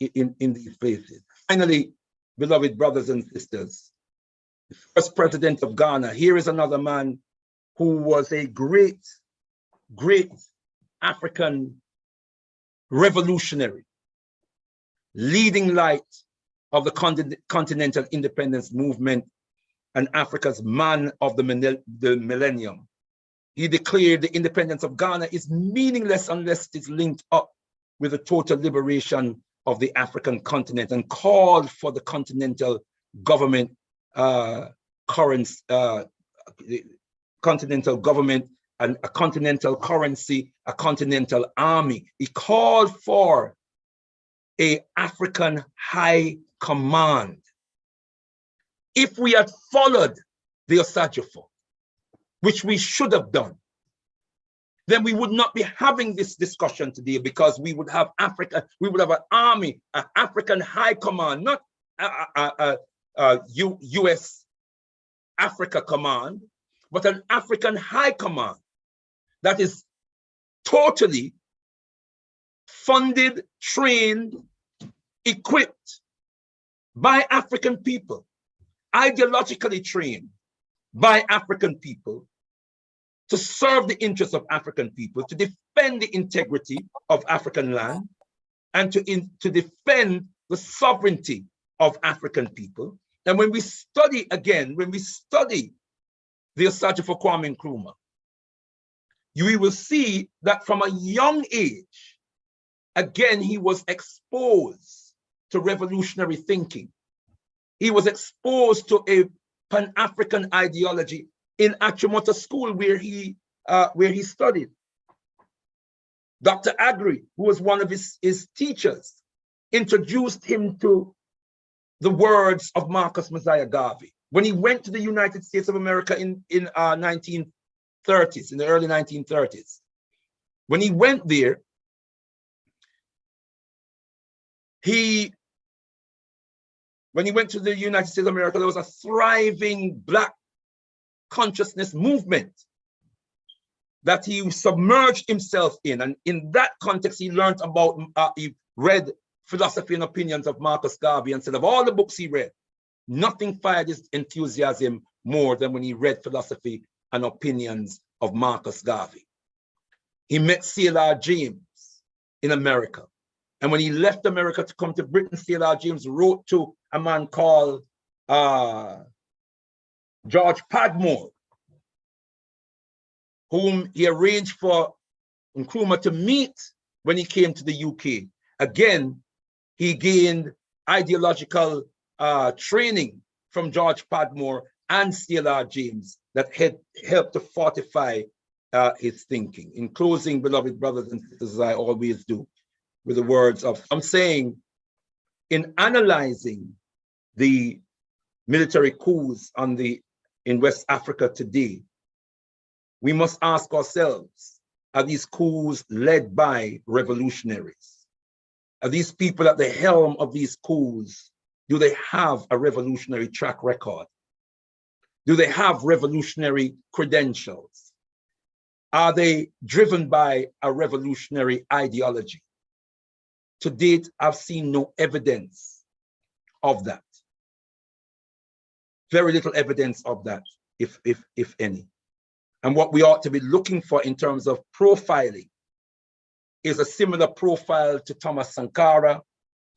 these places. Finally, beloved brothers and sisters, the first president of Ghana, here is another man who was a great African revolutionary, leading light of the continental independence movement and Africa's man of the millennium. He declared the independence of Ghana is meaningless unless it is linked up with the total liberation of the African continent, and called for the continental government, continental government, and a continental currency, a continental army. He called for an African high command. If we had followed the Osagyefo, which we should have done, then we would not be having this discussion today, because we would have Africa, we would have an army, an African high command, not US Africa command, but an African high command that is totally funded, trained, equipped by African people, ideologically trained by African people, to serve the interests of African people, to defend the integrity of African land, and to defend the sovereignty of African people. And when we study again, when we study the Osagyefo Kwame Nkrumah, you will see that from a young age, again, he was exposed to revolutionary thinking. He was exposed to a Pan-African ideology in Achimota School, where he studied. Dr. Agri, who was one of his teachers, introduced him to the words of Marcus Mosiah Garvey. When he went to the United States of America in 1930s, in the early 1930s, when he went there, when he went to the United States of America, there was a thriving Black consciousness movement that he submerged himself in. And in that context, he learned about, he read Philosophy and Opinions of Marcus Garvey, and said of all the books he read, nothing fired his enthusiasm more than when he read Philosophy and Opinions of Marcus Garvey. He met C.L.R. James in America. And when he left America to come to Britain, C.L.R. James wrote to a man called George Padmore, whom he arranged for Nkrumah to meet when he came to the UK. Again, he gained ideological training from George Padmore and C.L.R. James that had helped to fortify his thinking. In closing, beloved brothers and sisters, as I always do, with the words of, I'm saying, in analyzing the military coups in West Africa today, We must ask ourselves, are these coups led by revolutionaries? Are these people at the helm of these coups, do they have a revolutionary track record? Do they have revolutionary credentials? Are they driven by a revolutionary ideology? To date, I've seen no evidence of that. Very little evidence of that, if any. And what we ought to be looking for in terms of profiling is a similar profile to Thomas Sankara,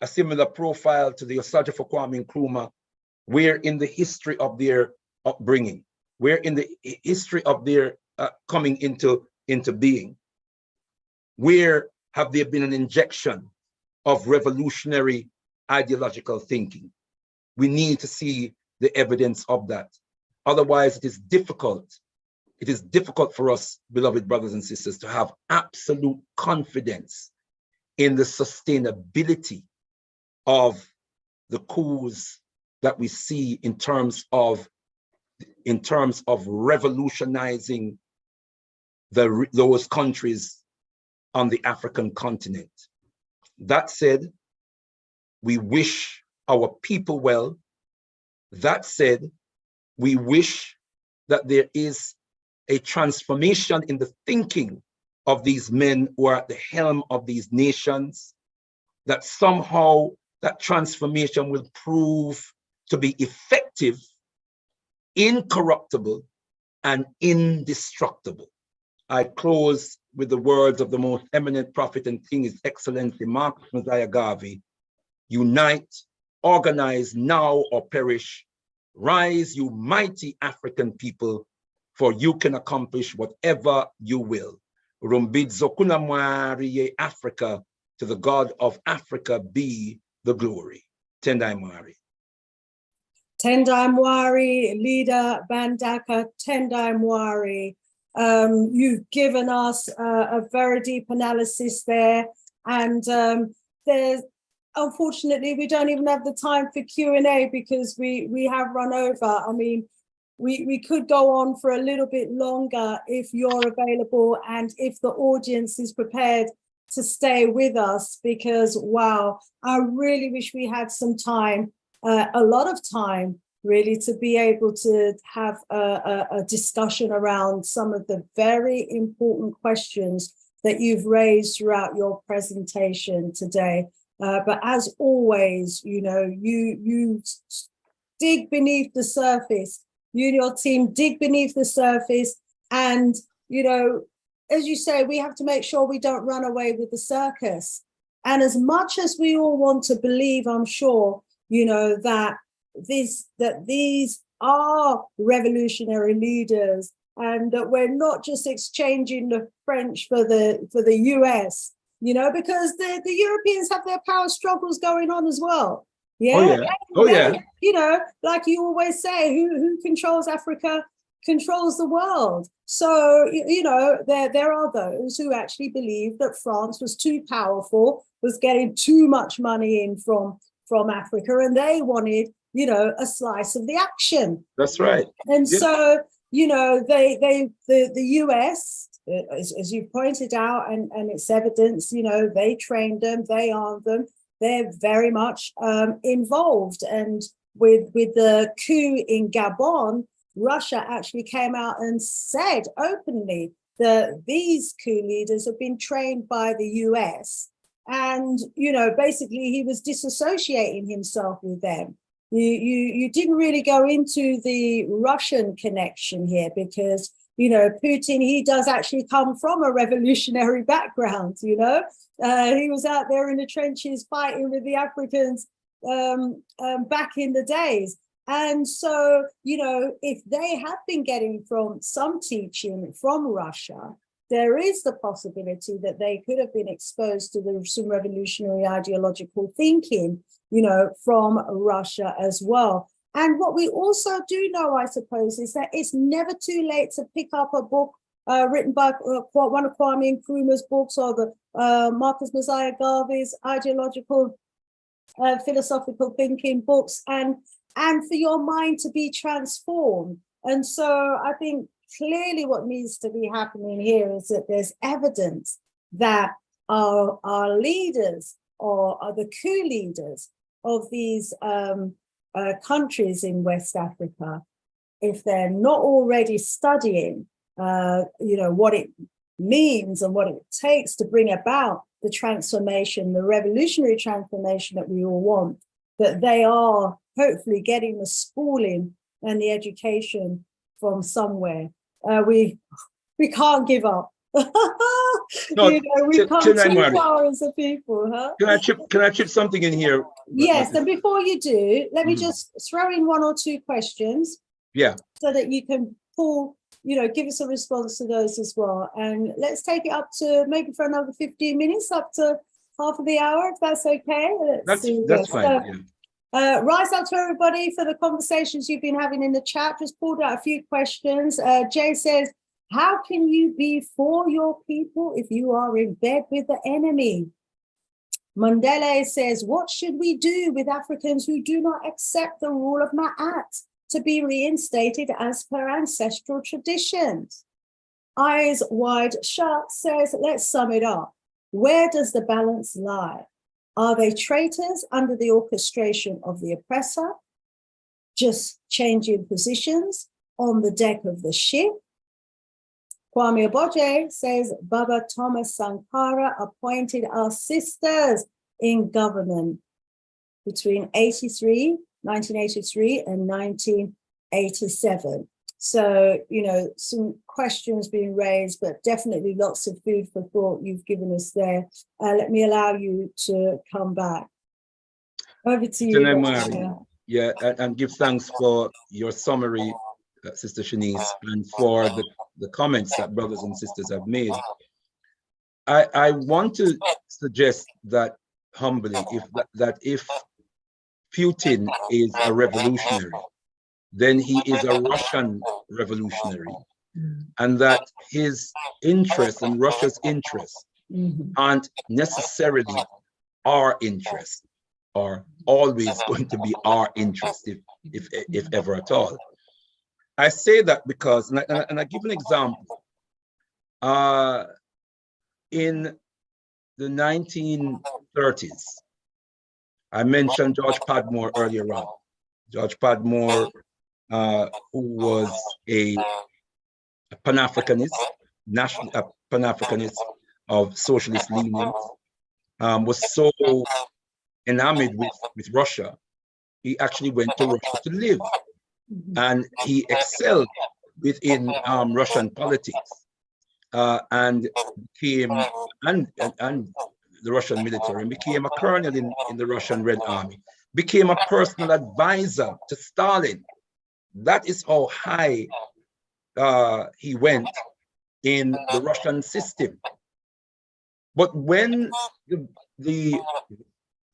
a similar profile to the Osage for Kwame Nkrumah, where in the history of their upbringing, where in the history of their coming into being, where have there been an injection of revolutionary ideological thinking? We need to see the evidence of that. Otherwise, it is difficult. It is difficult for us, beloved brothers and sisters, to have absolute confidence in the sustainability of the coups that we see in terms of revolutionizing those countries on the African continent. That said, we wish our people well. That said, we wish that there is a transformation in the thinking of these men who are at the helm of these nations, that somehow that transformation will prove to be effective, incorruptible, and indestructible. I close with the words of the most eminent prophet and king, His Excellency Marcus Mosiah Garvey: unite, organize now or perish. Rise, you mighty African people, for you can accomplish whatever you will. Rumbidzo kunamwari Africa, to the God of Africa be the glory. Tendai Mwari. Tendai Mwari, Ldr Mbandaka, Tendai Mwari. You've given us a very deep analysis there, and there's, unfortunately, we don't even have the time for Q&A because we have run over. I mean, we could go on for a little bit longer if you're available and if the audience is prepared to stay with us, because wow, I really wish we had some time, a lot of time really, to be able to have a discussion around some of the very important questions that you've raised throughout your presentation today. But as always, you know, you dig beneath the surface. You and your team dig beneath the surface, and, you know, as you say, we have to make sure we don't run away with the circus. And as much as we all want to believe, I'm sure, you know, that these are revolutionary leaders, and that we're not just exchanging the French for the US, you know, because the Europeans have their power struggles going on as well. Yeah. Oh yeah. Oh yeah. You know, like you always say, who controls Africa controls the world. So, you know, there are those who actually believe that France was too powerful, was getting too much money in from Africa, and they wanted, you know, a slice of the action. That's right. And so, you know, the US, as you pointed out, and it's evidence, you know, they trained them, they armed them, they're very much involved. And with the coup in Gabon, Russia actually came out and said openly that these coup leaders have been trained by the US. And, you know, basically he was disassociating himself with them. You didn't really go into the Russian connection here because, you know, Putin, he does actually come from a revolutionary background, you know. He was out there in the trenches fighting with the Africans back in the days. And so, you know, if they have been getting from some teaching from Russia, there is the possibility that they could have been exposed to some revolutionary ideological thinking, you know, from Russia as well. And what we also do know, I suppose, is that it's never too late to pick up a book written by one of Kwame Nkrumah's books, or the Marcus Mosiah Garvey's ideological, philosophical thinking books, and for your mind to be transformed. And so I think clearly what needs to be happening here is that there's evidence that our leaders or are the coup leaders of these countries in West Africa, if they're not already studying, what it means and what it takes to bring about the transformation, the revolutionary transformation that we all want, that they are hopefully getting the schooling and the education from somewhere. We can't give up. No, we've come too far as a people, huh? Can I chip something in here? Yes, and before you do, let me just throw in one or two questions. Yeah. So that you can pull, give us a response to those as well. And let's take it up to maybe for another 15 minutes, up to half of the hour, if that's okay. That's fine. So, rise up to everybody for the conversations you've been having in the chat. Just pulled out a few questions. Jay says, how can you be for your people if you are in bed with the enemy? Mandela says, what should we do with Africans who do not accept the rule of Ma'at to be reinstated as per ancestral traditions? Eyes Wide Shut says, let's sum it up. Where does the balance lie? Are they traitors under the orchestration of the oppressor, just changing positions on the deck of the ship? Kwame Nkrumah says, Baba Thomas Sankara appointed our sisters in government between 1983 and 1987. So, some questions being raised, but definitely lots of food for thought you've given us there. Let me allow you to come back. Over to you. Yeah, and give thanks for your summary, Sister Shanice, and for the comments that brothers and sisters have made. I want to suggest that humbly, if Putin is a revolutionary, then he is a Russian revolutionary, and that his interests and Russia's interests aren't necessarily our interests, or always going to be our interest, if ever at all. I say that because, and I give an example. In the 1930s, I mentioned George Padmore earlier on. George Padmore, who was a Pan-Africanist, Pan-Africanist of socialist leanings, was so enamored with Russia, he actually went to Russia to live, and he excelled within Russian politics, and became and the Russian military, and became a colonel in the Russian Red Army, became a personal advisor to Stalin. That is how high he went in the Russian system. But when the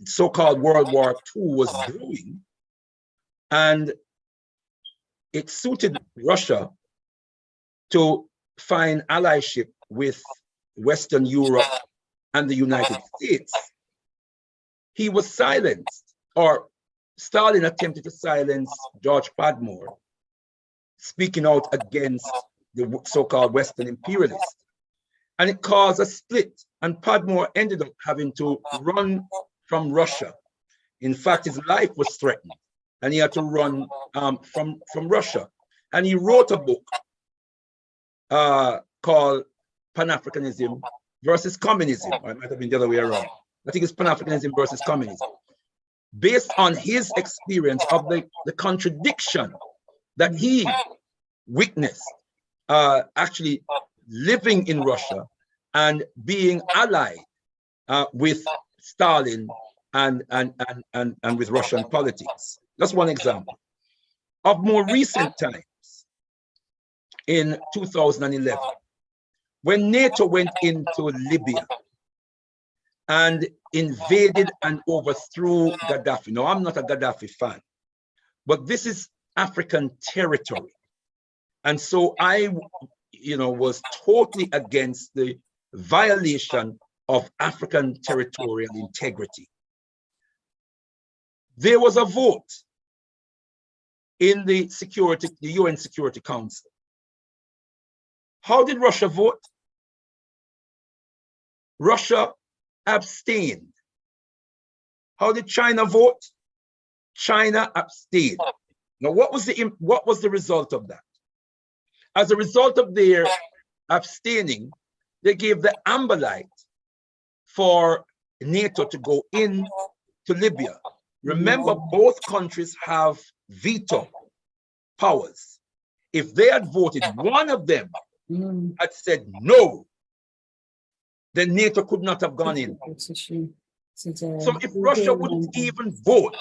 so-called World War II was brewing, and it suited Russia to find allyship with Western Europe and the United States, he was silenced, or Stalin attempted to silence George Padmore, speaking out against the so-called Western imperialists. And it caused a split, and Padmore ended up having to run from Russia. In fact, his life was threatened, and he had to run from Russia. And he wrote a book called Pan-Africanism versus Communism. Or it might have been the other way around. I think it's Pan-Africanism versus Communism, based on his experience of the contradiction that he witnessed, actually living in Russia and being allied with Stalin and with Russian politics. That's one example. Of more recent times, in 2011, when NATO went into Libya and invaded and overthrew Gaddafi. Now, I'm not a Gaddafi fan, but this is African territory. And so I, was totally against the violation of African territorial integrity. There was a vote in the UN Security Council How did Russia vote? Russia abstained. How did China vote? China abstained. Now, what was the result of that? As a result of their abstaining, they gave the amber light for NATO to go in to Libya. Remember, both countries have veto powers. If they had voted, one of them had said no, then NATO could not have gone in. So if Russia wouldn't even vote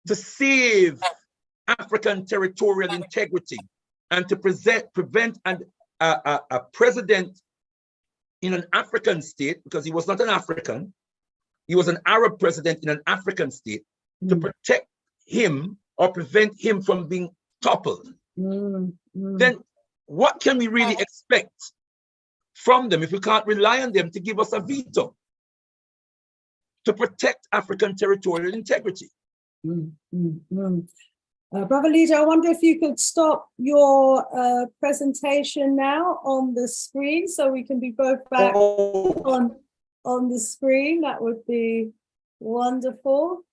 to save African territorial integrity and to prevent a president in an African state, because he was not an African, he was an Arab president in an African state, to protect him or prevent him from being toppled, then what can we really expect from them if we can't rely on them to give us a veto to protect African territorial integrity? Brother Leader, I wonder if you could stop your presentation now on the screen so we can be both back on the screen. That would be wonderful.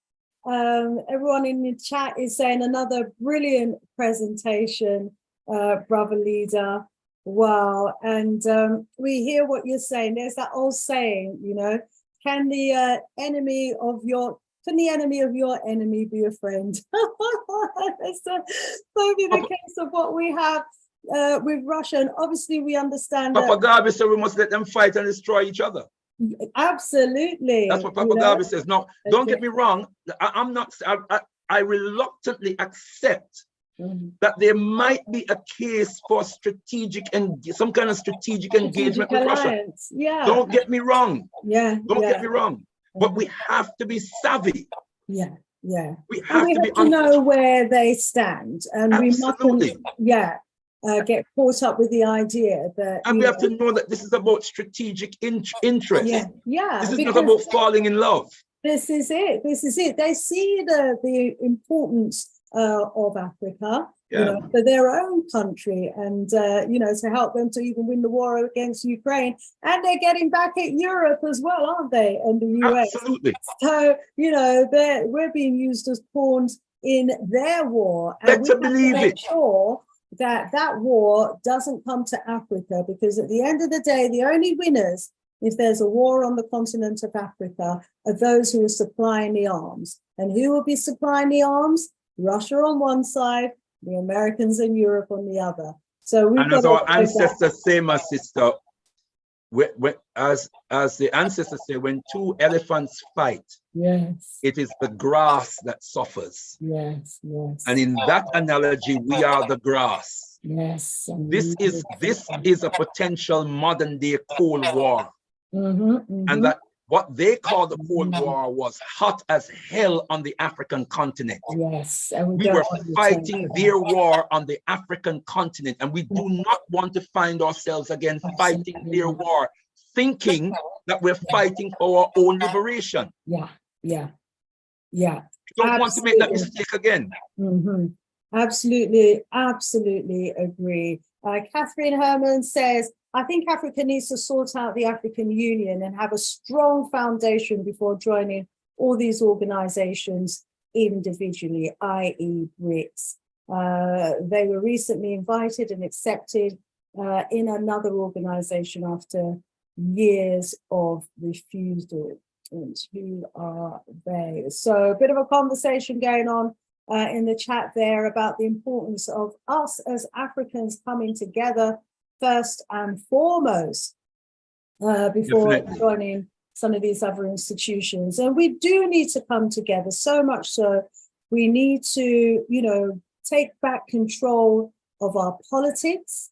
Everyone in the chat is saying another brilliant presentation, Brother Leader. Wow. And we hear what you're saying. There's that old saying, you know, can the enemy of your enemy be a friend? That's totally the case of what we have with Russia. And obviously we understand Papa Garvey said we must let them fight and destroy each other. Absolutely. That's what Papa Garvey says. Now, don't get me wrong. I reluctantly accept that there might be a case for some kind of strategic engagement with Russia. Yeah. Don't get me wrong. Yeah. Don't get me wrong. But we have to be savvy. Yeah. We have to know where they stand, and absolutely. We mustn't, get caught up with the idea that. And we have to know that this is about strategic interest. Yeah. This is not about falling in love. This is it. They see the importance of Africa, you know, for their own country, and you know, to help them to even win the war against Ukraine. And they're getting back at Europe as well, aren't they? And the US. Absolutely. So, you know, we're being used as pawns in their war. And we have to make sure that war doesn't come to Africa, because at the end of the day, the only winners, if there's a war on the continent of Africa, are those who are supplying the arms. And who will be supplying the arms? Russia on one side, the Americans and Europe on the other. So and as our ancestors say, my sister, as the ancestors say, when two elephants fight, it is the grass that suffers. Yes. And in that analogy, we are the grass. Yes. This is a potential modern day Cold War. And that what they call the Cold War was hot as hell on the African continent. Yes. We were fighting their war on the African continent, and we do not want to find ourselves again fighting their war, thinking that we're fighting for our own liberation. Yeah. Don't want to make that mistake again. Absolutely agree. Catherine Herman says, I think Africa needs to sort out the African Union and have a strong foundation before joining all these organizations individually, i.e. BRICS. They were recently invited and accepted in another organization after years of refusal. And who are they? So a bit of a conversation going on in the chat there about the importance of us as Africans coming together first and foremost before joining some of these other institutions. And we do need to come together, so much so we need to, you know, take back control of our politics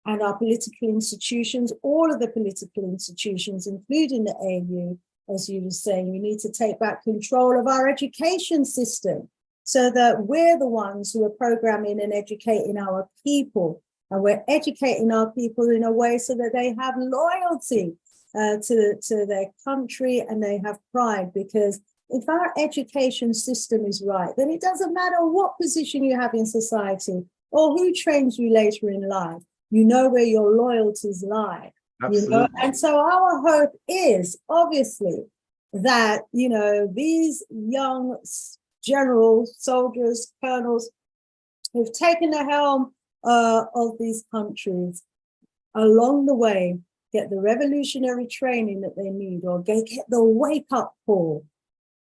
and our political institutions, all of the political institutions, including the AU, as you were saying. We need to take back control of our education system so that we're the ones who are programming and educating our people. And we're educating our people in a way so that they have loyalty to their country and they have pride. Because if our education system is right, then it doesn't matter what position you have in society or who trains you later in life. you know where your loyalties lie. Absolutely. You know? And so our hope is obviously that, you know, these young generals, soldiers, colonels who've taken the helm of these countries along the way get the revolutionary training that they need, or get the wake-up call,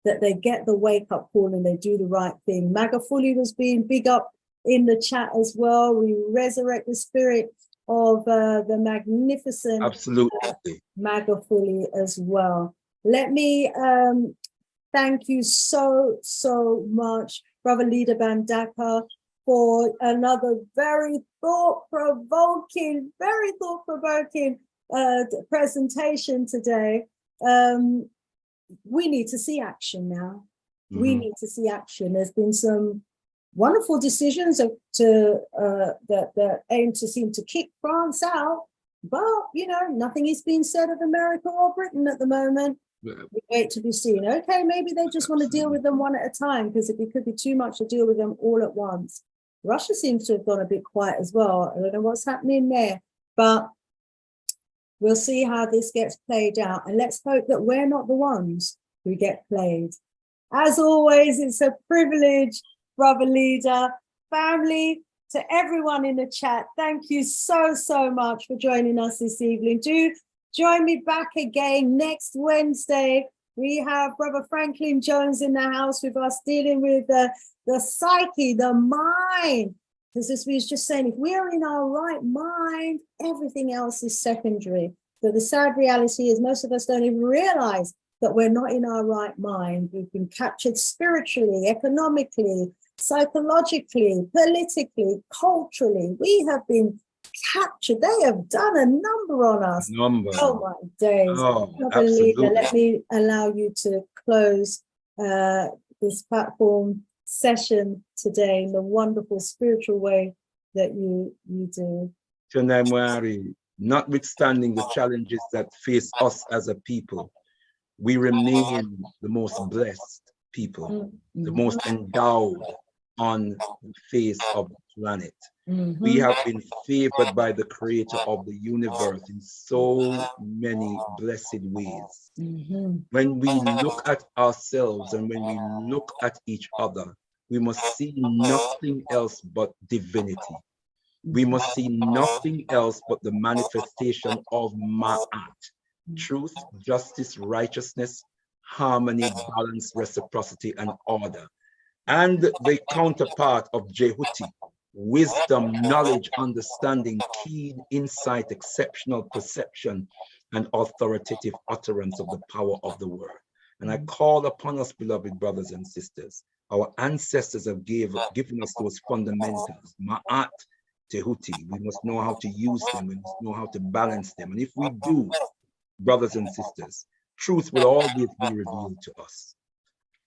that they get the wake-up call and they do the right thing. Magafuli was being big up in the chat as well. We resurrect the spirit of the magnificent Magafuli as well. Let me thank you so much, Brother Ldr Mbandaka, for another very thought-provoking presentation today. We need to see action now. We need to see action. There's been some wonderful decisions that aim to seem to kick France out, but you know, nothing is being said of America or Britain at the moment. We wait to be seen. Okay, maybe they just want to deal with them one at a time, because it could be too much to deal with them all at once. Russia seems to have gone a bit quiet as well. I don't know what's happening there, but we'll see how this gets played out. And let's hope that we're not the ones who get played. As always, it's a privilege, Brother Leader, family, to everyone in the chat. Thank you so much for joining us this evening. Do join me back again next Wednesday. We have Brother Franklin Jones in the house with us, dealing with the psyche, the mind. Because as we was just saying, if we're in our right mind, everything else is secondary. So the sad reality is most of us don't even realize that we're not in our right mind. We've been captured spiritually, economically, psychologically, politically, culturally. We have been captured. They have done a number on us. Oh my days. Oh, absolutely. Let me allow you to close this platform session today in the wonderful spiritual way that you do. January, notwithstanding the challenges that face us as a people, we remain the most blessed people, the most endowed on the face of the planet. We have been favored by the creator of the universe in so many blessed ways. When we look at ourselves and when we look at each other, we must see nothing else but divinity. We must see nothing else but the manifestation of Ma'at. Truth, justice, righteousness, harmony, balance, reciprocity, and order. And the counterpart of Jehuti, wisdom, knowledge, understanding, keen insight, exceptional perception, and authoritative utterance of the power of the word. And I call upon us, beloved brothers and sisters. Our ancestors have given us those fundamentals, Ma'at, Tehuti. We must know how to use them. We must know how to balance them. And if we do, brothers and sisters, truth will always be revealed to us,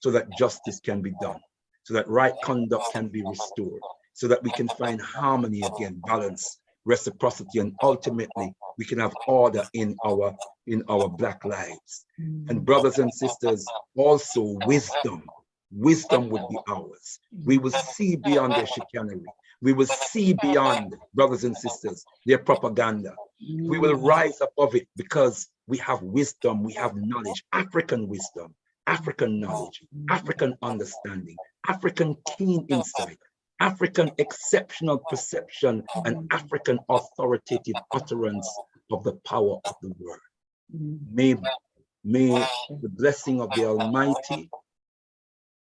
so that justice can be done, so that right conduct can be restored, so that we can find harmony again, balance, reciprocity, and ultimately we can have order in our Black lives. And brothers and sisters, also wisdom. Wisdom would be ours. We will see beyond their chicanery. We will see beyond, brothers and sisters, their propaganda. We will rise above it because we have wisdom, we have knowledge, African wisdom, African knowledge, African understanding, African keen insight, African exceptional perception, and African authoritative utterance of the power of the word. May the blessing of the Almighty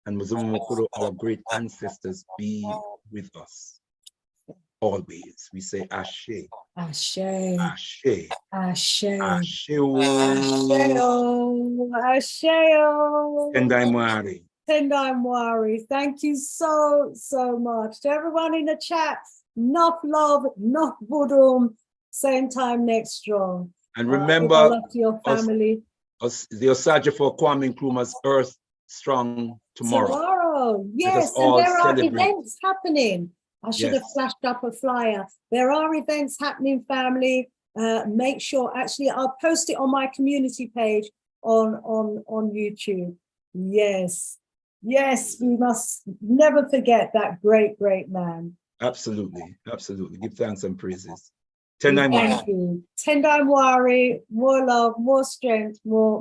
and Muzimu Mukuru, our great ancestors, be with us always. We say Ashe. Ashe. Ashe. Ashe. Ashe. Ashe. Tendai Mwari. Tendai Mwari. Thank you so much. To everyone in the chat, enough love, enough budum. Same time next strong. And remember, love to your family. The Osaja for Kwame Nkrumah's Earth Strong tomorrow. Yes, and there are events happening. I should have flashed up a flyer. There are events happening, family. Make sure, actually, I'll post it on my community page on YouTube. Yes, we must never forget that great man. Absolutely. Give thanks and praises. Tendai Mwari. Thank you. Tendai Mwari, more love, more strength, more